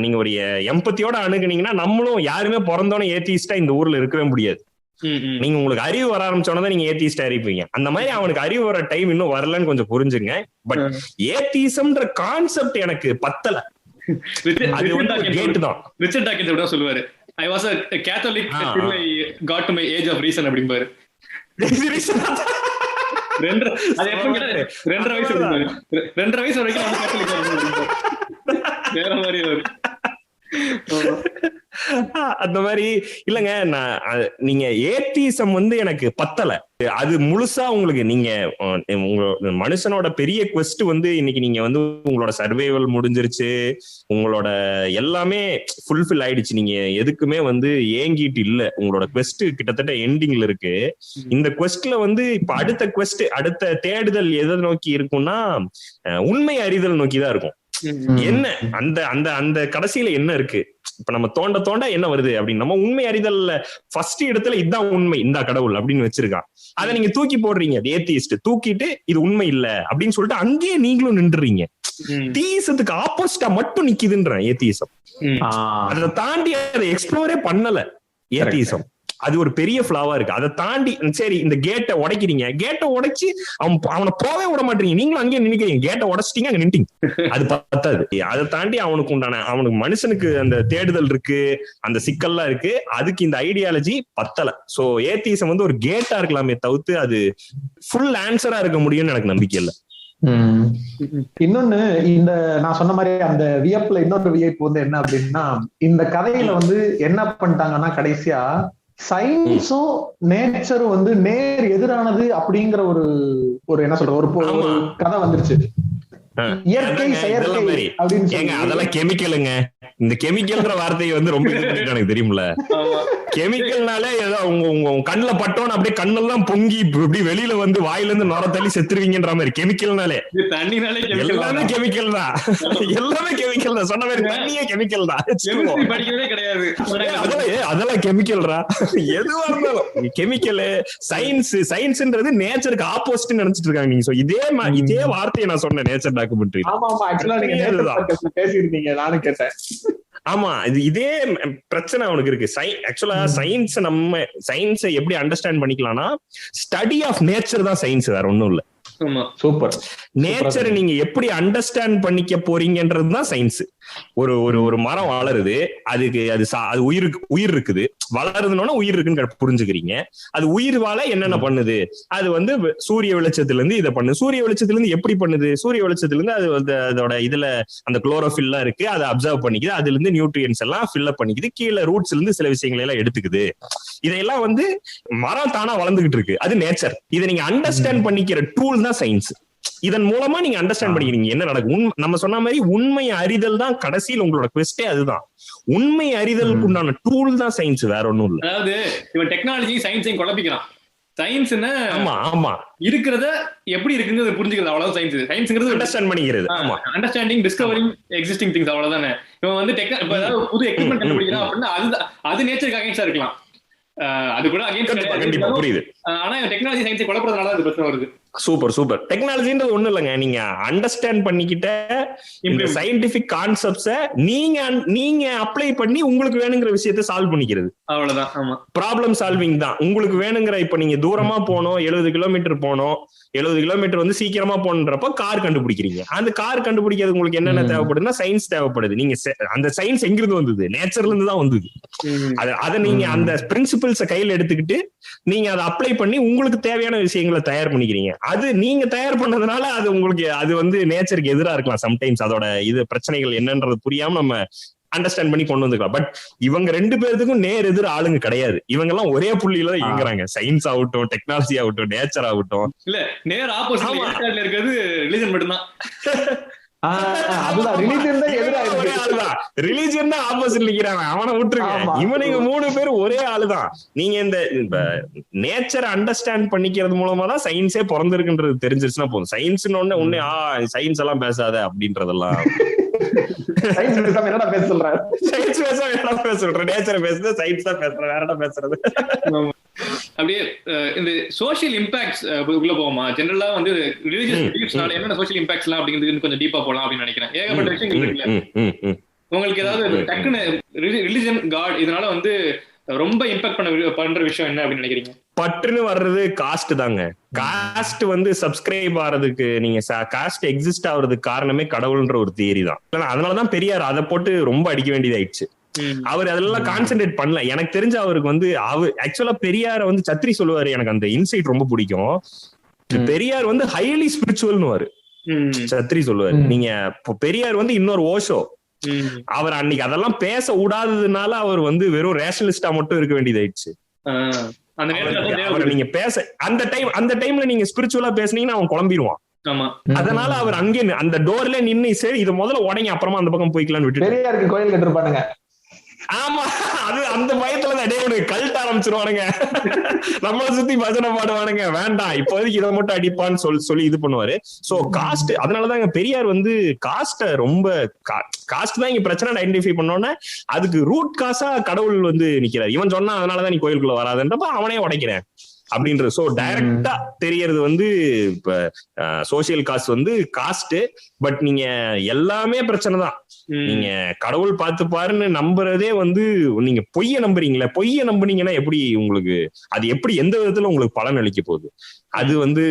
நீங்க ஒரு எம்பத்தியோட அணுகுனீங்கன்னா, நம்மளும் யாருமே பிறந்தோன்னே ஏத்திஸ்டா இந்த ஊர்ல இருக்கவே முடியாது. நீங்க உங்களுக்கு அறிவு வர ஆரம்பிச்சோன்னா நீங்க ஏத்திஸ்டா இருப்பீங்க. அந்த மாதிரி அவனுக்கு அறிவு வர டைம் இன்னும் வரலன்னு கொஞ்சம் புரிஞ்சுங்க. பட் ஏத்திசம்ன்ற கான்செப்ட் எனக்கு பத்தல. அது வந்து கேட் தான். ரிச்சர்ட் டாக்கின்ஸ் அப்படிதான் சொல்லுவாரு, I was a Catholic till I got to my age of reason அப்படிம்பாரு. 2.5 வயசு வரைக்கும் வேற மாதிரி அந்த மாதிரி இல்லங்க. நீங்க ஏத்திசம் எனக்கு பத்தல. அது முழுசா உங்களுக்கு நீங்க உங்களோட மனுஷனோட பெரிய குவெஸ்ட் இன்னைக்கு நீங்க உங்களோட சர்வைவல் முடிஞ்சிருச்சு, உங்களோட எல்லாமே ஃபுல்ஃபில் ஆயிடுச்சு, நீங்க எதுக்குமே ஏங்கிட்டு இல்ல, உங்களோட குவெஸ்ட் கிட்டத்தட்ட எண்டிங்ல இருக்கு. இந்த குவெஸ்ட்ல இப்ப அடுத்த குவெஸ்ட், அடுத்த தேடுதல் எதை நோக்கி இருக்கும்னா உண்மை அறிதல் நோக்கிதான் இருக்கும். என்ன அந்த அந்த அந்த கடைசியில என்ன இருக்கு, இப்ப நம்ம தோண்ட தோண்ட என்ன வருது அப்படின்னு நம்ம உண்மை அறிதல்ல ஃபர்ஸ்ட் இடத்துல இதுதான் உண்மை, இந்த கடவுள் அப்படின்னு வச்சிருக்கான். அதை நீங்க தூக்கி போடுறீங்க, ஏத்திஸ்ட் தூக்கிட்டு இது உண்மை இல்ல அப்படின்னு சொல்லிட்டு அங்கேயே நீங்களும் நின்றுறீங்க. தீசத்துக்கு ஆப்போசிட்டா மட்டும் நிக்குதுன்ற ஏத்திசம். அதை தாண்டி அதை எக்ஸ்ப்ளோரே பண்ணல ஏத்திசம். அது ஒரு பெரிய ஃபிளாவா இருக்கு. அதை தாண்டி சரி இந்த கேட்டை உடைக்கிறீங்க, கேட்டை உடைச்சு அவனை போவே விட மாட்டீங்க, நீங்களும் அங்கேயே நினைக்கிறீங்க, கேட்டை உடைச்சிட்டீங்க, அங்க நின்ட்டீங்க. அது பத்தாது. அதை தாண்டி அவனுக்கு மனுஷனுக்கு அந்த தேடுதல் இருக்கு, அந்த சிக்கல்லாம் இருக்கு, அதுக்கு இந்த ஐடியாலஜி பத்தல. சோ ஏத்திசம் ஒரு கேட்டா இருக்கலாமே தவிர்த்து அது ஃபுல் ஆன்சரா இருக்க முடியும்னு எனக்கு நம்பிக்கை இல்லை. இன்னொன்னு, இந்த நான் சொன்ன மாதிரி அந்த வியப்புல இன்னொரு வியப்பு என்ன அப்படின்னா, இந்த கதையில என்ன பண்ணிட்டாங்கன்னா கடைசியா சயின்ஸும் நேச்சரும் நேர் எதிரானது அப்படிங்கிற ஒரு என்ன சொல்ற ஒரு கதை வந்துருச்சு. இயற்கை செயற்கை அப்படின்னு அதெல்லாம் கெமிக்கலுங்க. இந்த கெமிக்கல்ன்ற வார்த்தையை ரொம்ப எனக்கு தெரியும்ல. கெமிக்கல்னாலே ஏதோ உங்க கண்ணுல பட்டோன்னு அப்படியே கண்ணெல்லாம் பொங்கி இப்படி வெளியில வாயில இருந்து நுர தள்ளி செத்துருவீங்கன்ற மாதிரி. கெமிக்கல்னாலே எல்லாமே கெமிக்கல் தான், எல்லாமே கெமிக்கல் தான். சொன்ன மாதிரி தண்ணியே கெமிக்கல் தான். அதெல்லாம் கெமிக்கல்ரா, எதுவா இருந்தாலும் கெமிக்கல். சயின்ஸ்ன்றது நேச்சருக்கு ஆப்போசிட் நினைச்சிட்டு இருக்காங்க நீங்க. இதே வார்த்தையை நான் சொன்னேன் நேச்சர் டாக்குமெண்ட்ரி. பேசிருந்தீங்க, நானும் கேட்டேன். ஆமா, இதே பிரச்சனை அவனுக்கு இருக்கு. ஆக்சுவலா சயின்ஸை எப்படி அண்டர்ஸ்டாண்ட் பண்ணிக்கலாம்னா ஸ்டடி ஆஃப் நேச்சர் தான் சயின்ஸ், வேற ஒண்ணும் இல்ல. சூப்பர். நேச்சரை நீங்க எப்படி அண்டர்ஸ்டாண்ட் பண்ணிக்க போறீங்கன்றதுதான் சயின்ஸ். ஒரு மரம் வளருது, அது உயிர் இருக்குது, வளருதுன்னா உயிர் இருக்குன்னு புரிஞ்சுக்கிறீங்க. அது உயிர் வாழ என்னென்ன பண்ணுது, அது சூரிய வெளிச்சத்துல இருந்து இதை பண்ணுது. சூரிய வெளிச்சத்துல இருந்து எப்படி பண்ணுது, சூரிய வெளிச்சத்துல இருந்து அது அதோட இதுல அந்த குளோரோஃபில்லாம் இருக்கு, அதை அப்சர்வ் பண்ணிக்குது, அதுல இருந்து நியூட்ரியன்ஸ் எல்லாம் ஃபில்அப் பண்ணிக்குது, கீழே ரூட்ஸ்ல இருந்து சில விஷயங்களை எல்லாம் எடுத்துக்குது. இதெல்லாம் மரம் தானா வளர்ந்துகிட்டு இருக்கு, அது நேச்சர். இதை நீங்க அண்டர்ஸ்டாண்ட் பண்ணிக்கிற டூல் தான் சயின்ஸ். இதன் மூலமா நீங்க அண்டர்ஸ்டாண்ட் பண்ணிக்கிறீங்க என்ன நடக்கும். நம்ம சொன்ன மாதிரி உண்மை அறிதல் தான் கடைசியில் உங்களோட குவெஸ்டே. அதுதான் உண்மை அறிதலுக்கு உண்டான டூல் தான் சயின்ஸ், வேற ஒண்ணும் இல்ல. அதாவது இவன் டெக்னாலஜி சயின்ஸையும் குழப்பிக்கிறான். சயின்ஸ் ஆமா இருக்கிறத எப்படி இருக்குங்கிறது புரிஞ்சுக்கிறது, அவ்வளவுதான் சயின்ஸ். சயின்ஸ்ங்கிறது அண்டர்ஸ்டாண்ட் பண்ணிக்கிறது. ஆமா, அண்டர்ஸ்டாண்டிங், டிஸ்கவரிங் எக்ஸிஸ்டிங் திங்ஸ், அவ்வளவுதானே. இவன் ஏதாவது புது எக்யூப்மென்ட் கண்டுபிடிக்கிறான் அப்படின்னா அது நேச்சருக்கு அகைன்ஸ்டா இருக்கலாம், அது கூட அகைன்ஸ்ட் புரியுது. ஆனா டெக்னாலஜி சயின்ஸை குழப்பறதுனால அது பிரச்சனை வருது. சூப்பர். டெக்னாலஜின்றது ஒண்ணு இல்லைங்க, நீங்க அண்டர்ஸ்டாண்ட் பண்ணிக்கிட்ட இந்த சயின்டிபிக் கான்செப்ட்ஸ நீங்க அப்ளை பண்ணி உங்களுக்கு வேணுங்கிற விஷயத்தை சால்வ் பண்ணிக்கிறது, அவ்வளவுதான். ஆமா, ப்ராப்ளம் சால்விங் தான். உங்களுக்கு வேணுங்கிற, இப்ப நீங்க தூரமா போனோம், 70 கிலோமீட்டர் போனோம், 70 கிலோமீட்டர் சீக்கிரமா போன்றப்ப கார் கண்டுபிடிக்கிறீங்க. அந்த கார் கண்டுபிடிக்கிறது உங்களுக்கு என்னென்ன தேவைப்படுதுன்னா சயின்ஸ் தேவைப்படுது. நீங்க அந்த சயின்ஸ் எங்கிருந்து வந்தது, நேச்சர்ல இருந்து தான் வந்தது. அதை நீங்க அந்த பிரின்சிபிள்ஸ கையில எடுத்துக்கிட்டு நீங்க அதை அப்ளை பண்ணி உங்களுக்கு தேவையான விஷயங்களை தயார் பண்ணிக்கிறீங்க. அது நீங்க தயார் பண்ணதுனால அது உங்களுக்கு நேச்சருக்கு எதிரா இருக்கலாம். சம்டைம்ஸ் அதோட பிரச்சனைகள் என்னன்றது புரியாம நம்ம அண்டர்ஸ்டாண்ட் பண்ணி கொண்டு வந்துக்கலாம். பட் இவங்க 2 பேருக்கும் நேர் எதிர் ஆளுங்க கிடையாது. இவங்க எல்லாம் ஒரே புள்ளியில தான் இயங்குறாங்க. சயின்ஸ் ஆகட்டும், டெக்னாலஜி ஆகட்டும், நேச்சர் ஆகட்டும். இல்ல, நேர் ஆப்போசிட்ல இருக்கிறது ரிலிஜன் மட்டும்தான். ரிலிஜன் தான் ஆப்போசிட் நிக்கிறாங்க, அவனை விட்டுருங்க. இவனுங்க 3 பேரும் ஒரே ஆளுதான். நீங்க இந்த நேச்சர் அண்டர்ஸ்டாண்ட் பண்ணிக்கிறது மூலமா தான் சயின்ஸே பிறந்திருக்குன்றது தெரிஞ்சிருச்சுன்னா போதும். சயின்ஸ் ஒண்ணு சயின்ஸ் எல்லாம் பேசாத அப்படின்றதெல்லாம் அப்படியே இந்த சோசியல் இம்பாக்ட்ஸ் உள்ள போமா. ஜெனரலா ரிலிஜியஸ் பிலீஃப்ஸ்னால என்னென்ன சோசியல் இம்பாக்ட்ஸ் எல்லாம் அப்படிங்கிறது கொஞ்சம் டீப்பா போலாம் அப்படின்னு நினைக்கிறேன். ஏகப்பட்ட விஷயங்கள் இருக்குல்ல. உங்களுக்கு ஏதாவது டக்குன்னு ரிலிஜன், காட் இதனால ரொம்ப இம்பாக்ட் பண்ற விஷயம் என்ன அப்படின்னு நினைக்கிறீங்க? பட்டுன்னு வர்றது காஸ்ட் தாங்க. காஸ்ட் சப்ஸ்கிரைப் ஆறதுக்கு, நீங்க காஸ்ட் எக்ஸிஸ்ட் ஆகுறதுக்கு காரணமே கடவுள்ன்ற ஒரு தியரி தான். அதனாலதான் பெரியார் அதை போட்டு ரொம்ப அடிக்க வேண்டியதாயிடுச்சு. அவர் அதெல்லாம் கான்சென்ட்ரேட் பண்ணல. எனக்கு தெரிஞ்ச அவருக்கு அவர் ஆக்சுவலா பெரியார சத்திரி சொல்லுவாரு. எனக்கு அந்த இன்சைட் ரொம்ப பிடிக்கும். பெரியார் வந்து ஹைலி ஸ்பிரிச்சுவல்னு சத்ரி சொல்லுவாரு. நீங்க பெரியார் வந்து இன்னொரு ஓஷோ. அவர் அன்னைக்கு அதெல்லாம் பேச விடாததுனால அவர் வந்து வெறும் ரேஷனலிஸ்டா மட்டும் இருக்க வேண்டியதாயிடுச்சு. நீங்க பேச அந்த டைம்ல நீங்க ஸ்பிரிச்சுவலா பேசுனீங்கன்னா அவன் குழம்பிடுவான். அதனால அவர் அங்கே அந்த டோர்ல நின்னு சரி இதை முதல்ல உடனே அப்புறமா அந்த பக்கம் போய்க்கலாம்னு விட்டு பெரியாருக்கு கோயில் கட்டிருப்பானுங்க. ஆமா, அது அந்த பயத்துலதான் அடையே கல்ட் ஆரம்பிச்சிருவானுங்க, நம்மளை சுத்தி பஜனை பாடுவானுங்க, வேண்டாம் இப்போதைக்கு இதை மட்டும் அடிப்பான்னு சொல்லி இது பண்ணுவாரு. சோ காஸ்ட், அதனாலதான் பெரியார் வந்து காஸ்ட ரொம்ப காஸ்ட் தான் இங்க பிரச்சனை ஐடென்டிஃபை பண்ணோன்னா அதுக்கு ரூட் காசா கடவுள் வந்து நிக்கிறார். இவன் சொன்னா அதனாலதான் நீ கோயிலுக்குள்ள வராதுன்றப்ப அவனே உடைக்கிறேன் அப்படின்றது. சோ டைரக்டா தெரியறது வந்து இப்ப சோசியல் காஸ்ட் வந்து காஸ்ட். பட் நீங்க எல்லாமே பிரச்சனை தான். நீங்க கடவுள் பார்த்து பாருன்னு நம்புறதே வந்து நீங்க பொய்ய நம்புறீங்களே, பொய்ய நம்புனீங்கன்னா எப்படி உங்களுக்கு அது எப்படி எந்த விதத்துல உங்களுக்கு பலன் அளிக்க போகுது? அது வந்து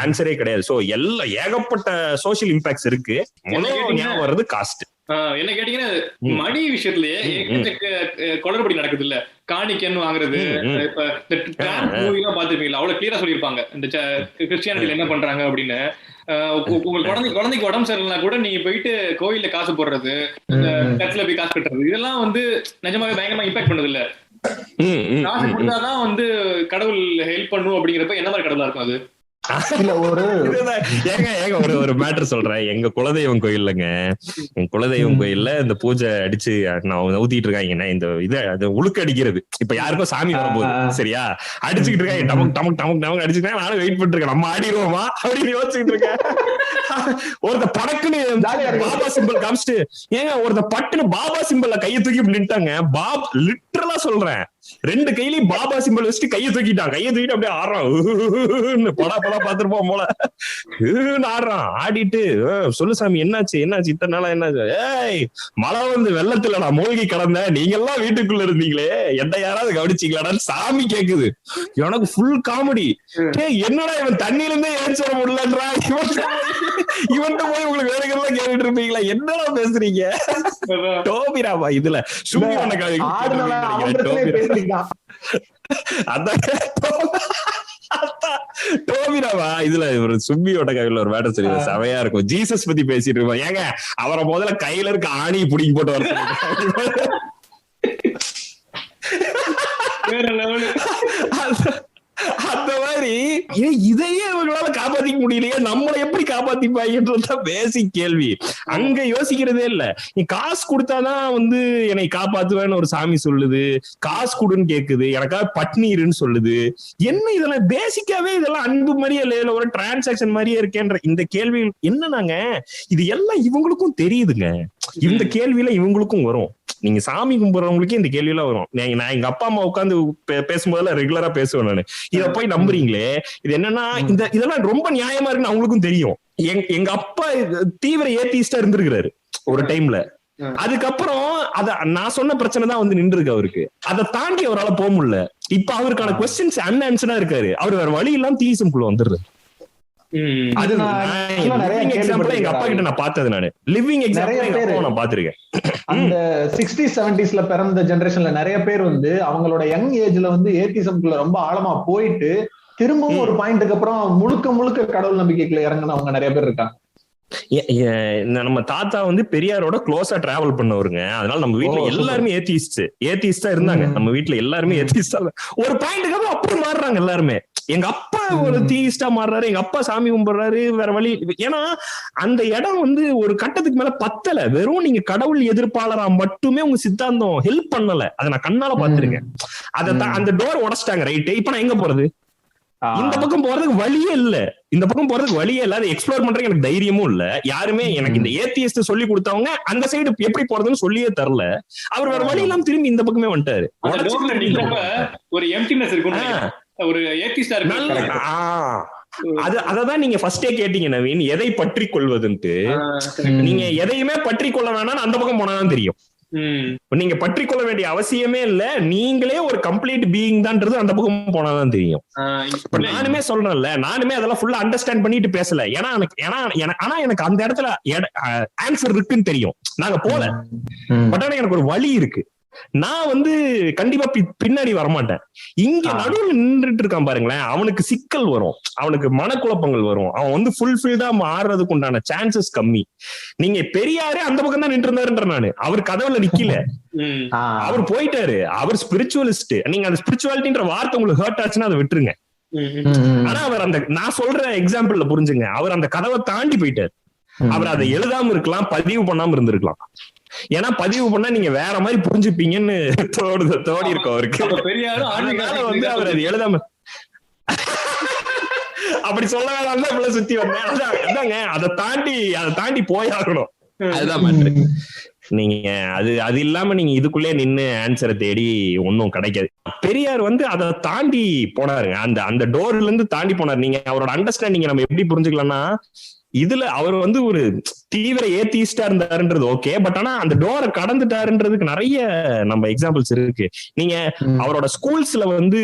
ஆன்சரே கிடையாது. சோ ஏகப்பட்ட சோசியல் இம்பாக்ட்ஸ் இருக்கு. ஞாபகம் வர்றது காஸ்ட். என்ன கேட்டீங்கன்னா மணி விஷயத்திலேயே குளறுபடி நடக்குது இல்ல, காணிக்கன்னு வாங்குறது. இப்ப இந்த மூவி எல்லாம் பாத்துருப்பீங்களா, அவ்வளவு கிளியரா சொல்லியிருப்பாங்க இந்த கிறிஸ்டியானிட்டில என்ன பண்றாங்க அப்படின்னு. உங்க குழந்தைக்கு உடம்பு சரியில்லைனா கூட நீங்க போயிட்டு கோயில்ல காசு போடுறது, சர்ச்ல போய் காசு கட்டுறது, இதெல்லாம் வந்து நிஜமாவே பயங்கரமா இம்பாக்ட் பண்ணுது இல்ல. காசு கொடுத்தாதான் வந்து கடவுள் ஹெல்ப் பண்ணும் அப்படிங்கிறப்ப என்ன மாதிரி கடவுளா இருக்கும் அது? ஒரு மேட்டர் சொல்றேன். எங்க குலதெய்வம் கோயில்லங்க, எங்க குலதெய்வம் கோயில்ல இந்த பூஜை அடிச்சு நான் ஊத்திட்டு இருக்காங்க. இந்த இதை உழுக்கு அடிக்கிறது, இப்ப யாருக்கும் சாமி வரும்போது சரியா அடிச்சுக்கிட்டு இருக்காங்க, டமக் டமக் டமக் டமக் அடிச்சுக்கிட்டேன். நானும் வெயிட் பண்ணிட்டு இருக்கேன், நம்ம ஆடிடுவோமா அப்படின்னு யோசிச்சுட்டு இருக்கேன். ஒருத்த படக்குன்னு பாபா சிம்பிள் காமிச்சிட்டு ஒருத்த பட்டுன்னு பாபா சிம்பிள்ல கையை தூக்கி நின்ட்டாங்க. லிட்டரலா சொல்றேன், ரெண்டு கையிலயும் பாபா சிம்பிள் வச்சுட்டு கையை தூக்கிட்டான். கையை தூக்கிட்டு அப்படியே ஆடுறான், படா பாத்துருப்போம் போல ஆடுறான். ஆடிட்டு சொல்லு சாமி என்னாச்சு என்னாச்சு இத்தனை நாளா என்னாச்சு? ஏய் மழை வந்து வெள்ளத்துல நான் மூழ்கி கிடந்த, நீங்க எல்லாம் வீட்டுக்குள்ள இருந்தீங்களே, என்ன யாராவது கவனிச்சீங்களாடான்னு சாமி கேக்குது. எனக்கு ஃபுல் காமெடி. என்னடா இவன் தண்ணியில இருந்தே ஏறிச்சு வர முடியலன்றா, இவன்கிட்ட போய் உங்களுக்கு வேலைகள்லாம் கேட்டுட்டு இருப்பீங்களா, என்னடா பேசுறீங்க? டோபிராமா இதுல சும்மி டோபிராவா இதுல ஒரு சும்பியோட கையில ஒரு வேட்டை சொல்லி செவையா இருக்கும். ஜீசஸ் பத்தி பேசிட்டு இருப்போம். ஏங்க அவரை முதல்ல கையில இருக்க ஆணி புடிங்கி போட்டு வர அந்த மாதிரி இதையே இவங்களால காப்பாத்திக்க முடியலையே, நம்மளை எப்படி காப்பாத்திப்பாங்கன்றதுதான் பேசிக் கேள்வி. அங்க யோசிக்கிறதே இல்ல. நீ காசு கொடுத்தாதான் வந்து என்னை காப்பாத்துவேன்னு ஒரு சாமி சொல்லுது, காசு கொடுன்னு கேக்குது, எனக்காக பட்னீருன்னு சொல்லுது. என்ன இதெல்லாம் பேசிக்காவே இதெல்லாம் அன்பு மாதிரியே இல்ல, ஒரு டிரான்சாக்சன் மாதிரியே இருக்கேன்ற இந்த கேள்வி என்னன்னாங்க, இது எல்லாம் இவங்களுக்கும் தெரியுதுங்க. இந்த கேள்வியில இவங்களுக்கும் வரும். நீங்க சாமி கும்பிடுறவங்களுக்கே இந்த கேள்வி எல்லாம் வரும். நான் எங்க அப்பா அம்மா உட்காந்து பேசும்போதெல்லாம் ரெகுலரா பேசுவேன் நானு. இத போய் நம்புறீங்களே, இது என்னன்னா இதெல்லாம் ரொம்ப நியாயமா இருக்குன்னு அவங்களுக்கும் தெரியும். எங்க அப்பா தீவிர ஏத்திஸ்டா இருந்திருக்கிறாரு ஒரு டைம்ல. அதுக்கப்புறம் அத நான் சொன்ன பிரச்சனை தான் வந்து நின்று இருக்கு அவருக்கு. அதை தாண்டி அவரால் போக முடியல. இப்ப அவருக்கான கொஸ்டின்ஸ் அன்ஆன்சரா இருக்காரு. அவர் வேற வழி இல்லாம தீசம்குள்ள வந்துடுறாரு. அது எங்க அப்பா கிட்ட நான் பார்த்தது, நானு லிவிங் எக்ஸாம்பிள் நான் பாத்திருக்கேன். அந்த 60s 70sல பிறந்த ஜெனரேஷன்ல நிறைய பேர் வந்து அவங்களோட யங் ஏஜ்ல வந்து ஏத்திசம்குள்ள ரொம்ப ஆழமா போயிட்டு திரும்பவும் ஒரு பாயிண்ட்டுக்கு அப்புறம் முழுக்க கடவுள் நம்பிக்கைக்குள்ள இறங்குனவங்க நிறைய பேர் இருக்காங்க. நம்ம தாத்தா வந்து பெரியாரோட க்ளோஸா டிராவல் பண்ணவருங்க. அதனால நம்ம வீட்டுல எல்லாருமே ஏத்திஸ்டா இருந்தாங்க. நம்ம வீட்டுல எல்லாருமே ஏத்திஸ்டா. ஒரு பாயிண்ட்டுக்கு அப்புறம் அப்படி மாறுறாங்க எல்லாருமே. எங்க அப்பா ஒரு தீயிஸ்டா மாறுறாரு, எங்க அப்பா சாமி கும்பிடுறாரு, வேற வழி. ஏன்னா அந்த இடம் வந்து ஒரு கட்டத்துக்கு மேல பத்தல. வெறும் நீங்க கடவுள் எதிர்ப்பாளரா மட்டுமே உங்க சித்தாந்தம் ஹெல்ப் பண்ணல. அதை நான் கண்ணால பாத்துருக்கேன். அந்த டோர் உடைச்சிட்டாங்க. ரைட்டு, இப்ப நான் எங்க போறது? இந்த பக்கம் போறதுக்கு வழியே இல்ல. இந்த பக்கம் போறதுக்கு வழியே இல்ல. அதை எக்ஸ்ப்ளோர் பண்றதுக்கு எனக்கு தைரியமும் இல்ல. யாருமே எனக்கு இந்த ஏத்தியஸ்ட் சொல்லி கொடுத்தவங்க அந்த சைடு எப்படி போறதுன்னு சொல்லியே தரல. அவர் வேற வழி இல்லாம திரும்பி இந்த பக்கமே வந்துட்டாரு. ஒரு எம்ப்டினஸ் இருக்கும். ஒரு ஏத்திஸ்டா இருக்கு. அததான் நீங்க ஃபர்ஸ்டே கேட்டீங்க நவீன், எதை பற்றி கொள்வதுன்ட்டு. நீங்க எதையுமே பற்றி கொள்ள வேணாம்னு அந்த பக்கம் போனாதான் தெரியும். நீங்க பற்றி கொள்ள வேண்டிய அவசியமே இல்ல, நீங்களே ஒரு கம்ப்ளீட் பீயிங் தான்றது அந்த பக்கம் போனாதான் தெரியும். நானுமே சொல்றேன்ல, நானுமே அதெல்லாம் ஃபுல்லா அண்டர்ஸ்டாண்ட் பண்ணிட்டு பேசல. ஆனா எனக்கு அந்த இடத்துல ஆன்சர் இருக்குன்னு தெரியும். நாங்க போல. பட் ஆனா எனக்கு ஒரு வழி இருக்கு. நான் வந்து கண்டிப்பா பின்னாடி வரமாட்டேன். இங்க நடுவுல நின்றுட்டு இருக்கான் பாருங்களேன், அவனுக்கு சிக்கல் வரும், அவனுக்கு மனக்குழப்பங்கள் வரும், அவன் வந்து ஃபுல்ஃபில்டா மாறுறதுக்கு உண்டான சான்சஸ் கம்மி. நீங்க பெரியாரே அந்த பக்கம் தான் நின்று இருந்தாருன்ற நானு, அவர் கதவுல நிக்கல, அவர் போயிட்டாரு, அவர் ஸ்பிரிச்சுவலிஸ்ட். நீங்க அந்த ஸ்பிரிச்சுவாலிட்டின்ற வார்த்தை உங்களுக்கு ஹர்ட் ஆச்சுன்னா அதை விட்டுருங்க. ஆனா அவர் அந்த நான் சொல்ற எக்ஸாம்பிள்ல புரிஞ்சுங்க, அவர் அந்த கதவை தாண்டி போயிட்டாரு. அவர் அதை எழுதாம இருக்கலாம், பதிவு பண்ணாம இருந்திருக்கலாம். ஏன்னா பதிவு பண்ணா நீங்க வேற மாதிரி புரிஞ்சுப்பீங்கன்னு தோடி இருக்கும் அவருக்கு. அதனால வந்து அவர் அதை எழுதாம அப்படி சொல்ல வேணாம் இவ்வளவு சுத்தி வந்தேன். அதாங்க அதை தாண்டி போயாகணும். அதுதான் மேட்ரு. நீங்க அது இல்லாம நீங்க இதுக்குள்ளே நின்னு ஆன்சரை தேடி ஒன்னும் கிடைக்காது. பெரியார் வந்து அதை தாண்டி போனாருங்க, அந்த டோர்ல இருந்து தாண்டி போனாரு. நீங்க அவரோட அண்டர்ஸ்டாண்டிங் நம்ம எப்படி புரிஞ்சுக்கலாம்னா, இதுல அவர் வந்து ஒரு தீவிர ஏத்திஸ்டா இருந்தாருன்றது ஓகே, பட் ஆனா அந்த டோரை கடந்துட்டாருன்றதுக்கு நிறைய நம்ம எக்ஸாம்பிள்ஸ் இருக்கு. நீங்க அவரோட ஸ்கூல்ஸ்ல வந்து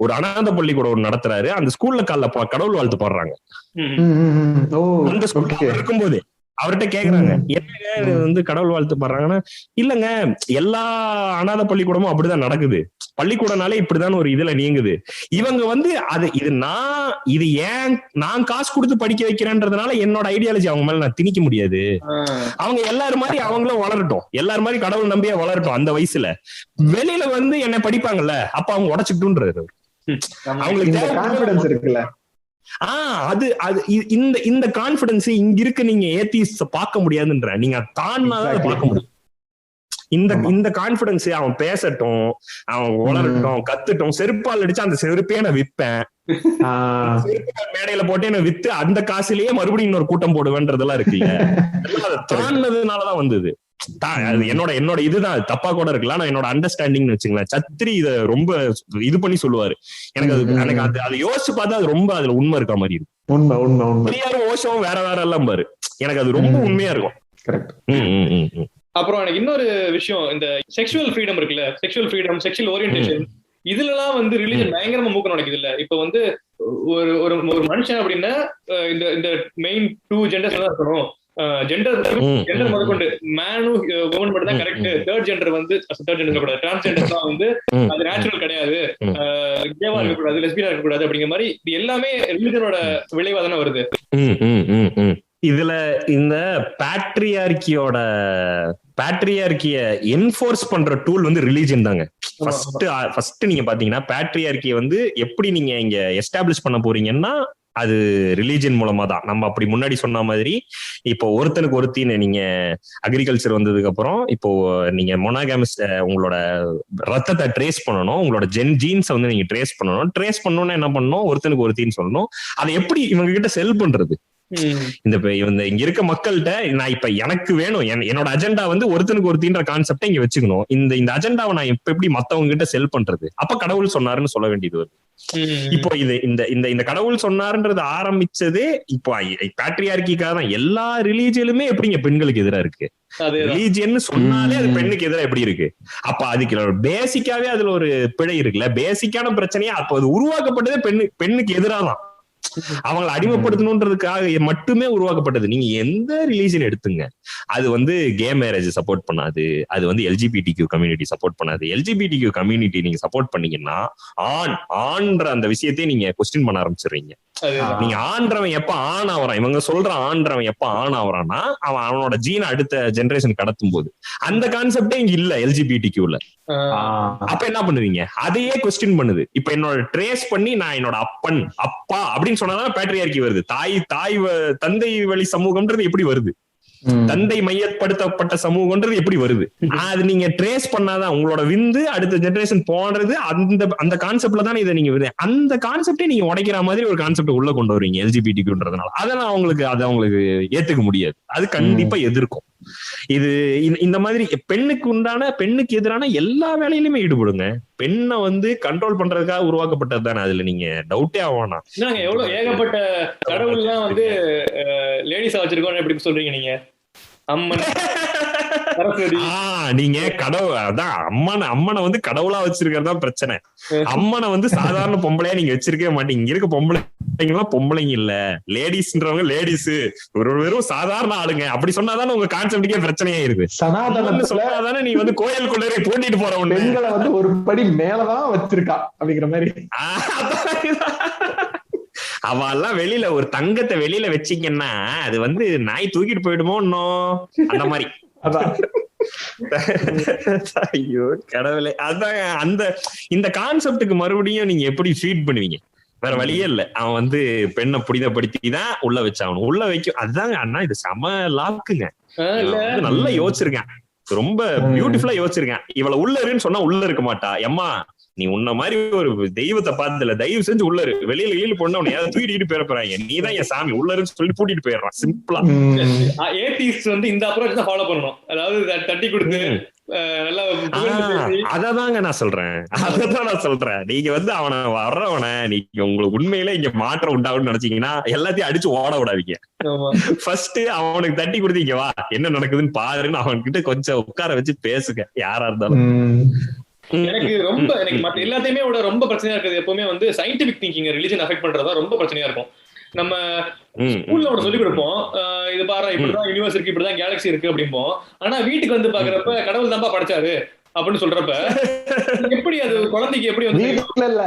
ஒரு அனாதை பள்ளிக்கூடம் ஒன்று நடத்துறாரு, அந்த ஸ்கூல்ல காலைல கடவுள் வாழ்த்து பாடுறாங்க. அந்த ஸ்கூல்ல இருக்கும்போது அவர்கிட்ட கேக்குறாங்க, என்னங்க வந்து கடவுள் வாழ்த்து பாடுறாங்கன்னா, இல்லங்க எல்லா அனாதை பள்ளிக்கூடமும் அப்படிதான் நடக்குது, பள்ளிக்கூடனாலே இப்படிதான் ஒரு இதுல நீங்குது. இவங்க வந்து இது ஏன் நான் காசு கொடுத்து படிக்க வைக்கிறேன்றதுனால என்னோட ஐடியாலஜி அவங்க மேல நான் திணிக்க முடியாது. அவங்க எல்லாரும் மாதிரி அவங்களும் வளரட்டும், எல்லாரும் மாதிரி கடவுள் நம்பியா வளரட்டும். அந்த வயசுல வெளியில வந்து என்ன படிப்பாங்கல்ல, அப்ப அவங்க உடைச்சுக்கிட்டுன்றாரு. அவங்களுக்கு கான்ஃபிடன்ஸ் இருக்குல்ல. இந்த கான்பிடன்ஸ் இங்க இருக்கு. நீங்க ஏத்திஸ்ட பார்க்க முடியாதுன்ற, நீங்க தாண்டாதான் பார்க்க முடியும். இந்த கான்பிடன்ஸ் அவன் பேசட்டும், அவன் வளரட்டும், கத்துட்டும். செருப்பால் அடிச்சு அந்த செருப்பே நான் விற்பேன், மேடையில போட்டு என்ன வித்து அந்த காசுலயே மறுபடியும் இன்னொரு கூட்டம் போடுவேன்றதெல்லாம் இருக்குல்ல. அதை தாண்டதுனாலதான் வந்தது. என்னோட இதுதான் தப்பா கூட இருக்கலாம், என்னோட அண்டர்ஸ்டாண்டிங் வச்சுங்களேன். சத்திரி இத ரொம்ப இது பண்ணி சொல்லுவாரு. எனக்கு அதை யோசிச்சு பார்த்தா அது ரொம்ப அதுல உண்மை இருக்க மாதிரி இருக்கும். பெரியாரும் ஓஷோவும் வேற எல்லாம் பாரு, எனக்கு அது ரொம்ப உண்மையா இருக்கும். அப்புறம் எனக்கு இன்னொரு விஷயம், இந்த செக்ஷுவல் ஃப்ரீடம் இருக்குல்ல, செக்ஷுவல் ஃப்ரீடம், செக்ஷுவல் ஓரியன்டேஷன், இதுலலாம் வந்து ரிலிஜன் பயங்கரமா மூக்க நடக்குது இல்ல. இப்ப வந்து ஒரு மனுஷன் அப்படின்னா இந்த மெயின் 2 ஜெண்டர்ஸ் தான் இருக்கணும். ஜெண்டர் முதற்கொண்டு மேனும் வுமன் மட்டும் தான் கரெக்ட். தேர்ட் ஜெண்டர் சொல்லக்கூடாது, டிரான்ஸ்ஜெண்டர் தான் வந்து அது நேச்சுரல் கிடையாது, கேவா இருக்கக்கூடாது, லெஸ்பியனா இருக்கக்கூடாது அப்படிங்கிற மாதிரி இது எல்லாமே ரிலிஜனோட விளைவா தானே வருது. இதுல இந்த பேட்ரியார்கிய என்ஃபோர்ஸ் பண்ற டூல் வந்து ரிலிஜன் தாங்க. ஃபர்ஸ்ட் நீங்க பாத்தீங்கன்னா பேட்ரியார்கிய வந்து எப்படி நீங்க இங்க எஸ்டாப்ளிஷ் பண்ண போறீங்கன்னா அது ரிலீஜன் மூலமா தான். நம்ம அப்படி முன்னாடி சொன்ன மாதிரி இப்போ ஒருத்தனுக்கு ஒருத்தின்னு நீங்க அக்ரிகல்ச்சர் வந்ததுக்கு அப்புறம் இப்போ நீங்க மொனோகாமஸ் உங்களோட ரத்தத்தை ட்ரேஸ் பண்ணணும், உங்களோட ஜீன்ஸை வந்து நீங்க ட்ரேஸ் பண்ணணும்னா என்ன பண்ணணும், ஒருத்தனுக்கு ஒருத்தின்னு சொல்லணும். அதை எப்படி இவங்க கிட்ட செல் பண்றது? இங்க இருக்க மக்கள்கிட்ட நான் இப்ப எனக்கு வேணும், என்னோட அஜெண்டா வந்து ஒருத்தனுக்கு ஒருத்தின்ற கான்செப்டை இங்க வச்சுக்கணும். இந்த அஜெண்டாவை நான் இப்ப எப்படி மத்தவங்க கிட்ட செல் பண்றது? அப்ப கடவுள் சொன்னாருன்னு சொல்ல வேண்டியது வருது. இப்போ இந்த கடவுள் சொன்னாருன்றது ஆரம்பிச்சதே இப்போ பேட்ரியார்கிக்காக தான். எல்லா ரிலீஜியனுமே எப்படிங்க பெண்களுக்கு எதிராக இருக்கு? ரிலீஜியன் சொன்னாலே அது பெண்ணுக்கு எதிராக எப்படி இருக்கு? அப்ப அதுக்கு பேசிக்காவே அதுல ஒரு பிழை இருக்குல்ல. பேசிக்கான பிரச்சனையா அப்ப அது உருவாக்கப்பட்டதே பெண்ணுக்கு எதிராக தான். அவங்களை அடிமைப்படுத்தணுன்றதுக்காக மட்டுமே உருவாக்கப்பட்டது. நீங்க எந்த ரிலீஜன் எடுத்துங்க, அது வந்து கே மேரேஜ் சப்போர்ட் பண்ணாது, அது வந்து LGBTQ கம்யூனிட்டி சப்போர்ட் பண்ணாது. LGBTQ கம்யூனிட்டி நீங்க சப்போர்ட் பண்ணீங்கன்னா ஆண்ற அந்த விஷயத்தையே நீங்க கொஸ்டின் பண்ண ஆரம்பிச்சிடுறீங்க. நீங்க ஆண்றவன் எப்ப ஆண் ஆவறான், இவங்க சொல்ற ஆண்றவன் எப்ப ஆண் ஆவறான்னா அவனோட ஜீனை அடுத்த ஜெனரேஷன் கடத்தும் போது. அந்த கான்செப்டே இங்க இல்ல LGBTQல. அப்ப என்ன பண்ணுவீங்க? அதையே கொஸ்டின் பண்ணுது. இப்ப என்னோட ட்ரேஸ் பண்ணி நான் என்னோட அப்பா அப்படின்னு சொன்னாதான் பேட்ரியார்கி வருது. தந்தை வழி சமூகம்ன்றது எப்படி வருது? தந்தை மையப்படுத்தப்பட்ட சமூகம்ன்றது எப்படி வருது? அது நீங்க ட்ரேஸ் பண்ணாதான் உங்களோட விந்து அடுத்த ஜெனரேஷன் போன்றது. அந்த கான்செப்ட்ல தானே இதை நீங்க அந்த கான்செப்டே நீங்க உடைக்கிற மாதிரி ஒரு கான்செப்ட் உள்ள கொண்டு வருவீங்க LGBTQன்றதுனால. அதெல்லாம் அவங்களுக்கு ஏத்துக்க முடியாது, அது கண்டிப்பா எதிர்க்கும். இது இந்த மாதிரி பெண்ணுக்கு எதிரான எல்லா வேலையிலுமே ஈடுபடுங்க. பெண்ணை வந்து கண்ட்ரோல் பண்றதுக்காக உருவாக்கப்பட்டது தானே, அதுல நீங்க டவுட்டே ஆகணும். எவ்வளவு ஏகப்பட்ட கடவுள்லாம் வந்து லேடிஸா வச்சிருக்கோம் எப்படி சொல்றீங்க நீங்க? அம்மன் நீங்க கடவுள் அதான் அம்மனை வந்து கடவுளா வச்சிருக்கிறதா பிரச்சனை. அம்மனை வந்து சாதாரண பொம்பளையா நீங்க வச்சிருக்கவே மாட்டீங்க. இங்க இருக்க பொம்பளைங்க இல்ல, லேடிஸ்ன்றவங்க லேடிஸ், வெறும் சாதாரண ஆளுங்க அப்படி சொன்னாதானே உங்க கான்செப்டுக்கே பிரச்சனையா இருக்கு. சொன்னாதானே நீ வந்து கோயிலுக்குள்ளே பூட்டிட்டு போற பெண்களை வந்து ஒரு படி மேலதான் வச்சிருக்கா அப்படிங்கிற மாதிரி. அவெல்லாம் வெளியில ஒரு தங்கத்தை வெளியில வச்சீங்கன்னா அது வந்து நாய் தூக்கிட்டு போயிடுமோ அந்த மாதிரி. ஐயோ கடவுளே. அதான் அந்த இந்த கான்செப்டுக்கு மறுபடியும் நீங்க எப்படி ஃபீட் பண்ணுவீங்க? வேற வழியே இல்ல. அவன் வந்து பெண்ணை புனிதப்படுத்தி தான் உள்ள வச்சாகணும். உள்ள வைக்கும். அதுதாங்க அண்ணா இது செம லாக்குங்க. நல்லா யோசிச்சிருக்கேன், ரொம்ப பியூட்டிஃபுல்லா யோசிச்சிருக்கேன். இவளை உள்ள இருன்னு சொன்னா உள்ள இருக்க மாட்டா. எம்மா நீ உன்ன மாதிரி ஒரு தெய்வத்தை பார்த்ததுல, தயவு செஞ்சு உள்ள இரு. வெளியில வெளியில போனா உன்னை யாராவது தூக்கிட்டு போயிடறாங்க, நீதான் என் சாமி உள்ள இருன்னு சொல்லி பூட்டிட்டு போயிடுறான். சிம்பிளா ஏத்திஸ்ட் வந்து இந்த அப்ரோச் தான் ஃபாலோ பண்ணணும். அதாவது தட்டி கொடுத்து அததாங்க நான் சொல்றேன். நீங்க வந்து அவனை வர்றவனை நீங்க உங்களுக்கு உண்மையில இங்க மாற்றம் உண்டாகும்னு நினைச்சீங்கன்னா எல்லாத்தையும் அடிச்சு ஓட விடாதீங்க. ஃபர்ஸ்ட் அவனுக்கு தட்டி கொடுத்தீங்க, வா என்ன நடக்குதுன்னு பாருன்னு அவன்கிட்ட கொஞ்சம் உட்கார வச்சு பேசுங்க யாரா இருந்தாலும். எனக்கு மற்ற எல்லாத்தையுமே ரொம்ப பிரச்சனையா இருக்குது எப்பவுமே வந்து சயின்டிபிக் திங்கிங் ரிலிஜன் அஃபெக்ட் பண்றதா ரொம்ப பிரச்சனையா இருக்கும். நம்ம ஸ்கூல்ல ஒண்ணு சொல்லி கொடுப்போம், இது பாரு இப்படிதான் யூனிவர்ஸ் இருக்கு, இப்படிதான் கேலக்சி இருக்கு அப்படிம்போம். ஆனா வீட்டுக்கு வந்து பாக்குறப்ப கடவுள் தான்ப்பா படைச்சாரு அப்படின்னு சொல்றப்ப எப்படி அது குழந்தைக்கு எப்படி வந்து இல்ல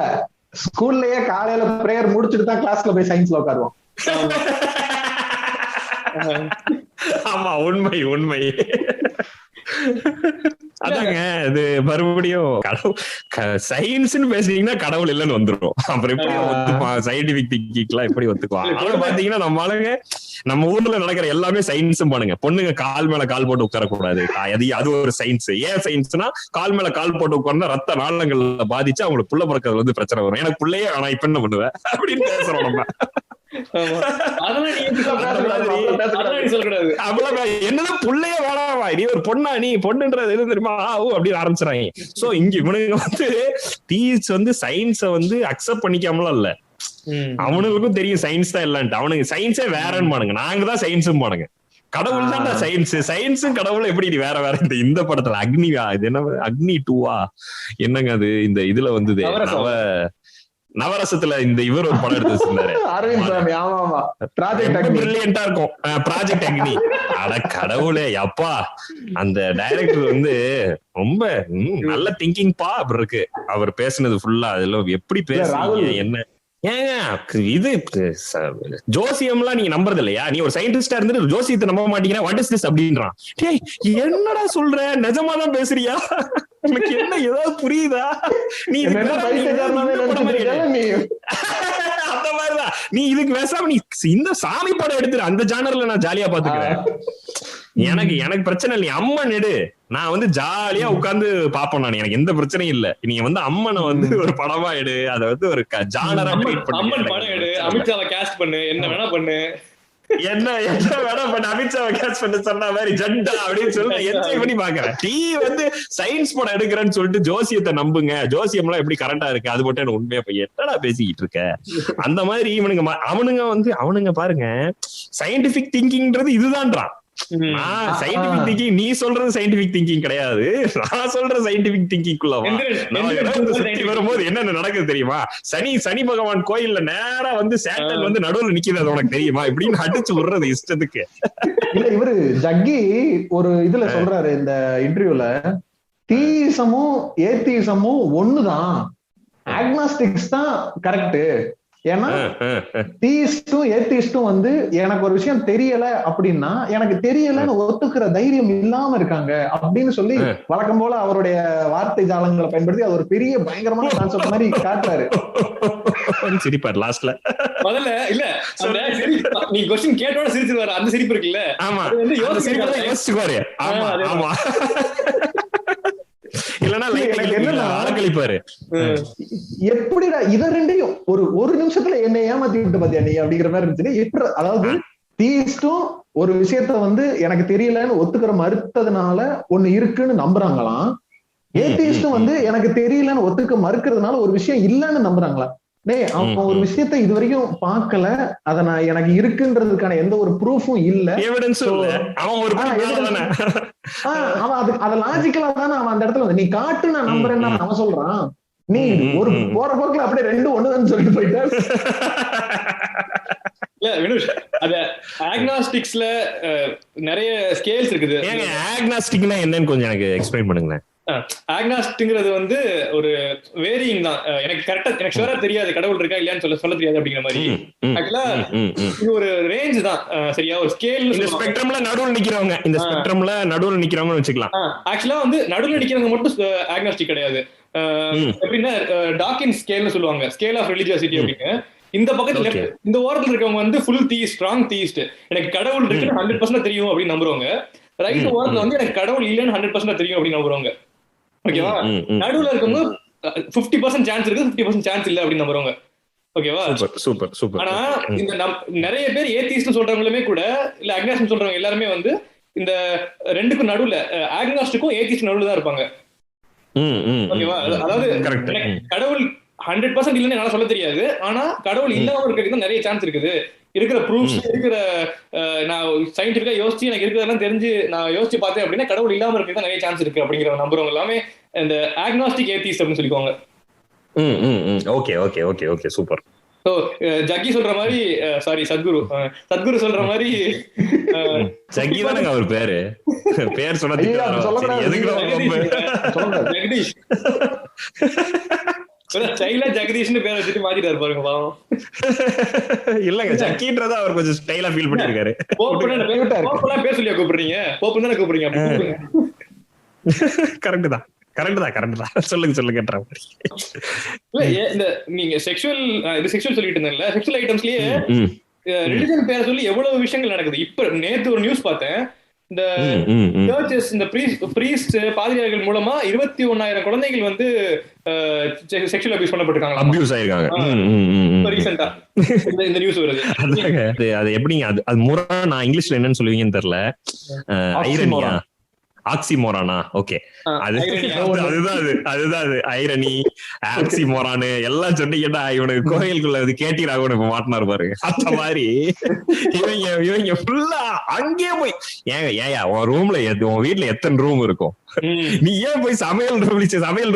ஸ்கூல்லயே காலையில பிரேயர் முடிச்சுட்டு தான் கிளாஸ்ல போய் சயின்ஸ்ல உட்காருவோம். ஆமா உண்மை. அதாங்க இது மறுபடியும் கடவுள் சயின்ஸ்னு பேசுறீங்கன்னா கடவுள் இல்லைன்னு வந்துடும். அப்புறம் எப்படி ஒத்துக்குவான்? சயின்டிபிக் திங்கிங்லாம் எப்படி ஒத்துக்குவான்? அப்புறம் பாத்தீங்கன்னா நம்ம ஆளுங்க நம்ம ஊர்ல நடக்கிற எல்லாமே சயின்ஸும் பண்ணுங்க. பொண்ணுங்க கால் மேல கால் போட்டு உட்காரக்கூடாது, அது ஒரு சயின்ஸ். ஏன் சயின்ஸ்னா கால் மேல கால் போட்டு உட்கார்ந்தா ரத்த நாளங்கள்ல பாதிச்சு அவங்களுக்கு புள்ள பிறக்கிறது வந்து பிரச்சனை வரும். எனக்கு பிள்ளையே ஆனா இப்ப என்ன பண்ணுவேன் அப்படின்னு பேசுறோம் நம்ம. என்னதான் புள்ளைய வேணாமா, நீ ஒரு பொண்ணா, நீ பொண்ணுன்றது எது தெரியுமா அப்படின்னு ஆரம்பிச்சுறாங்க. சோ இங்க இவனுங்க வந்து டீச் வந்து சயின்ஸ வந்து அக்செப்ட் பண்ணிக்காமலாம் இல்ல, அவனுக்கும் தெரியும் சயின்ஸ் தான் இல்லன்ட்டு. அவனுக்கு சயின்ஸே வேறன்னு பானுங்க, நாங்க தான் சயின்ஸும் பானுங்க. கடவுள் தான் சயின்ஸ், சயின்ஸும் கடவுளும் எப்படி வேற வேற. இந்த படத்துல அக்னியா, இது என்ன அக்னி 2 என்னங்க அது, இந்த இதுல வந்தது நவரசத்துல இந்த இவர் ஒரு படம் எடுத்து வச்சிருந்தாரு பிரில்லியண்டா இருக்கும், ப்ராஜெக்ட் அக்னி. அட கடவுளே அப்பா, அந்த டைரக்டர் வந்து ரொம்ப நல்ல திங்கிங் பா அப்படி இருக்கு அவர் பேசுனது ஃபுல்லா. அதுல எப்படி பேசுறீங்க என்ன ஏங்க இது ஜோசியம்லாம் நீங்க நம்புறது இல்லையா? நீ ஒரு சயின்டிஸ்டா இருந்துட்டு ஜோசியத்தை நம்ப மாட்டீங்கன்னா வாட் இஸ் திஸ் அப்படின்றான். என்னடா சொல்ற, நிஜமாதான் பேசுறியா? எனக்கு என்ன ஏதாவது புரியுதா? நீ அந்த மாதிரிதான் நீ இதுக்கு பேசாம நீ இந்த சாமி படம் எடுத்துரு, அந்த ஜானர்ல நான் ஜாலியா பாத்துக்கிறேன். எனக்கு பிரச்சனை இல்லை, அம்மன் எடு, நான் வந்து ஜாலியா உட்கார்ந்து பாப்பேன். நான் எனக்கு எந்த பிரச்சனையும் இல்ல. நீங்க வந்து அம்மனை வந்து ஒரு படமா எடு, அதை வந்து ஒரு ஜானரா ட்ரீட் பண்ணு. அம்மன் படம் எடு, அமித்ஷாவை கேஸ்ட் பண்ணு, என்ன வேணா பண்ணு, என்ன வேணா பண்ணு, அமித்ஷாவை கேஸ்ட் பண்ணு சொன்ன மாதிரி ஜண்டா அப்படின்னு சொல்லி என்ஜாய் பண்ணி பாக்குறேன். நீ வந்து சயின்ஸ் படம் எடுக்கிறேன்னு சொல்லிட்டு ஜோசியத்தை நம்புங்க, ஜோசியம் எல்லாம் எப்படி கரெக்டா இருக்கு அது மட்டும் எனக்கு உண்மையா போய் என்னடா பேசிக்கிட்டு இருக்க அந்த மாதிரி. அவனுங்க பாருங்க சயின்டிபிக் திங்கிங்ன்றது இதுதான்றான். சயின்டிபிக் திங்கிங் நீ சொல்றது சயின்டிபிக் திங்கிங் கிடையாது, நான் சொல்ற சயின்டிபிக் திங்கிங்குள்ள வரும்போது என்ன நடக்குது தெரியுமா? சனி பகவான் கோயில்ல நேரா வந்து சேட்டன் வந்து நடுவுல நிக்குது, அது உனக்கு தெரியுமா? இப்படின்னு அடிச்சு விடுறது இஷ்டத்துக்கு. இல்ல இவரு ஜக்கி ஒரு இதுல சொல்றாரு இந்த இன்டர்வியூல, தீயிசமும் ஏத்தியிசமும் ஒண்ணுதான், அக்னாஸ்டிக்ஸ் தான் கரெக்ட். ஏன்னா தீயிஸ்டும் ஏத்தியிஸ்டும் வந்து எனக்கு ஒரு விஷயம் தெரியல அப்படின்னா எனக்கு தெரியலன்னு ஒத்துக்கிற தைரியம் இல்லாம இருக்காங்க அப்படின்னு சொல்லி வழக்கம் போல அவருடைய வார்த்தை ஜாலங்களை பயன்படுத்தி அது ஒரு பெரிய பயங்கரமான கான்செப்ட் மாதிரி காட்டுறாரு. சிரிப்பார் லாஸ்ட்ல. முதல்ல இல்ல நீ क्वेश्चन கேட்டோட சிரிச்சுவாரு, அந்த சிரிப்பு இருக்குல்ல, ஆமா யோசிச்சுவாரு. ஆமா ஆமா எப்படிடா இத ரெண்டையும் ஒரு நிமிஷத்துல என்ன ஏமாத்தி விட்டு பாத்தியா நீ அப்படிங்கிற மாதிரி இருந்துச்சு. எப்படி அதாவது தீயிஸ்டும் ஒரு விஷயத்த வந்து எனக்கு தெரியலன்னு ஒத்துக்கிற மறுத்ததுனால ஒண்ணு இருக்குன்னு நம்புறாங்களாம், ஏத்தியிஸ்டும் வந்து எனக்கு தெரியலன்னு ஒத்துக்க மறுக்கிறதுனால ஒரு விஷயம் இல்லன்னு நம்புறாங்களா. டேய் அவன் ஒரு விஷயத்த இது வரைக்கும் பார்க்கல, அத நான் எனக்கு இருக்குன்றதுக்கான எந்த ஒரு ப்ரூஃபும் இல்ல, அவன் அத லாஜிக்கலா தானே அவன் அந்த இடத்துல நீ காட்டு நான் நம்புறேன்னு அவன் சொல்றான். நீ ஒரு போற போக்குல அப்படியே 2 1 சொல்லிட்டு போயிட்ட. இல்ல வினுஷ், அத ஆக்னாஸ்டிக்ஸ்ல நிறைய ஸ்கேல்ஸ் இருக்குது. ஏங்க ஆக்னாஸ்டிக்னா என்னன்னு கொஞ்சம் எனக்கு எக்ஸ்பிளைன் பண்ணுங்களேன். ஆக்னாஸ்டிக்ங்கிறது வந்து ஒரு வேரியிங் தான். எனக்கு கரெக்டா எனக்கு ஷூரா தெரியாது கடவுள் இருக்கா இல்லையான்னு சொல்ல தெரியாது அப்படிங்கிற மாதிரி. ஆக்சுவலா இது ஒரு ரேஞ்ச் தான், சரியா? ஒரு ஸ்கேல். இந்த ஸ்பெக்ட்ரம்ல நடுவுல நிக்கிறவங்க, இந்த ஸ்பெக்ட்ரம்ல நடுவுல நிக்கிறவங்க வச்சுக்கலாம். ஆக்சுவலா வந்து நடுவுல நிக்கிறவங்க மட்டும் ஆக்னாஸ்டிக் கிடையாது. எப்படின்னா டாக்கின் ஸ்கேல்னு சொல்லுவாங்க, ஸ்கேல் ஆஃப் ரிலிஜியாசிட்டி அப்படின்னு. இந்த பக்கத்துல இந்த ஓரத்துல இருக்கவங்க வந்து ஃபுல் தீஸ்ட், ஸ்ட்ராங் தீஸ்ட், எனக்கு கடவுள் இருக்குன்னு 100% தெரியும் அப்படின்னு நம்புறவங்க. ரைட் ஓரத்துல வந்து எனக்கு கடவுள் இல்லைன்னு 100% தெரியும் அப்படின்னு நம்புறவங்க. ஓகேவா? நடுவுல இருக்கவங்க 50% சான்ஸ் இருக்கு, 50% சான்ஸ் இல்ல அப்படின்னு நம்புறவங்க. ஓகேவா? Super super. ஆனா இந்த நிறைய பேர் ஏத்திஸ்ட் சொல்றவங்களுமே கூட இல்ல அக்னாஸ்டிக் சொல்றவங்க எல்லாருமே வந்து இந்த ரெண்டுக்கும் நடுவுல, அக்னாஸ்டிக்கும் ஏத்திஸ்ட் நடுவுல தான் இருப்பாங்க. ஓகேவா? அதாவது கடவுள் 100% இல்லன்னு என்னால சொல்ல தெரியாது, ஆனா கடவுள் இல்லாம இருக்கிறதுக்கு நிறைய சான்ஸ் இருக்குது. இருக்கிற ப்ரூஃப்ஸ் இருக்கிற நான் சயின்டிபிக்கா யோசிச்சு எனக்கு இருக்கிறதெல்லாம் தெரிஞ்சு நான் யோசிச்சு பார்த்தேன் அப்படின்னா கடவுள் இல்லாம இருக்கிறது நிறைய சான்ஸ் இருக்கு அப்படிங்கிற நம்புறவங்க எல்லாமே இந்த ஆக்னாஸ்டிக் ஏத்திஸ்ட் அப்படின்னு சொல்லிக்குவாங்க. Okay okay okay okay super. So Jaggi சொல்ற மாதிரி, சாரி சத்குரு சொல்ற மாதிரி, ஜக்கி தானங்க அவர் பேரு, பேர் சொன்னா ஜெகதீஷ் ஜெகதீஷ்னு பேர் வச்சுட்டு மாத்திட்டாரு பாருங்க பாவம். இல்லங்க ஜக்கின்றத அவர் கொஞ்சம் ஸ்டைலா ஃபீல் பண்ணிருக்காரு. பேர் சொல்லியா கூப்பிடுறீங்க? போப்பு தானே கூப்பிடுறீங்க. கரெக்ட் தான் சொல்லுங்க. இந்த நீங்க செக்ஷுவல் சொல்லிட்டு இருந்தீங்கல்ல, செக்ஷுவல் ஐட்டம்ஸ்லயே ரிலிஜன் பேரை சொல்லி எவ்வளவு விஷயங்கள் நடக்குது. இப்ப நேத்து ஒரு நியூஸ் பார்த்தேன், இந்த சர்ச்சஸ், இந்த பிரீஸ்ட் பாதிரியார்கள் மூலமா 21,000 குழந்தைகள் வந்து செக்ஷுவல் அபியூஸ் பண்ணப்பட்டிருக்காங்க, அபியூஸ் ஆயிருக்காங்க. ரீசன்ட்டா இந்த நியூஸ் வருது. அது எப்படிங்க? அது முறை நான் இங்கிலீஷ்ல என்னன்னு சொல்லுவீங்கன்னு தெரியல. ஐரனியா, ஆக்சிமோரானா? ஓகே, அதுதான் ஐரணி, ஆக்சிமோரானு எல்லாம் சொன்னீங்கன்னா இவனுக்கு கோயிலுக்குள்ள அது கேட்டீராக இப்ப மாட்டினாரு பாருங்க. அந்த மாதிரி இவங்க ஃபுல்லா அங்கேயே போய் ஏயா உன் ரூம்ல உன் வீட்டுல எத்தனை ரூம் இருக்கும், நீ ஏன் போய் சமையல் ரூம்ல இருக்கு, சமையல்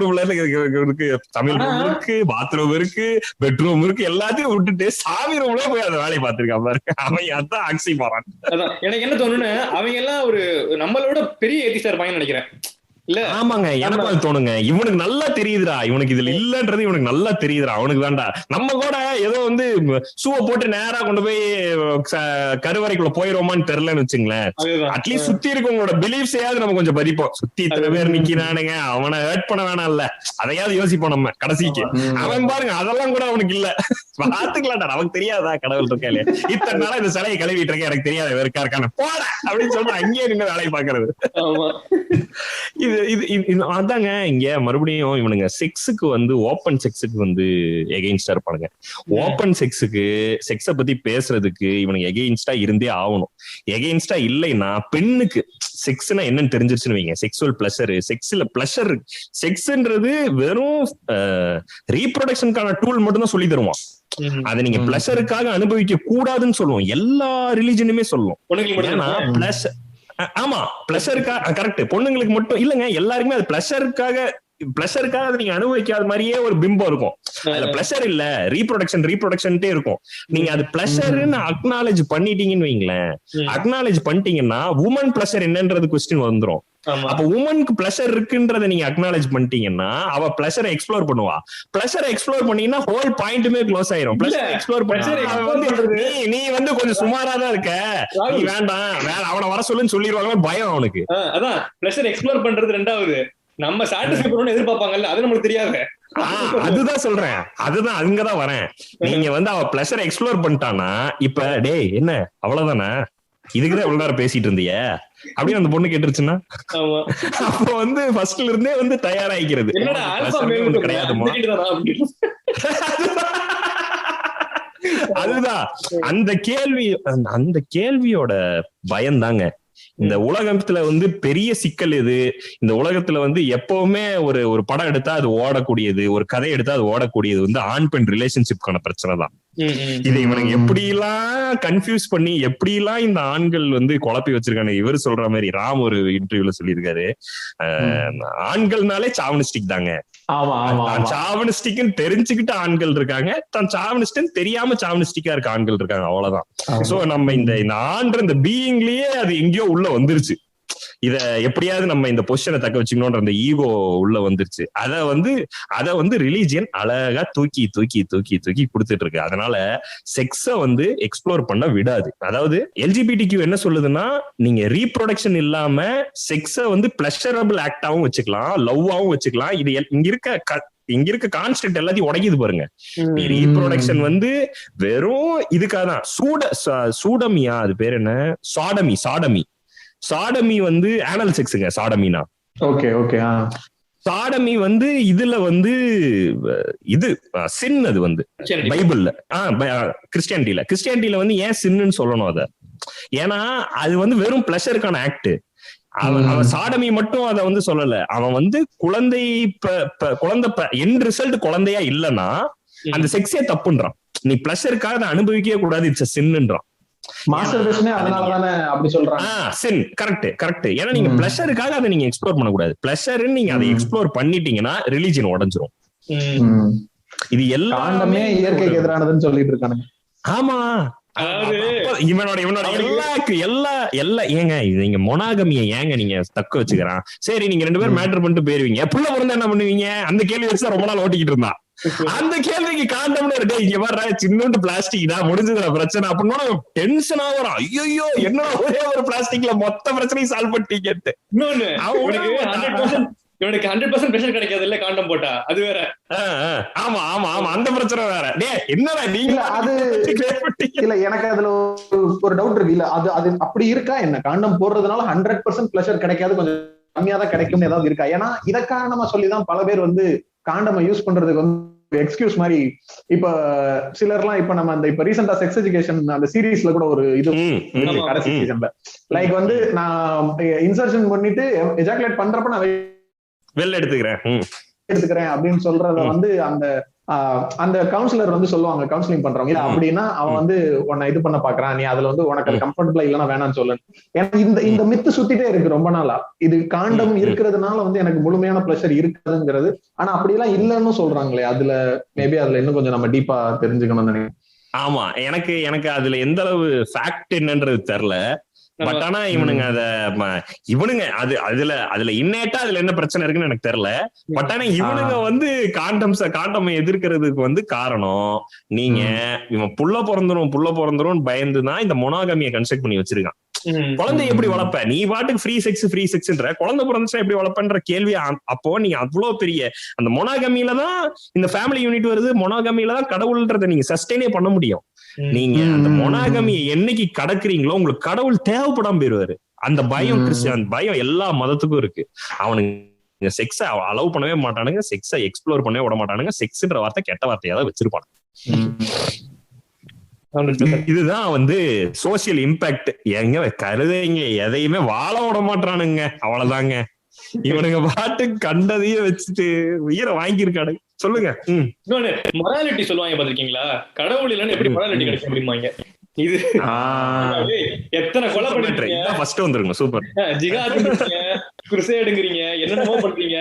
ரூம் இருக்கு, பாத்ரூம் இருக்கு, பெட்ரூம் இருக்கு, எல்லாத்தையும் விட்டுட்டு சாமி ரூம்ல போய் அந்த வேலையை பார்த்திருக்கான் பாருங்க. அவன் அதான் ஆக்சிமோரான். எனக்கு என்ன தோணுன்னு, அவங்க எல்லாம் ஒரு நம்மளோட பெரிய ஏத்திஸ்டா இருப்பாங்கன்னு நினைக்கிறேன். இல்ல ஆமாங்க, எனக்கும் அது தோணுங்க. இவனுக்கு நல்லா தெரியுதுடா, இவனுக்கு இதுல இல்லன்றது இவனுக்கு நல்லா தெரியுதுடா, அவனுக்கு வேண்டாம். நம்ம கூட ஏதோ வந்து ஷூவை போட்டு நேரா கொண்டு போய் கருவறைக்குள்ள போயிருவோமான்னு தெரியலன்னு வச்சுங்களேன். அட்லீஸ்ட் சுத்தி இருக்கவங்களோட பிலீஃப்ஸையாவது நம்ம கொஞ்சம் பதிப்போம். சுத்தி இத்தனை பேர் நிக்கிறானுங்க, அவனை ஹர்ட் பண்ண வேணாம் இல்ல, அதையாவது யோசிப்போம் நம்ம கடைசிக்கு. அவன் பாருங்க அதெல்லாம் கூட அவனுக்கு இல்ல, பாத்துக்கலாம்டா, நமக்கு தெரியாதா கடவுள் இருக்கா இல்லையா, இத்தனை நாளா இந்த சிலையை கழுவிட்டு இருக்கேன், எனக்கு தெரியாது இருக்கா இருக்கான போட அப்படின்னு சொல்லிட்டு அங்கேயே நின்று வேலையை பாக்குறது. அதாங்க இங்க மறுபடியும் இவனுங்க செக்ஸுக்கு வந்து ஓப்பன் செக்ஸுக்கு வந்து எகெயின்ஸ்டா இருப்பானுங்க. ஓப்பன் செக்ஸ பத்தி பேசுறதுக்கு இவனுக்கு எகெயின்ஸ்டா இருந்தே ஆகணும். எகெயின்ஸ்டா இல்லைன்னா பெண்ணுக்கு செக்ஸ்னா என்னன்னு தெரிஞ்சிருச்சுன்னு வைங்க, செக்ஸுவல் பிளஷர், செக்ஸ்ல பிளஷர், செக்ஸ்ன்றது வெறும் ரீப்ரொடக்ஷனுக்கான டூல் மட்டும் தான் சொல்லி தருவான். அதை நீங்க பிளஷருக்காக அனுபவிக்க கூடாதுன்னு சொல்லுவோம், எல்லா ரிலிஜனுமே சொல்லுவோம். ஏன்னா ஆமா பிளஷருக்காக கரெக்ட், பொண்ணுங்களுக்கு மட்டும் இல்லங்க, எல்லாருக்குமே அது பிளஷருக்காக அதை நீங்க அனுபவிக்காத மாதிரியே ஒரு பிம்பம் இருக்கும். அதுல பிளஷர் இல்ல, ரீப்ரொடக்ஷன்ட்டே இருக்கும். நீங்க அது பிளஷர்னு அக்னாலேஜ் பண்ணிட்டீங்கன்னு வைங்களேன், அக்னாலேஜ் பண்ணிட்டீங்கன்னா உமன் பிளஷர் என்னன்றது கொஸ்டின் வந்துரும். அப்ப உமனுக்கு பிளஷர் இருக்குன்றத நீங்க அக்னாலேஜ் பண்ணிட்டீங்கன்னா அவ பிளஷரை எக்ஸ்ப்ளோர் பண்ணுவா. பிளஷரை எக்ஸ்ப்ளோர் பண்ணீங்கன்னா ஹோல் பாயிண்ட்டுமே க்ளோஸ் ஆயிரும். பிளஷர் எக்ஸ்ப்ளோர் பண்ணி நீ வந்து கொஞ்சம் சுமாரா தான் இருக்க, நீ வேண்டாம் அவனை வர சொல்லுன்னு சொல்லிடுவாங்க, பயம் அவனுக்கு. அதான் பிளஷர் எக்ஸ்ப்ளோர் பண்றது ரெண்டாவது, நம்ம சாட்டிஸ்ஃபை பண்ணணும்னு எதிர்பார்ப்பாங்கல்ல, அது நமக்கு தெரியாது. அதுதான் சொல்றேன், அதுதான் அங்கதான் வரேன். நீங்க வந்து அவ பிளஷரை எக்ஸ்ப்ளோர் பண்ணிட்டானா இப்ப டேய் என்ன அவ்வளவுதானே, இதுக்குதான் இவ்வளவு நேரம் பேசிட்டு இருந்திய அப்படின்னு அந்த பொண்ணு கேட்டுருச்சுன்னா அப்ப வந்து ஃபர்ஸ்ட்ல இருந்தே வந்து தயாராகிக்கிறது கிடையாதுமா. அதுதான் அந்த கேள்வியோட பயம்தாங்க. இந்த உலகத்துல வந்து பெரிய சிக்கல் எது, இந்த உலகத்துல வந்து எப்பவுமே ஒரு படம் எடுத்தா அது ஓடக்கூடியது, ஒரு கதை எடுத்தா அது ஓடக்கூடியது வந்து ஆண் பெண் ரிலேஷன்ஷிப்கான பிரச்சனை தான். இதை இவனுக்கு எப்படிலாம் கன்ஃபியூஸ் பண்ணி எப்படிலாம் இந்த ஆண்கள் வந்து குழப்பி வச்சிருக்காங்க. இவர் சொல்ற மாதிரி ராம் ஒரு இன்டர்வியூல சொல்லியிருக்காரு, ஆண்கள்னாலே சாவனிஸ்டிக் தாங்க, சாவனிஸ்டிக் தெரிஞ்சுக்கிட்டு ஆண்கள் இருக்காங்க, தான் சாவனிஸ்ட் தெரியாம சாவனிஸ்டிக்கா இருக்க ஆண்கள் இருக்காங்க, அவ்வளவுதான். சோ நம்ம இந்த ஆண்ற இந்த பீயிங்லயே அது எங்கேயோ உள்ள வந்துருச்சு. இத எப்படியாவது நம்ம இந்த பொசிஷனை தக்க வச்சுக்கணும்ன்ற அந்த ஈகோ உள்ள வந்துருச்சு. அத வந்து ரிலீஜியன் அழகா தூக்கி தூக்கி தூக்கி தூக்கி கொடுத்துட்டு இருக்கு. அதனால செக்ஸ வந்து எக்ஸ்ப்ளோர் பண்ண விடாது. அதாவது எல்ஜிபிடிக்யூ என்ன சொல்லுதுன்னா, நீங்க ரீப்ரொடக்ஷன் இல்லாம செக்ஸ வந்து பிளஷரபிள் ஆக்டாவும் வச்சுக்கலாம், லவ்வாவும் வச்சுக்கலாம். இது இங்க இருக்க கான்ஸ்டன்ட் எல்லாத்தையும் உடைக்குது பாருங்க. ரீப்ரொடக்ஷன் வந்து வெறும் இதுக்காக தான். சூடமியா, அது பேர் என்ன, சாடமி வந்து ஆனல் செக்ஸுங்க. சாடமினா சாடமி வந்து இதுல வந்து இது சின். அது வந்து பைபிள்ல கிறிஸ்டியானிட்டியில வந்து ஏன் சின்னு சொல்லணும் அத, ஏன்னா அது வந்து வெறும் பிளஷருக்கான ஆக்ட். அவன் சாடமி மட்டும் அத வந்து சொல்லல, அவன் வந்து குழந்தை என் ரிசல்ட் குழந்தையா இல்லைன்னா அந்த செக்ஸே தப்புன்றான். நீ பிளஷருக்காக அதை அனுபவிக்கவே கூடாது, இட்ஸ் சின்னுன்றான். ஏன்னா நீங்க பிளஷருக்காக அதை நீங்க எக்ஸ்ப்ளோர் பண்ணக்கூடாது. பிளஷர் நீங்க அதை எக்ஸ்ப்ளோர் பண்ணிட்டீங்கன்னா ரிலிஜன் உடைஞ்சிரும். இது எல்லாமே இயற்கைக்கு எதிரானதுன்னு சொல்லிட்டு இருக்காங்க. ஆமா, இவனோட ஏங்க நீங்க மொனாகமிய ஏங்க நீங்க தக்க வச்சுக்கிறான். சரி, நீங்க 2 பேரும் மேட்டர் பண்ணிட்டு போயிருவீங்க, புள்ள பிறந்தா என்ன பண்ணுவீங்க? அந்த கேள்வி வச்சு ரொம்ப நாள் ஓட்டிக்கிட்டு இருந்தான். அந்த கேள்விக்கு காண்டம்னு இருக்கு. இங்க வர்ற சின்னோண்டு பிளாஸ்டிக் தான் முடிஞ்சதுல பிரச்சனை அப்படின்னா டென்ஷனா வரும். ஐயோ, என்ன ஒரே ஒரு பிளாஸ்டிக்ல மொத்த பிரச்சனையும் சால்வ் பண்ணிட்டீங்க. இவனுக்கு 100% பிரஷர் கிடைக்காது இல்ல காண்டம் போட்டா, அது வேற. ஆமா ஆமா ஆமா, அந்த பிரச்சனை வேற. என்னடா நீங்க அது இல்ல, எனக்கு அதுல ஒரு டவுட் இருக்கு. இல்ல அது அப்படி இருக்கா என்ன? காண்டம் போடுறதுனால 100% பிளஷர் கிடைக்காது, கொஞ்சம் கம்மியா தான் கிடைக்கும்னு ஏதாவது இருக்கா? ஏன்னா இதை காரணமா சொல்லிதான் பல பேர் வந்து காண்டமை யூஸ் பண்றதுக்கு வந்து எக்ஸ்கியூஸ் மாதிரி. இப்ப சிலர்லாம் இப்ப நம்ம அந்த இப்ப ரீசெண்டா செக்ஸ் எஜுகேஷன் அந்த சீரீஸ்ல கூட ஒரு இது கடைசி சீசன்ல லைக் வந்து நான் இன்சர்ஷன் பண்ணிட்டு எஜாகுலேட் பண்றப்ப நான் வெளில எடுத்துக்கிறேன் அப்படின்னு சொல்றத வந்து அந்த கவுன்சிலர் வந்து சொல்லுவாங்க, கவுன்சிலிங் பண்றவங்க. இல்ல அப்படின்னா அவன் வந்து உன்னை இது பண்ண பாக்குறான், நீ அதுல வந்து உனக்கு அது கம்ஃபர்டபிளா இல்லைன்னா வேணாம்னு சொல்லு. ஏன்னா இந்த மித்து சுத்திட்டே இருக்கு ரொம்ப நாளா. இது காண்டம் இருக்கிறதுனால வந்து எனக்கு முழுமையான பிளஷர் இருக்காதுங்கிறது. ஆனா அப்படியெல்லாம் இல்லைன்னு சொல்றாங்களே, அதுல மேபி அதுல இன்னும் கொஞ்சம் நம்ம டீப்பா தெரிஞ்சுக்கணும்னு நினைக்கிறேன். ஆமா, எனக்கு அதுல எந்த அளவு ஃபேக்ட் என்னன்றது தெரியல. பட் ஆனா இவனுங்க அதுல இன்னேட்டா அதுல என்ன பிரச்சனை இருக்குன்னு எனக்கு தெரியல. பட் ஆனா இவனுங்க வந்து காண்டம் எதிர்க்கிறதுக்கு வந்து காரணம், நீங்க இவன் புள்ள பிறந்துரும் பயந்துதான் இந்த மொனாகமியை கன்ஸ்ட்ரக்ட் பண்ணி வச்சிருக்கான். குழந்தை எப்படி வளர்ப்ப நீ? பாட்டுக்கு ஃப்ரீ செக்ஸ்ன்ற குழந்தை பிறந்துச்சா எப்படி வளர்ப்பன்ற கேள்வி. அப்போ நீங்க அவ்வளவு பெரிய அந்த மொனாகமியில தான் இந்த ஃபேமிலி யூனிட் வருது, மொனாகமியில தான் கடவுள்ன்றதை நீங்க சஸ்டெயினே பண்ண முடியும். நீங்க அந்த மொனாகமியை என்னைக்கு கடக்குறீங்களோ உங்களுக்கு கடவுள் தேவைப்படாம போயிருவாரு. அந்த பயம் கிறிஸ்டியன் பயம் எல்லா மதத்துக்கும் இருக்கு. அவனுக்கு செக்ஸ அலோவ் பண்ணவே மாட்டானுங்க, செக்ஸ எக்ஸ்ப்ளோர் பண்ணவே விட மாட்டானுங்க. செக்ஸ்ன்ற வார்த்தை கெட்ட வார்த்தையா தான் வச்சிருப்பாங்க. இதுதான் வந்து சோசியல் இம்பாக்ட். எங்க கருதைங்க எதையுமே வாழ விட மாட்டானுங்க, அவ்வளவுதாங்க. இவனுங்க பாட்டு கண்டதையே வச்சுட்டு உயிரை வாங்கியிருக்கானு சொல்லுங்க. இன்னொன்னு மொராலிட்டி சொல்லுவாங்க பாத்திருக்கீங்களா? கடவுள் இல்லன்னு எப்படி மொராலிட்டி கிடைக்க முடியுமாங்க? இது எத்தனை கொலை பண்ணிட்டீங்க, ஃபர்ஸ்ட் வந்துருங்க. சூப்பர். ஜிகாதுங்கிறீங்க, குருசேடுங்கிறீங்க, என்னென்னமோ பண்றீங்க,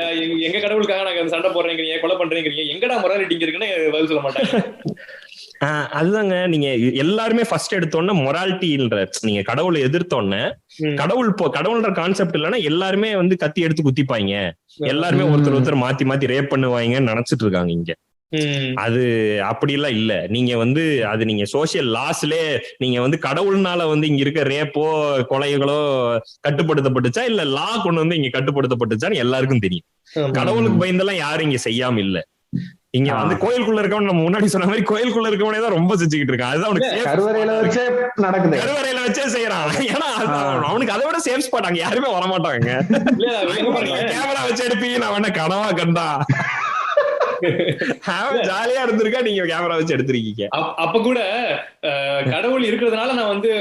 எங்க கடவுளுக்காக நாங்க சண்டை போடுறேங்கிறீங்க, கொலை பண்றீங்கிறீங்க, எங்கடா மொராலிட்டி இருக்குன்னு பதில் சொல்ல மாட்டாங்க. அதுதாங்க, நீங்க எல்லாருமே ஃபர்ஸ்ட் எடுத்தோன்னே மொராலிட்டின்ற நீங்க கடவுளை எதிர்த்தோன்னே கடவுள்ன்ற கான்செப்ட் இல்லைன்னா எல்லாருமே வந்து கத்தி எடுத்து குத்திப்பாங்க, எல்லாருமே ஒருத்தர் மாத்தி மாத்தி ரேப் பண்ணுவாங்கன்னு நினைச்சிட்டு இருக்காங்க இங்க. அது அப்படி எல்லாம் இல்ல. நீங்க வந்து அது நீங்க சோசியல் லாஸ்ல நீங்க வந்து கடவுள்னால வந்து இங்க இருக்க ரேப்போ கொலைகளோ கட்டுப்படுத்தப்பட்டுச்சா இல்ல லா கொண்டு வந்து இங்க கட்டுப்படுத்தப்பட்டுச்சான்னு எல்லாருக்கும் தெரியும். கடவுளுக்கு பயந்தெல்லாம் யாரும் இங்க செய்யாம இல்ல. இங்க வந்து கோயிலுக்குள்ள இருக்கவன் நம்ம முன்னாடி சொன்ன மாதிரி கோயிலுக்குள்ள இருக்கவனே தான் ரொம்ப செஞ்சுக்கிட்டு இருக்கான். அதுதான் கருவறையில வச்சே நடக்குது, கருவறையில வச்சே செய்யறான். ஏன்னா அவனுக்கு அதை விட சேஃப் ஸ்பாட் அங்க யாருமே வரமாட்டாங்க. கேமரா வச்சு எடுப்பீங்க, நான் வேணா கனவா கண்டா ஜாலியா இருந்திருக்கா, நீங்க கேமரா வச்சு எடுத்திருக்கீங்க. அப்ப கூட கடவுள் இருக்கிறதுனால நான் வந்து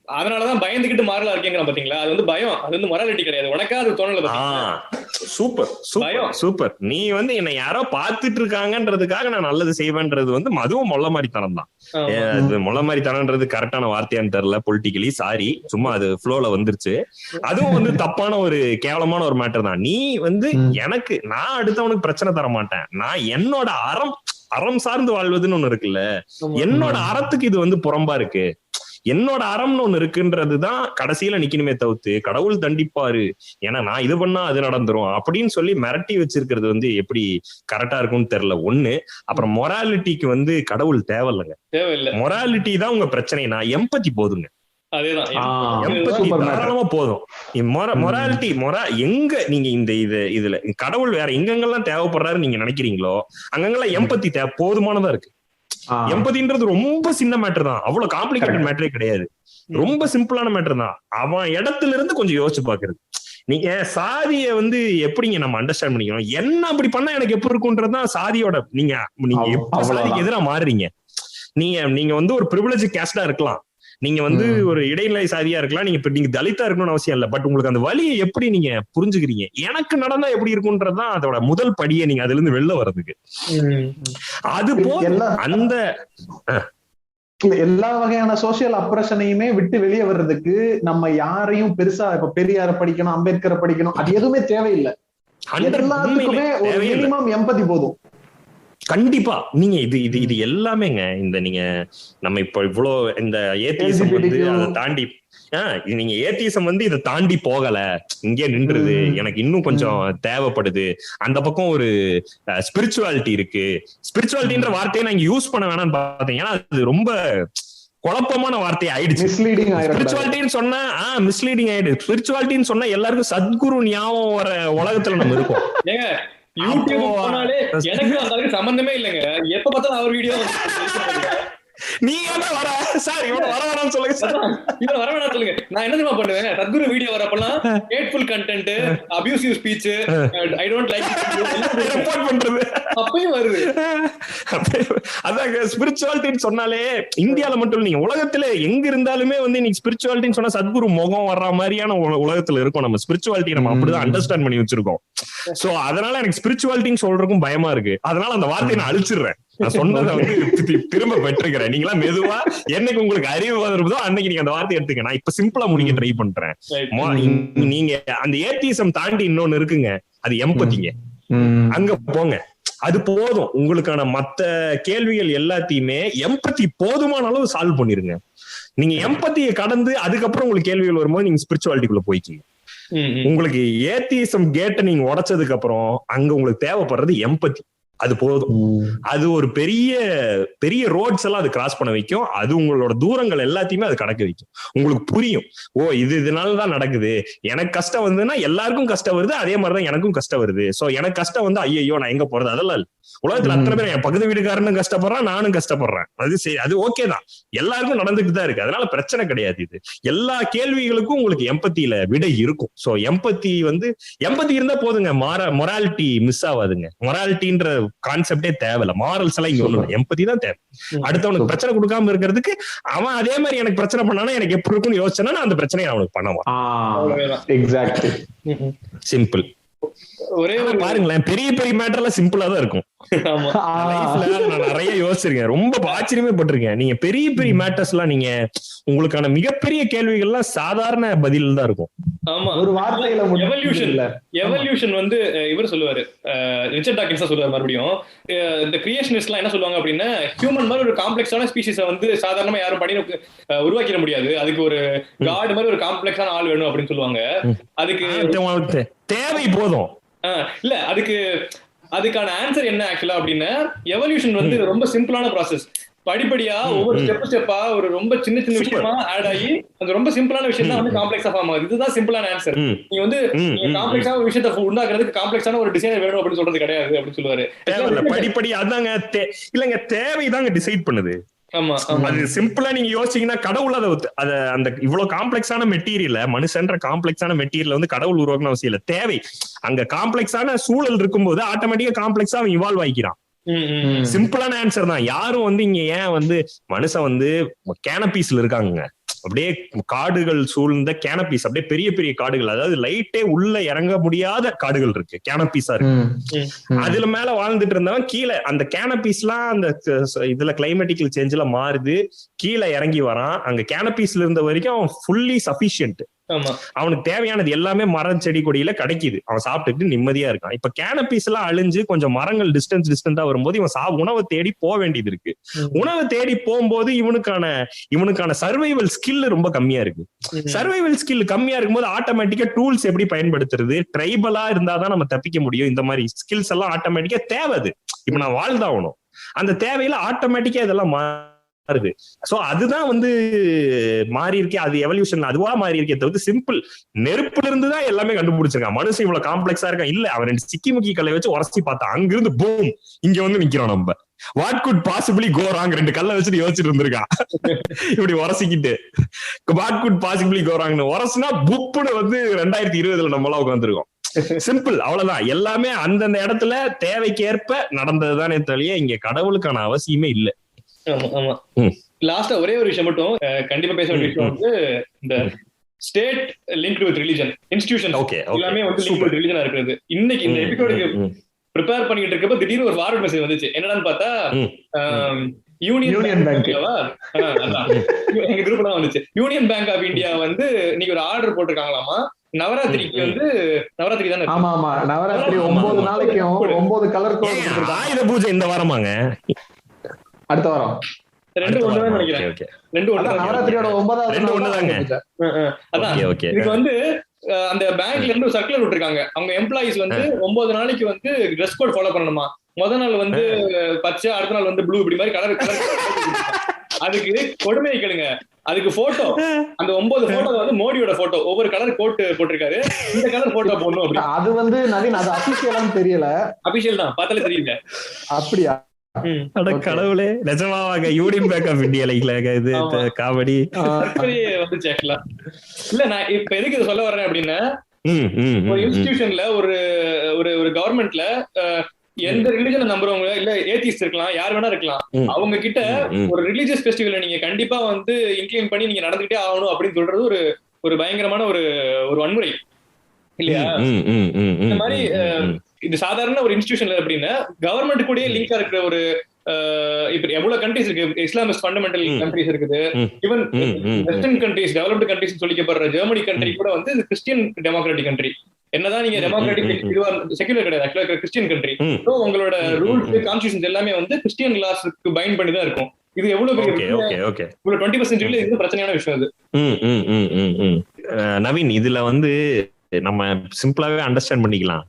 அதனாலதான் பயந்துகிட்டு மாறலா இருக்கீங்க பாத்தீங்களா? அது வந்து பயம், அது வந்து மொராலிட்டி கிடையாது. உனக்கா அது தோணல. Super super super. நீ வந்து என்ன யாரோ பாத்துட்டு இருக்காங்கன்றதுக்காக நான் நல்லது செய்வேன்றது வந்து அதுவும் மொள்ள மாதிரி தனம் தான். மொள்ள மாதிரி தனம்ன்றது கரெக்டான வார்த்தையான்னு தெரியல, பொலிட்டிக்கலி சாரி, சும்மா அது ஃப்ளோல வந்துருச்சு. அதுவும் வந்து தப்பான ஒரு கேவலமான ஒரு மேட்டர் தான். நீ வந்து எனக்கு நான் அடுத்தவனுக்கு பிரச்சனை தர மாட்டேன். நான் என்னோட அறம் சார்ந்து வாழ்வதுன்னு ஒண்ணு இருக்குல்ல, என்னோட அறத்துக்கு இது வந்து புறம்பா இருக்கு, என்னோட அறம்னு ஒண்ணு இருக்குன்றதுதான் கடைசியில நிக்கணுமே தவிர்த்து கடவுள் தண்டிப்பாரு ஏன்னா நான் இது பண்ணா அது நடந்துரும் அப்படின்னு சொல்லி மிரட்டி வச்சிருக்கிறது வந்து எப்படி கரெக்டா இருக்கும்னு தெரியல. ஒண்ணு. அப்புறம் மொராலிட்டிக்கு வந்து கடவுள் தேவையில்லைங்க, மொராலிட்டி தான் உங்க பிரச்சனைனா எம்பத்தி போதுங்க. தாராளமா போதும். மொராலிட்டி எங்க நீங்க இந்த இதுல கடவுள் வேற எங்கெங்கெல்லாம் தேவைப்படுறாரு நீங்க நினைக்கிறீங்களோ அங்கெல்லாம் எம்பத்தி போதுமானதா இருக்கு. எம்பதின்றது ரொம்ப சின்ன மேட்டர் தான், அவ்வளவு காம்ப்ளிகேட்டட் மேட்டரே கிடையாது, ரொம்ப சிம்பிளான மேட்டர் தான். அவன் இடத்துல இருந்து கொஞ்சம் யோசிச்சு பாக்குறது. நீங்க சாதிய வந்து எப்படிங்க நம்ம அண்டர்ஸ்டாண்ட் பண்ணிக்கணும், என்ன அப்படி பண்ணா எனக்கு எப்படி இருக்கும்ன்றதுதான் சாதியோட. நீங்க எப்ப சாதிக்கு எதிராக மாறுறீங்க, நீங்க வந்து ஒரு பிரிவிலேஜ் கேஸ்டா இருக்கலாம், நீங்க வந்து ஒரு இடைநிலை சாதியா இருக்கலாம், நீங்க தலித்தா இருக்கணும்னு அவசியம் இல்லை. பட் உங்களுக்கு அந்த வலியை எப்படி நீங்க புரிஞ்சுக்கிறீங்க, எனக்கு நடந்தா எப்படி இருக்கும்ன்றதுதான் அதோட முதல் படியை நீங்க அதுல இருந்து வெளில வர்றதுக்கு. அது போல அந்த எல்லா வகையான சோசியல் அப்ரஷனையுமே விட்டு வெளியே வர்றதுக்கு நம்ம யாரையும் பெருசா இப்ப பெரியார படிக்கணும், அம்பேத்கரை படிக்கணும், அது எதுவுமே தேவையில்லை. எல்லாத்துக்குமே ஒரு மினிமம் எம்பதி போதும். கண்டிப்பா. நீங்க இது எல்லாமேங்க இந்த நீங்க நம்ம இப்ப இவ்வளோ இந்த ஏத்திசம் வந்து அதை தாண்டி நீங்க ஏத்திசம் வந்து இதை தாண்டி போகல, இங்கே நின்றுது, எனக்கு இன்னும் கொஞ்சம் தேவைப்படுது. அந்த பக்கம் ஒரு ஸ்பிரிச்சுவாலிட்டி இருக்கு. ஸ்பிரிச்சுவாலிட்டின்ற வார்த்தையை நான் இங்க யூஸ் பண்ண வேணாம்னு பார்த்தேன், ஏன்னா அது ரொம்ப குழப்பமான வார்த்தை ஆயிடுச்சு. ஸ்பிரிச்சுவாலிட்டின்னு சொன்னா மிஸ்லீடிங் ஆயிடுச்சு. ஸ்பிரிச்சுவாலிட்டின்னு சொன்னா எல்லாருக்கும் சத்குரு ஞாபகம் வர உலகத்துல நம்ம இருக்கோம். யூடியூப் போனாலே எனக்கு அதுக்கு சம்பந்தமே இல்லைங்க, எப்ப பார்த்தாலும் அவர் வீடியோ. நீங்க வர சார் இவன் வர வேணாம்னு சொல்லுங்க சார், இவன் வர வேணாம் சொல்லுங்க. நான் என்ன தெரியுமா பண்ணுவேன், சத்குரு வீடியோ வரப்பெல்லாம் hateful content, abusive speech, I don't like report பண்றது அப்பயும் வருது. அதாங்க ஸ்பிரிச்சுவாலிட்டின்னு சொன்னாலே இந்தியால மட்டும் நீங்க உலகத்துல எங்க இருந்தாலுமே வந்து இன்னைக்கு ஸ்பிரிச்சுவாலிட்டின்னு சொன்னா சத்குரு முகம் வர்ற மாதிரியான உலகத்துல இருக்கும். நம்ம ஸ்பிரிச்சுவாலிட்டி நம்ம அப்படிதான் அண்டர்ஸ்டாண்ட் பண்ணி வச்சிருக்கோம். சோ அதனால எனக்கு ஸ்பிரிச்சுவாலிட்டின்னு சொல்றதுக்கும் பயமா இருக்கு. அதனால அந்த வார்த்தையை நான் அழிச்சிடுறேன். நான் சொன்னதை வந்து திரும்ப பெற்றுக்கிறேன். நீங்களா மெதுவா என்னைக்கு உங்களுக்கு அறிவு வருதோ அன்னைக்கு நீங்க அந்த வார்த்தை எடுத்துக்க. நான் இப்ப சிம்பிளா முடிக்க ட்ரை பண்றேன். நீங்க அந்த ஏத்திசம் தாண்டி இன்னொன்னு இருக்குங்க, அது எம்பத்திங்க. அங்க போங்க, அது போதும். உங்களுக்கான மத்த கேள்விகள் எல்லாத்தையுமே எம்பத்தி போதுமான அளவு சால்வ் பண்ணிருங்க. நீங்க எம்பத்தியை கடந்து அதுக்கப்புறம் உங்களுக்கு கேள்விகள் வரும்போது நீங்க ஸ்பிரிச்சுவாலிட்டிக்குள்ள போய்க்கீங்க. உங்களுக்கு ஏத்திசம் கேட்டை நீங்க உடைச்சதுக்கு அப்புறம் அங்க உங்களுக்கு தேவைப்படுறது எம்பத்தி. அது போதும். அது ஒரு பெரிய பெரிய ரோட்ஸ் எல்லாம் அது கிராஸ் பண்ண வைக்கும். அது உங்களோட தூரங்கள் எல்லாத்தையுமே அது கடக்க வைக்கும். உங்களுக்கு புரியும், ஓ இதனாலதான் நடக்குது, எனக்கு கஷ்டம் வந்ததுன்னா எல்லாருக்கும் கஷ்டம் வருது, அதே மாதிரிதான் எனக்கும் கஷ்டம் வருது. சோ எனக்கு கஷ்டம் வந்து ஐயோ நான் எங்க போறது, அதெல்லாம் உலகத்துல அத்தனை பேர் என் பக்கத்து வீட்டுக்காரனும் கஷ்டப்படுறான், நானும் கஷ்டப்படுறேன். அது ஓகே தான், எல்லாருக்கும் நடந்துட்டு தான் இருக்கு. அதனால பிரச்சனை கிடையாது. இது எல்லா கேள்விகளுக்கும் உங்களுக்கு எம்பத்தியில விடை இருக்கும். சோ எம்பத்தி இருந்தா போதுங்க, மொராலிட்டி மிஸ் ஆகாதுங்க. மொராலிட்டின்ற கான்செப்டே தேவையில்ல, மாரல்ஸ் எல்லாம் இங்க ஒண்ணு, எம்பத்தி தான் தேவை. அடுத்தவனுக்கு பிரச்சனை கொடுக்காம இருக்கிறதுக்கு அவன் அதே மாதிரி எனக்கு பிரச்சனை பண்ணானா எனக்கு எப்படி இருக்கும்னு யோசிச்சேன்னா அந்த பிரச்சனையை அவனுக்கு பண்ணுவான். Exactly, simple. ஒரே ஒரு பாருங்களேன், பெரிய பெரிய மேட்டர்லாம் சிம்பிளா தான் இருக்கும். நான் நிறைய யோசிச்சிருக்கேன், ரொம்ப ஆச்சரியமே பட்டிருக்கேன். நீங்க பெரிய பெரிய மேட்டர்ஸ் எல்லாம் நீங்க உங்களுக்கான மிகப்பெரிய கேள்விகள்லாம் சாதாரண பதில் தான் இருக்கும். ஆமா, ஒரு வார்த்தையில எவல்யூஷன் வந்து இவர் சொல்லுவாரு, ரிச்சர்ட் டாக்கின்ஸ் சொல்லுவாரு மறுபடியும், இந்த கிரியேஷனிஸ்ட் எல்லாம் என்ன சொல்லுவாங்க அப்படின்னா, ஹியூமன் மாதிரி ஒரு காம்ப்ளெக்ஸான ஸ்பீசிஸை வந்து சாதாரணமா யாரும் பண்ணி உருவாக்கிட முடியாது, அதுக்கு ஒரு காட் மாதிரி ஒரு காம்ப்ளெக்ஸான ஆள் வேணும் அப்படின்னு சொல்லுவாங்க. அதுக்கு தேவை போதும் இல்ல, அதுக்கான ஆன்சர் என்ன ஆக்சுவலா அப்படின்னா, எவல்யூஷன் வந்து ரொம்ப சிம்பிளான ப்ராசஸ். படிப்படியா ஒவ்வொரு ஸ்டெப்பா ஒரு ரொம்ப சின்ன சின்ன விஷயமா ஆட் ஆகி அந்த ரொம்ப சிம்பிளான விஷயம் தான் வந்து காம்ப்ளெக்ஸா ஃபார்ம் ஆகுது. இதுதான் சிம்பிளான ஆன்சர். நீங்க வந்து காம்ப்ளெக்ஸா ஒரு விஷயத்தை உண்டாக்குறதுக்கு காம்ப்ளெக்ஸான ஒரு டிசைனர் வேணும் அப்படின்னு சொல்றது கிடையாது அப்படின்னு சொல்லுவாரு. படிப்படி அதாங்க இல்லங்க, தேவைதாங்க டிசைட் பண்ணுது. அது சிம்பிளா நீங்க யோசிச்சீங்கன்னா, கடவுள் அத அந்த இவ்வளவு காம்ப்ளெக்ஸான மெட்டீரியல், மனுஷன்ற காம்ப்ளெக்ஸான மெட்டீரியல் வந்து கடவுள் உருவாக்கணும் அவசியம் இல்ல. தேவை அங்க காம்ப்ளெக்ஸான சூழல் இருக்கும்போது ஆட்டோமேட்டிக்கா காம்ப்ளெக்ஸா அவன் இவால்வ் ஆகிக்கிறான். சிம்பிளான ஆன்சர் தான். யாரும் வந்து இங்க ஏன் வந்து மனுஷன் வந்து கேனபீஸ்ல இருக்காங்க, அப்படியே காடுகள் சூழ்ந்த கேனபிஸ், அப்படியே பெரிய பெரிய காடுகள், அதாவது லைட்டே உள்ள இறங்க முடியாத காடுகள் இருக்கு, கேனபிஸா இருக்கு. அதுல மேல வாழ்ந்துட்டு இருந்தவன் கீழே அந்த கேனபிஸ் எல்லாம் அந்த இதுல கிளைமேட்டிக்கல் சேஞ்ச்ல மாறுது, கீழே இறங்கி வரான். அங்க கேனபிஸ்ல இருந்த வரைக்கும் அவன் ஃபுல்லி சஃபிஷியன்ட், அவனுக்கு தேவையானது எல்லாமே மரம் செடி கொடியில கிடைக்குது, அவன் சாப்பிட்டுட்டு நிம்மதியா இருக்கான். இப்ப கேனபிஸ் எல்லாம் அழிஞ்சு கொஞ்சம் மரங்கள் டிஸ்டன்ஸா வரும்போது இவன் உணவை தேடி போக வேண்டியது இருக்கு. உணவை தேடி போகும்போது இவனுக்கான சர்வைவல் ஸ்கில் ரொம்ப கம்மியா இருக்கு. சர்வைவல் ஸ்கில் கம்மியா இருக்கும்போது ஆட்டோமேட்டிக்கா டூல்ஸ் எப்படி பயன்படுத்துறது, ட்ரைபலா இருந்தாதான் நம்ம தப்பிக்க முடியும். இந்த மாதிரி ஸ்கில்ஸ் எல்லாம் ஆட்டோமேட்டிக்கா தேவைது. இப்ப நான் வாழ்ந்தாகணும், அந்த தேவையில ஆட்டோமேட்டிக்கா இதெல்லாம் வருது. சோ அதுதான் மாறி இருக்கே, அது எவல்யூஷன் அதுவா மாறி இருக்கே தவிர்த்து சிம்பிள் நெருப்புல இருந்து தான் எல்லாமே கண்டுபிடிச்சிருக்கான். மனுஷன் இவ்வளவு காம்ப்ளெக்ஸா இருக்கான் இல்ல, அவன் 2 சிக்கி முக்கி கல்லை வச்சு உரசி பார்த்தான், அங்கிருந்து பூம் இங்க நிக்கிறோம் நம்ம. What could possibly go wrong, 2 கல்லை வச்சுட்டு யோசிச்சுட்டு இருந்திருக்கான் இப்படி உரசிக்கிட்டு. வாட் குட் பாசிபிளி கோ ராங்னு உரசுனா புப்புன்னு 2020 நம்ம எல்லாம் உட்காந்துருக்கோம். சிம்பிள், அவ்வளவுதான். எல்லாமே அந்தந்த இடத்துல தேவைக்கேற்ப நடந்ததுதானே தவிர இங்க கடவுளுக்கான அவசியமே இல்லை. ஆமா. லாஸ்டா ஒரே ஒரு விஷயம் மட்டும் கண்டிப்பா பேச வேண்டிய விஷயம் இந்த state linked with religion institution எல்லாமே லிங்க்டு வித் ரிலிஜனா இருக்குது. இன்னைக்கு இந்த எபிசோடுக்கு ப்ரிப்பேர் பண்ணிட்டு இருக்கப்ப திடீர்னு ஒரு ஃபார்வர்ட் மெசேஜ் வந்துச்சு. என்னடான்னு பார்த்தா யூனியன் பேங்க் எங்க குரூப்ல வந்துச்சு. யூனியன் பேங்க் ஆஃப் இந்தியா இன்னைக்கு ஒரு ஆர்டர் போட்டிருக்காங்களாமா நவராத்திரிக்கு நவராத்திரி தானே? ஆமா ஆமா, நவராத்திரி 9 நாளைக்கும் 9 கலர் கோட். ஆயுத பூஜை இந்த வாரமாங்க, அடுத்த வாரம் 2 நினைக்கிறேன். 2 நவராத்திரியோட 9வது அதான். இதுக்கு அந்த பேங்க்ல இருந்து சர்க்குலர் விட்டுருக்காங்க. அவங்க எம்ப்ளாயிஸ் 9 நாளைக்கு ட்ரெஸ் கோட் ஃபாலோ பண்ணணுமா. முதல் நாள் பச்சை, அடுத்த நாள் ப்ளூ, இப்படி மாதிரி கலர். அதுக்கு கொடுமையை கேளுங்க, அதுக்கு போட்டோ, அந்த 9 போட்டோ மோடியோட போட்டோ, ஒவ்வொரு கலர் கோட் போட்டிருக்காரு, இந்த கலர் போட்டோ போடணும் அப்படி. அது நவீன், அது அபிஷியலான்னு தெரியல. அபிஷியல் தான், பார்த்தாலே தெரியல. அப்படியா? கடவுளே, நிஜமாவாங்க யூனியன் பேங்க் ஆஃப் இந்தியா இது காமெடி வந்துச்சு. ஆக்சுவலா இல்ல, நான் இப்ப எதுக்கு இதை சொல்ல வர்றேன் அப்படின்னா, ஒரு இன்ஸ்டிடியூஷன்ல ஒரு கவர்மெண்ட்ல எந்த ரிலிஜனை நம்புறவங்க இல்ல ஏத்திஸ்ட் இருக்கலாம், யார் வேணா இருக்கலாம், அவங்க கிட்ட ஒரு ரிலிஜியஸ் ஃபெஸ்டிவல் நீங்க கண்டிப்பா இன்க்ளைம் பண்ணி நீங்க நடந்துகிட்டே ஆகணும் அப்படின்னு சொல்றது ஒரு பயங்கரமான ஒரு வன்முறை இல்லையா? இந்த மாதிரி இது சாதாரண ஒரு இன்ஸ்டிடியூஷன்ல அப்படின்னா கவர்மெண்ட் கூட லிங்கா இருக்கிற ஒரு இப்ப எவ்வளவு கண்ட்ரிஸ் இருக்கு, இஸ்லாமிக் ஃபண்டமெண்டல் கண்ட்ரிஸ் இருக்குது, even western countries, developed countries சொல்லிக்கப்படுற ஜெர்மனி கண்ட்ரி கூட கிறிஸ்டியன் டெமோக்ராட்டிக் கண்ட்ரி. என்னதான் நீங்க டெமோக்ராட்டிக் செக்யூலர் கிடையாது, ஆக்சுவலா கிறிஸ்டியன் கண்ட்ரி. ஸோ உங்களோட ரூல்ஸ் கான்ஸ்டிடியூஷன் எல்லாமே கிறிஸ்டியன் லாஸ்க்கு பைண்ட் பண்ணி தான் இருக்கும். இது எவ்வளவு பெரிய 20th செஞ்சுரியில இது பிரச்சனையான விஷயம். அது நவீன், இதுல நம்ம சிம்பிளாவே அண்டர்ஸ்டாண்ட் பண்ணிக்கலாம்.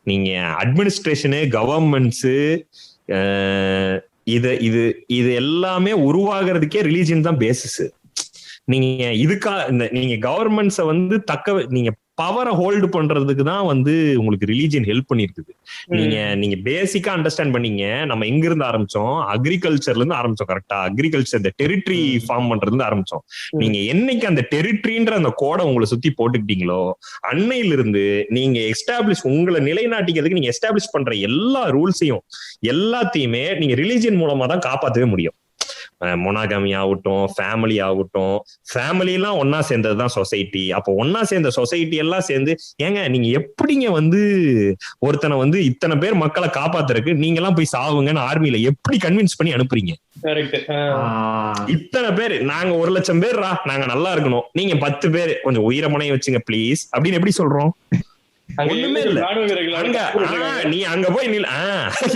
நீங்க அட்மினிஸ்ட்ரேஷனு, கவர்மெண்ட்ஸ், இது எல்லாமே உருவாகிறதுக்கே ரிலீஜியன் தான் பேசிஸ். நீங்க நீங்க கவர்மெண்ட்ஸ நீங்க பவரை ஹோல்டு பண்றதுக்கு தான் உங்களுக்கு ரிலீஜியன் ஹெல்ப் பண்ணிருக்குது. நீங்க பேசிக்கா அண்டர்ஸ்டாண்ட் பண்ணீங்க. நம்ம எங்க இருந்து ஆரம்பிச்சோம்? அக்ரிகல்ச்சர்ல இருந்து ஆரம்பிச்சோம். கரெக்டா? அக்ரிகல்ச்சர், இந்த டெரிட்டரி ஃபார்ம் பண்றது இருந்து ஆரம்பிச்சோம். நீங்க என்னைக்கு அந்த டெரிட்டரின்ற அந்த கோடை உங்களை சுத்தி போட்டுக்கிட்டீங்களோ, அன்னையில இருந்து நீங்க உங்களை நிலைநாட்டிக்கிறதுக்கு நீங்க எஸ்டாப்ளிஷ் பண்ற எல்லா ரூல்ஸையும் எல்லாத்தையுமே நீங்க ரிலீஜியன் மூலமா தான் காப்பாற்றவே முடியும். மொனாகமி ஆகட்டும், ஃபேமிலி ஆகட்டும், ஃபேமிலி எல்லாம் ஒன்னா சேர்ந்ததுதான் சொசைட்டி. அப்போ ஒன்னா சேர்ந்த சொசைட்டி எல்லாம் சேர்ந்து, ஏங்க நீங்க எப்படிங்க ஒருத்தனை இத்தனை பேர் மக்களை காப்பாத்துறதுக்கு நீங்க எல்லாம் போய் சாவுங்கன்னு ஆர்மியில எப்படி கன்வின்ஸ் பண்ணி அனுப்புறீங்க? இத்தனை பேர், நாங்க 1,00,000 பேர்ரா, நாங்க நல்லா இருக்கணும், நீங்க 10 பேர் கொஞ்சம் உயிரமனைய வச்சுங்க பிளீஸ் அப்படின்னு எப்படி சொல்றோம்? ஒண்ணுமே இல்ல. நீ அங்க போய்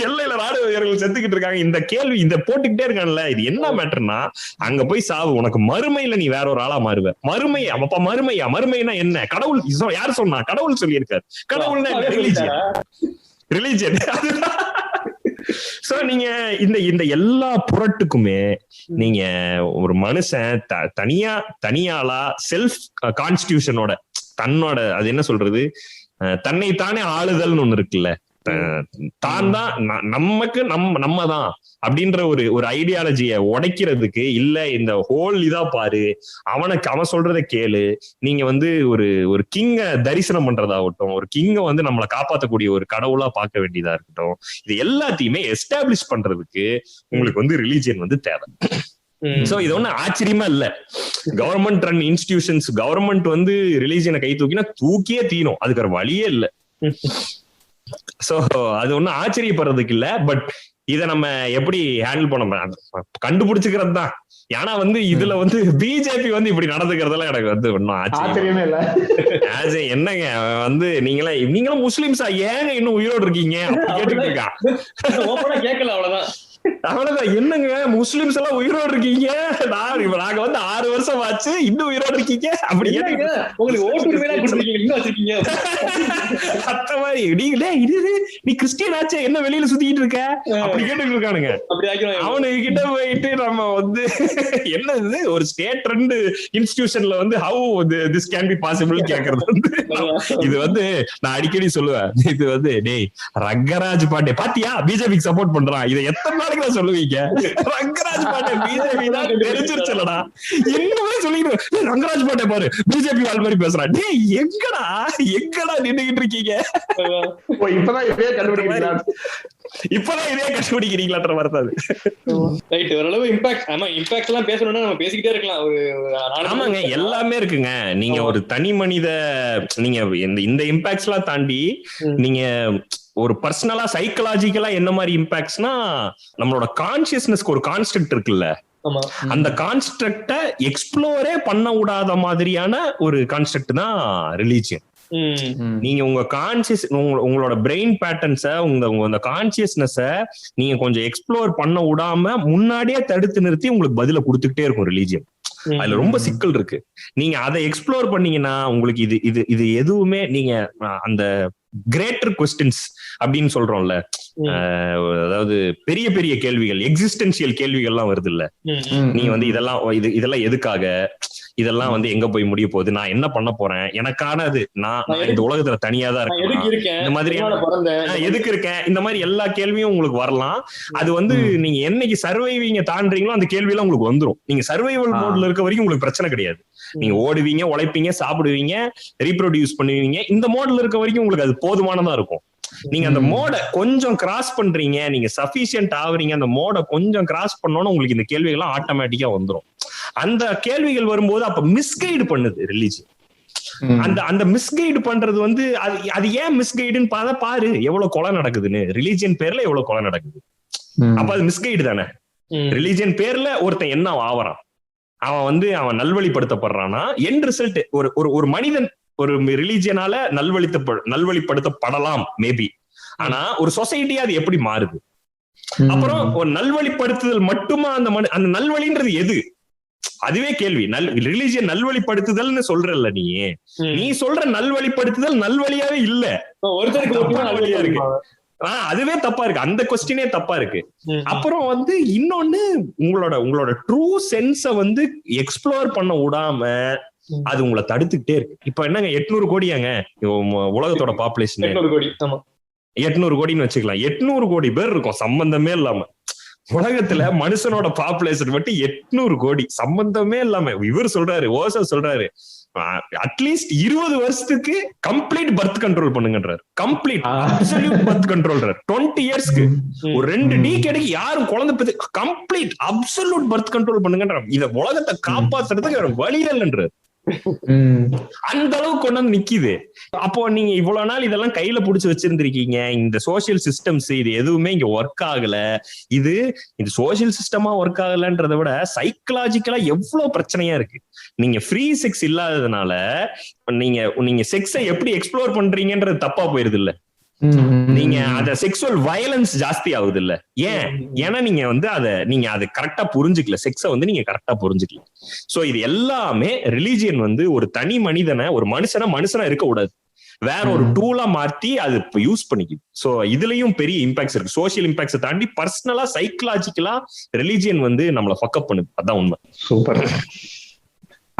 எல்லையில ராணுவ வீரர்கள் செத்துக்கிட்டு இருக்காங்க, இந்த கேள்வி இந்த போட்டுக்கிட்டே இருக்கான்ல, இது என்ன மேட்டர்னா, அங்க போய் சாவு, உனக்கு மறுமையில நீ வேற ஒரு ஆளா மாறுவ. அப்ப மறுமைனா என்ன? கடவுள் யாரு சொன்னா? கடவுள் சொல்லியிருக்காரு. கடவுள்னா ரிலிஜியன். சோ நீங்க இந்த எல்லா புரட்டுக்குமே நீங்க ஒரு மனுஷன் தனியாளா செல்ஃப் கான்ஸ்டிடியூஷனோட தன்னோட, அது என்ன சொல்றது, தன்னைத்தானே ஆளுதல்னு ஒண்ணு இருக்குல்ல, தான் நமக்கு நம்ம தான் அப்படின்ற ஒரு ஐடியாலஜிய உடைக்கிறதுக்கு இல்ல, இந்த ஹோல் இதா பாரு, அவன் சொல்றத கேளு, நீங்க ஒரு கிங்க தரிசனம் பண்றதாகட்டும், ஒரு கிங்க நம்மளை காப்பாற்றக்கூடிய ஒரு கடவுளா பார்க்க வேண்டியதா இருக்கட்டும், இது எல்லாத்தையுமே எஸ்டாப்ளிஷ் பண்றதுக்கு உங்களுக்கு ரிலீஜியன் தேவை. சோ இது ஒண்ணு ஆச்சரியமா இல்ல. கவர்மெண்ட் ரன் இன்ஸ்டிடியூஷன்ஸ், கவர்மெண்ட் வந்து ரிலீஜியனை கை தூக்கினா தூக்கியே தீரும், அதுக்கு ஒரு வழியே இல்ல. சோ அது ஒண்ணும் ஆச்சரியப்படுறதுக்கு இல்ல. பட் இத நம்ம எப்படி ஹேண்டில் பண்ண கண்டுபிடிச்சுக்கிறது தான். ஏன்னா வந்து இதுல வந்து பிஜேபி வந்து இப்படி நடந்துக்கிறதுல எனக்கு வந்து ஒன்னும் ஆச்சரியமே இல்ல. என்னங்க வந்து நீங்களும் முஸ்லிம்ஸா ஏங்க இன்னும் உயிரோடு இருக்கீங்க கேட்டுட்டு இருக்கா. கேட்கல அவ்வளவுதான். அவ்வளவுதான். என்னங்க முஸ்லிம்ஸ் எல்லாம் உயிரோடு இருக்கீங்க, நாங்க வந்து 6 வருஷம் ஆச்சு இன்னும் உயிரோடு இருக்கீங்க அப்படி உங்களுக்கு ஓட்டு அத்த மாதிரி நீங்களே இது நீ கிறிஸ்டியன் ஆச்சே என்ன வெளியில சுத்திட்டு இருக்க அப்படி கேட்டு இருக்கானுங்க. அவனுக்கு கிட்ட போயிட்டு நம்ம வந்து என்ன இது ஒரு ஸ்டேட் ரன் இன்ஸ்டிடியூஷன்ல வந்து how this can be possible கேக்குறது வந்து இது வந்து நான் அடிக்கடி சொல்லுவேன். இது வந்து டேய் ரங்கராஜ் பாண்டே பாத்தியா பிஜேபிக்கு சப்போர்ட் பண்றான், இதை எத்தனை நாளைக்கு தான் சொல்லுவீங்க? ரங்கராஜ் பாண்டே பிஜேபி தான் தெரிஞ்சிருச்சுலடா, இன்னுமே சொல்லிட்டு ரங்கராஜ் பாண்டே பாரு பிஜேபி ஆள் மாதிரி பேசுறான். டேய் எங்கடா நின்னுகிட்டு இருக்கீங்க? இப்பதான் இதே கண்டுபிடிக்கிறீங்களா? இப்பதான் இதே கண்டுபிடிக்கிறீங்களான்ற வருது. ரைட், ஓரளவு இம்பாக்ட். ஆமா, இம்பாக்ட் எல்லாம் பேசணும்னா நம்ம பேசிக்கிட்டே இருக்கலாம். ஆமாங்க, எல்லாமே இருக்குங்க. நீங்க ஒரு தனி மனித நீங்க இந்த இம்பாக்ட்ஸ் எல்லாம் தாண்டி நீங்க ஒரு பர்சனலா சைக்கலாஜிக்கலா என்ன மாதிரி இம்பாக்ட்ஸ்னா நம்மளோட கான்சியஸ்னஸ்க்கு ஒரு கான்ஸ்ட்ரக்ட் இருக்குல்ல, அந்த கான்ஸ்ட்ரக்ட எக்ஸ்ப்ளோரே பண்ண விடாத மாதிரியான ஒரு கான்ஸ்ட்ரக்ட் தான் ரிலீஜியன். நீங்க உங்க கான்சியஸ் உங்களோட பிரெயின் பேட்டர்ன்ஸ உங்க கான்சியஸ்னஸ நீங்க கொஞ்சம் எக்ஸ்ப்ளோர் பண்ண விடாம முன்னாடியே தடுத்து நிறுத்தி உங்களுக்கு பதில கொடுத்துக்கிட்டே இருக்கும் ரிலீஜியன். அதுல ரொம்ப சிக்கல் இருக்கு. நீங்க அதை எக்ஸ்ப்ளோர் பண்ணீங்கன்னா உங்களுக்கு இது எதுவுமே நீங்க அந்த கிரேட்டர் கொஸ்டின்ஸ் அப்படின்னு சொல்றோம்ல, அதாவது பெரிய பெரிய கேள்விகள், எக்ஸிஸ்டென்சியல் கேள்விகள் எல்லாம் வருது இல்ல. நீங்க வந்து இதெல்லாம் எதுக்காக, இதெல்லாம் வந்து எங்க போய் முடிய போகுது, நான் என்ன பண்ண போறேன், எனக்கானது நான் இந்த உலகத்துல தனியா தான் இருக்கேன், இந்த மாதிரி எதுக்கு இருக்கேன், இந்த மாதிரி எல்லா கேள்வியும் உங்களுக்கு வரலாம். அது வந்து நீங்க என்னைக்கு சர்வைவிங்க தாண்டீங்களோ அந்த கேள்வி எல்லாம் உங்களுக்கு வந்துடும். நீங்க சர்வைவல் மோட்ல இருக்க வரைக்கும் உங்களுக்கு பிரச்சனை கிடையாது. நீங்க ஓடுவீங்க, உழைப்பீங்க, சாப்பிடுவீங்க, ரீப்ரொடியூஸ் பண்ணுவீங்க. இந்த மோட்ல இருக்க வரைக்கும் உங்களுக்கு அது போதுமானதா இருக்கும். நீங்க அந்த மோட கொஞ்சம் கிராஸ் பண்றீங்க, நீங்க சஃபிஷியன்ட் ஆகுறீங்க, அந்த மோட கொஞ்சம் கிராஸ் பண்ணோன்னு உங்களுக்கு இந்த கேள்விகள்லாம் ஆட்டோமேட்டிக்கா வந்துடும். அந்த கேள்விகள் வரும்போது அப்ப மிஸ்கைடு பண்ணுது ரிலீஜியன். அந்த மிஸ்கைடு பண்றது வந்து அது ஏன் மிஸ்கைடுன்னு பாரு எவ்வளவு கொலை நடக்குதுன்னு. ரிலீஜியன் பேர்ல எவ்வளவு கொலை நடக்குது, அப்ப அது மிஸ்கைடு தானே. ரிலீஜியன் பேர்ல ஒருத்தன் என்ன ஆவறான், அவன் நல்வழிப்படுத்தப்படுறான்னா என் ரிசல்ட் ஒரு மனிதன் ஒரு ரிலீஜியனால நல்வழிப்படுத்தப்படலாம் மேபி. ஆனா ஒரு சொசைட்டியா அது எப்படி மாறுது? அப்புறம் ஒரு நல்வழிப்படுத்துதல் மட்டுமா அந்த நல்வழின்றது எது? அதுவே கேள்வி. ரிலீஜியன் நல்வழிப்படுத்துதல்னு சொல்றல்ல, நீ சொல்ற நல்வழிப்படுத்துதல் நல்வழியாவே இல்ல, வழியா இருக்கு. அதுவே தப்பா இருக்கு. அந்த கொஸ்டினே தப்பா இருக்கு. அப்புறம் வந்து இன்னொன்னு, உங்களோட ட்ரூ சென்ஸ வந்து எக்ஸ்ப்ளோர் பண்ண விடாம அது உங்களை தடுத்துக்கிட்டே இருக்கு. இப்ப என்னங்க 800 கோடியாங்க உலகத்தோட பாப்புலேஷன், 800 கோடின்னு வச்சுக்கலாம். 800 கோடி பேர் இருக்கும் சம்பந்தமே இல்லாம. உலகத்துல மனுஷனோட பாப்புலேஷன் மட்டும் 800 கோடி சம்பந்தமே இல்லாம. இவர் சொல்றாரு, ஓசோ சொல்றாரு, அட்லீஸ்ட் 20 வருஷத்துக்கு கம்ப்ளீட் பர்த் கண்ட்ரோல் பண்ணுங்கன்றார். கம்ப்ளீட் அப்சல்யூட் பர்த் கண்ட்ரோல்றார். 20 இயர்ஸ்க்கு ஒரு 2 டீகேடுக்கு யாரும் குழந்தை பத்தி கம்ப்ளீட் அப்சல்யூட் பர்த் கண்ட்ரோல் பண்ணுங்கன்றார். இத உலகத்தை காப்பாத்துறதுக்கு வழி இல்லைன்றார். அந்த அளவுக்கு கொண்டு வந்து நிக்குது. அப்போ நீங்க இவ்வளவு நாள் இதெல்லாம் கையில புடிச்சு வச்சிருந்திருக்கீங்க. இந்த சோசியல் சிஸ்டம்ஸ் இது எதுவுமே இங்க ஒர்க் ஆகல. இது சோசியல் சிஸ்டமா ஒர்க் ஆகலன்றதை விட சைக்கலாஜிக்கலா எவ்வளவு பிரச்சனையா இருக்கு. நீங்க ஃப்ரீ செக்ஸ் இல்லாததுனால நீங்க செக்ஸை எப்படி எக்ஸ்ப்ளோர் பண்றீங்கன்றது தப்பா போயிருது இல்ல. நீங்க அத செக்சுவல் வயலன்ஸ் ஜாஸ்தி ஆகுது இல்ல. ஏன்னா நீங்க வந்து அதை கரெக்டா புரிஞ்சுக்கல. செக்ஸ வந்து நீங்க கரெக்டா புரிஞ்சுக்கல. சோ இது எல்லாமே ரிலீஜியன் வந்து ஒரு தனி மனிதனை, ஒரு மனுஷனா இருக்க கூடாது, வேற ஒரு டூலா மாத்தி அது யூஸ் பண்ணிக்குது. சோ இதுலயும் பெரிய இம்பாக்ட்ஸ் இருக்கு. சோசியல் இம்பாக்ட்ஸ் தாண்டி பர்சனலா சைக்கலாஜிக்கலா ரிலீஜியன் வந்து நம்மள ஃபக்கப் பண்ணுது. அதான் உண்மை. சூப்பர்.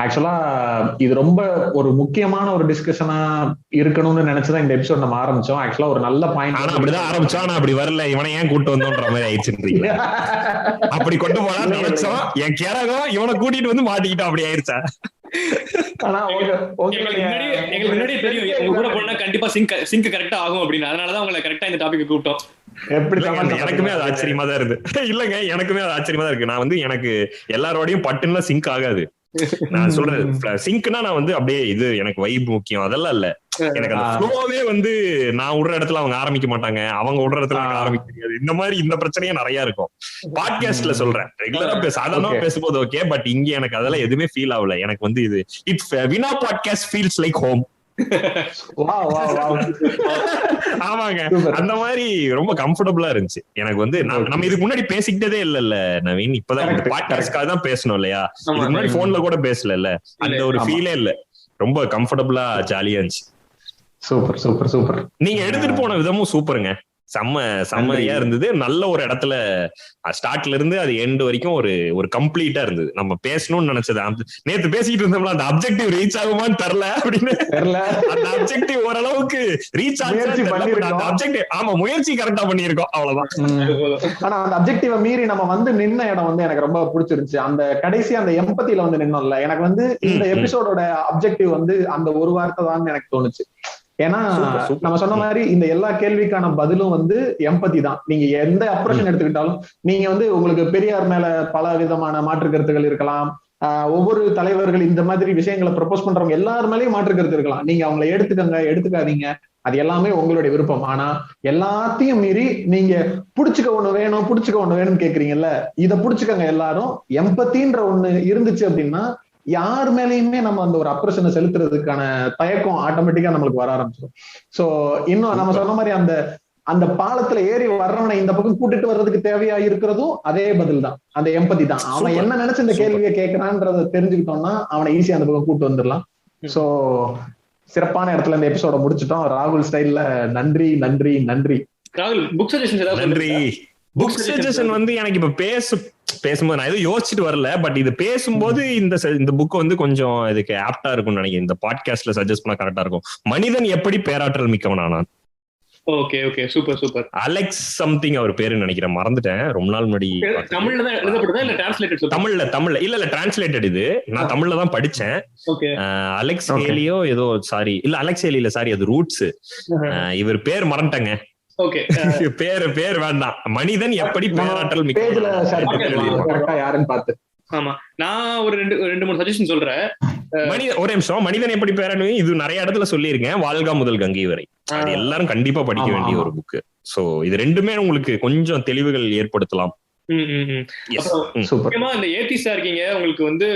ஆக்சுவலா இது ரொம்ப ஒரு முக்கியமான ஒரு டிஸ்கஷனா இருக்கணும்னு நினைச்சுதான் இந்த எபிசோட் நம்ம ஆரம்பிச்சோம். ஆக்சுவலா ஒரு நல்ல பாயிண்ட். ஆனா அப்படிதான் ஆரம்பிச்சோம். ஆனா அப்படி வரல. இவனை ஏன் கூட்டு வந்தோன்ற மாதிரி ஆயிடுச்சுன்றீங்க. அப்படி கொண்டு போனா நினைச்சோம். என் கேரகம் இவனை கூட்டிட்டு வந்து மாட்டிக்கிட்டோம். அப்படி ஆயிடுச்சா? ஆனா எங்களுக்கு முன்னாடியே தெரியும் உங்க கூட போனா கண்டிப்பா சிங்க் கரெக்டா ஆகும் அப்படின்னு. அதனாலதான் உங்களை கரெக்டா இந்த டாபிக் கூப்பிட்டோம். எப்படி எனக்குமே அது ஆச்சரியமா தான் இருக்கு. இல்லங்க எனக்குமே அது ஆச்சரியமா தான் இருக்கு. நான் வந்து எனக்கு எல்லாரோடையும் பட்டுன்னா சிங்க் ஆகாது. நான் சொல்றேன் சிங்க்னா நான் வந்து அப்படியே இது எனக்கு வைப் முக்கியம் அதெல்லாம் இல்ல. எனக்கு அந்த ஃப்ளோவே வந்து நான் விடுற இடத்துல அவங்க ஆரம்பிக்க மாட்டாங்க, அவங்க விடுற இடத்துல எனக்கு ஆரம்பிக்க தெரியாது. இந்த மாதிரி இந்த பிரச்சனையே நிறைய இருக்கும். பாட்காஸ்ட்ல சொல்றேன் ரெகுலரா சாதாரணமா பேசும்போது ஓகே, பட் இங்க எனக்கு அதெல்லாம் எதுவுமே ஃபீல் ஆகல. எனக்கு வந்து இது இட்ஸ் வினா பாட்காஸ்ட் ஃபீல்ஸ் லைக் ஹோம். ஆமாங்க, அந்த மாதிரி ரொம்ப கம்ஃபர்டபுளா இருந்துச்சு எனக்கு. வந்து நம்ம இதுக்கு முன்னாடி பேசிக்கிட்டதே இல்ல நவீன், இப்பதான் பாட்காஸ்ட்காக தான் பேசணும் இல்லையா, இதுக்கு முன்னாடி போன்ல கூட பேசல. அந்த ஒரு ஃபீலே இல்ல, ரொம்ப கம்ஃபர்டபுளா ஜாலியா இருந்துச்சு. Super super super. நீங்க எடுத்துட்டு போன விதமும் சூப்பருங்க, செம்மையா இருந்தது. நல்ல ஒரு இடத்துல ஸ்டார்ட்ல இருந்து அது எண்ட் வரைக்கும் ஒரு கம்ப்ளீட்டா இருந்தது. நம்ம பேசணும்னு நினைச்சது நேத்து பேசிட்டு இருந்தோம்ல, அந்த அப்ஜெக்டிவ் ரீச் ஆகுமான்னு தெரியல அப்படின்னு. அந்த அப்ஜெக்டிவ் ஓரளவுக்கு ரீச் ஆச்சு. ஆமா, முயற்சி கரெக்டா பண்ணிருக்கோம், அவ்வளவுதான். ஆனா அந்த அப்ஜெக்டிவ மீறி நம்ம வந்து நின்ன இடம் வந்து எனக்கு ரொம்ப பிடிச்சிருந்துச்சு. அந்த கடைசி அந்த எம்பத்தில வந்து நின்னோம்ல, எனக்கு வந்து இந்த எபிசோடோட அப்ஜெக்டிவ் வந்து அந்த ஒரு வார்த்தை தான் எனக்கு தோணுச்சு. ஏன்னா நம்ம சொன்ன மாதிரி இந்த எல்லா கேள்விக்கான பதிலும் வந்து எம்பதி தான். நீங்க எந்த அப்ரோஷன் எடுத்துக்கிட்டாலும், நீங்க வந்து உங்களுக்கு பெரியார் மேல பல விதமான மாற்று கருத்துக்கள் இருக்கலாம், ஒவ்வொரு தலைவர்கள் இந்த மாதிரி விஷயங்களை ப்ரொபோஸ் பண்றவங்க எல்லாரு மேலயும் மாற்று கருத்து இருக்கலாம். நீங்க அவங்களை எடுத்துக்கங்க எடுத்துக்காதீங்க, அது எல்லாமே உங்களுடைய விருப்பம். ஆனா எல்லாத்தையும் மீறி நீங்க புடிச்சுக்க ஒண்ணு வேணும்னு கேக்குறீங்கல்ல, இதை புடிச்சுக்கங்க எல்லாரும். எம்பத்தின்ற ஒண்ணு இருந்துச்சு அப்படின்னா யார் மேலேயுமே நம்ம அந்த ஒரு அப்ரஷனை செலுத்துறதுக்கான தயக்கம் ஆட்டோமேட்டிக்கா நம்மளுக்கு வர ஆரம்பிச்சிடும். சோ இன்னும் நம்ம சொன்ன மாதிரி அந்த பாலத்துல ஏறி வர்றவனை இந்த பக்கம் கூட்டிட்டு வர்றதுக்கு தேவையா இருக்கிறதும் அதே பதில் தான், அந்த எம்பதி தான். அவன் என்ன நினைச்சு இந்த கேள்வியை கேட்கறான்றத தெரிஞ்சுக்கிட்டோம்னா அவனை ஈஸியா அந்த பக்கம் கூட்டு வந்துடலாம். சோ சிறப்பான இடத்துல இந்த எபிசோட முடிச்சிட்டோம். ராகுல் ஸ்டைல்ல நன்றி நன்றி நன்றி. ராகுல், புக் சஜஷன் நன்றி. புக் சஜஷன் வந்து எனக்கு இப்ப பேசும்போது நான் எதுவும் யோசிச்சுட்டு வரல, பட் இது பேசும்போது இந்த புக் வந்து கொஞ்சம் இதுக்கு ஆப்டா இருக்கும்னு நினைக்கிறேன். இந்த பாட்காஸ்ட்ல சஜஸ்ட் பண்ணா கரெக்டா இருக்கும். மனிதன் எப்படி பேராற்றல் மிக்கவனானான். Okay okay, super super. Alex something அவர் பேரு நினைக்கிறேன், மறந்துட்டேன், ரொம்ப நாள் முன்னாடி. தமிழ்ல தான் எழுதப்படுதா இல்ல டிரான்ஸ்லேட்டட்? தமிழ்ல இல்ல டிரான்ஸ்லேட்டட். இது நான் தமிழ்ல தான் படிச்சேன். அலெக்ஸ் ஹேலியோ ஏதோ, சாரி இல்ல அலெக்ஸ் ஹேலி இல்ல, சாரி அது ரூட்ஸ். இவர் பேர் மறந்துட்டேங்க. ஓகே, பேர் வேண்டாம். மனிதன் எப்படி பேராற்றல் மிக்க யாருன்னு பார்த்து. ஆமா, நான் ஒரு ரெண்டு மூணு சஜஷன் சொல்றேன். ஒரு நிமிஷம். மனிதன் எப்படி பேராற்றல், இது நிறைய இடத்துல சொல்லியிருக்கேன், வாழ்கா முதல் கங்கை வரை. அது எல்லாரும் கண்டிப்பா படிக்க வேண்டிய ஒரு புக். சோ இது ரெண்டுமே உங்களுக்கு கொஞ்சம் தெளிவுகள் ஏற்படுத்தலாம். முக்கியமா இந்த ஏத்திஸ்டா இருக்கீங்க, உங்களுக்கு வந்து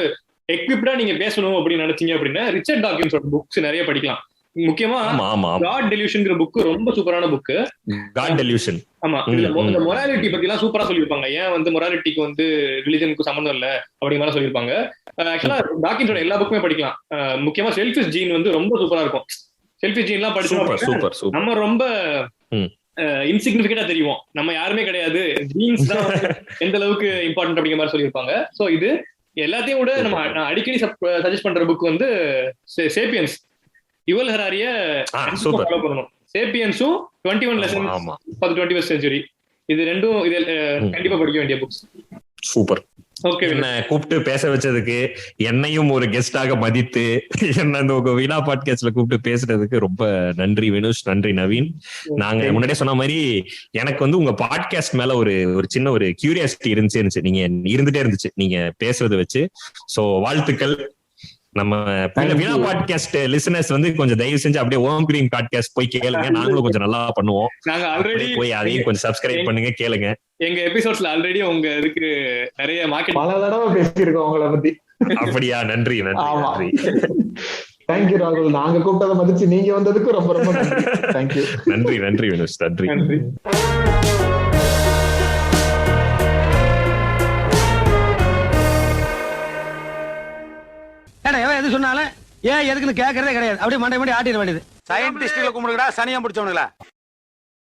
எக்விப்டா நீங்க பேசணும் அப்படின்னு நினைச்சீங்க அப்படின்னா ரிச்சர்ட் டாக்கின்ஸோட புக்ஸ் நிறைய படிக்கலாம். முக்கியமா காட் டெலியூஷன்ங்கிற புக் ரொம்ப சூப்பரான புக். God delusion. ஆமா, இந்த மொராலிட்டி பத்தி எல்லாம் சூப்பரா சொல்லிருப்பாங்க. ஏன் வந்து மொராலிட்டிக்கு வந்து ரிலிஜனுக்கு சம்பந்தம் இல்ல அப்படிங்கிற மாதிரி சொல்லிருப்பாங்க. ஆக்சுவலா டாக்கின்ஸோட எல்லா புக்குமே படிக்கலாம். முக்கியமா செல்ஃபிஷ் ஜீன் வந்து ரொம்ப சூப்பரா இருக்கும். செல்ஃபிஷ் ஜீன் எல்லாம் படிச்சோம் நம்ம ரொம்ப இன்சிக்னிபிகண்டா தெரியும், நம்ம யாருமே கிடையாது, ஜீன்ஸ் தான் எந்த அளவுக்கு இம்பார்ட்டன்ட் அப்படிங்கிற மாதிரி சொல்லியிருப்பாங்க. சோ இது எல்லாத்தையும் விட நம்ம அடிக்கடி சஜஸ்ட் பண்ற புக் வந்து சேப்பியன்ஸ், யுவல் ஹராரிய ஃபாலோ பண்ணணும். சேப்பியன்ஸும் 21 lessons for the 21st century, இது ரெண்டும் இது கண்டிப்பா படிக்க வேண்டிய புக்ஸ். சூப்பர். ஓகே, என்ன கூப்பிட்டு பேச வச்சதுக்கு, என்னையும் ஒரு கெஸ்டாக மதித்து என்ன இந்த வீணா பாட்காஸ்ட்ல கூப்பிட்டு பேசுறதுக்கு ரொம்ப நன்றி வினுஷ், நன்றி நவீன். நாங்க முன்னாடியே சொன்ன மாதிரி எனக்கு வந்து உங்க பாட்காஸ்ட் மேல ஒரு சின்ன ஒரு கியூரியாசிட்டி இருந்துச்சு, நீங்க இருந்துட்டே இருந்துச்சு நீங்க பேசுறதை வச்சு. சோ வாழ்த்துக்கள். நம்ம வீணா பாட்காஸ்ட் லிசனர்ஸ் வந்து கொஞ்சம் தயவு செஞ்சு அப்படியே ஓம் கிரீன் பாட்காஸ்ட் போய் கேளுங்க, நாங்களும் கொஞ்சம் நல்லா பண்ணுவோம். நாங்க ஆல்ரெடி போய் அதையும் கொஞ்சம் சப்ஸ்கிரைப் பண்ணுங்க, கேளுங்க. எங்க எபிசோட்ஸ்ல ஆல்ரெடி உங்க இதுக்கு நிறைய மார்க்கெட் பல தடவை பேசியிருக்கோம் உங்களை பத்தி. அப்படியா? நன்றி நன்றி. தேங்க்யூ ராகுல், நாங்க கூப்பிட்டதை மதிச்சு நீங்க வந்ததுக்கு ரொம்ப ரொம்ப தேங்க்யூ. நன்றி நன்றி வினுஷ், நன்றி. எது சொன்னாலும் ஏன் எதுக்குன்னு கேட்கறதே கிடையாது. அப்படியே மண்டை ஆட்டிட வேண்டியது. சயின்டிஸ்ட்ல கும்பிடுங்கடா, சனியா பிடிச்சவனுங்களா.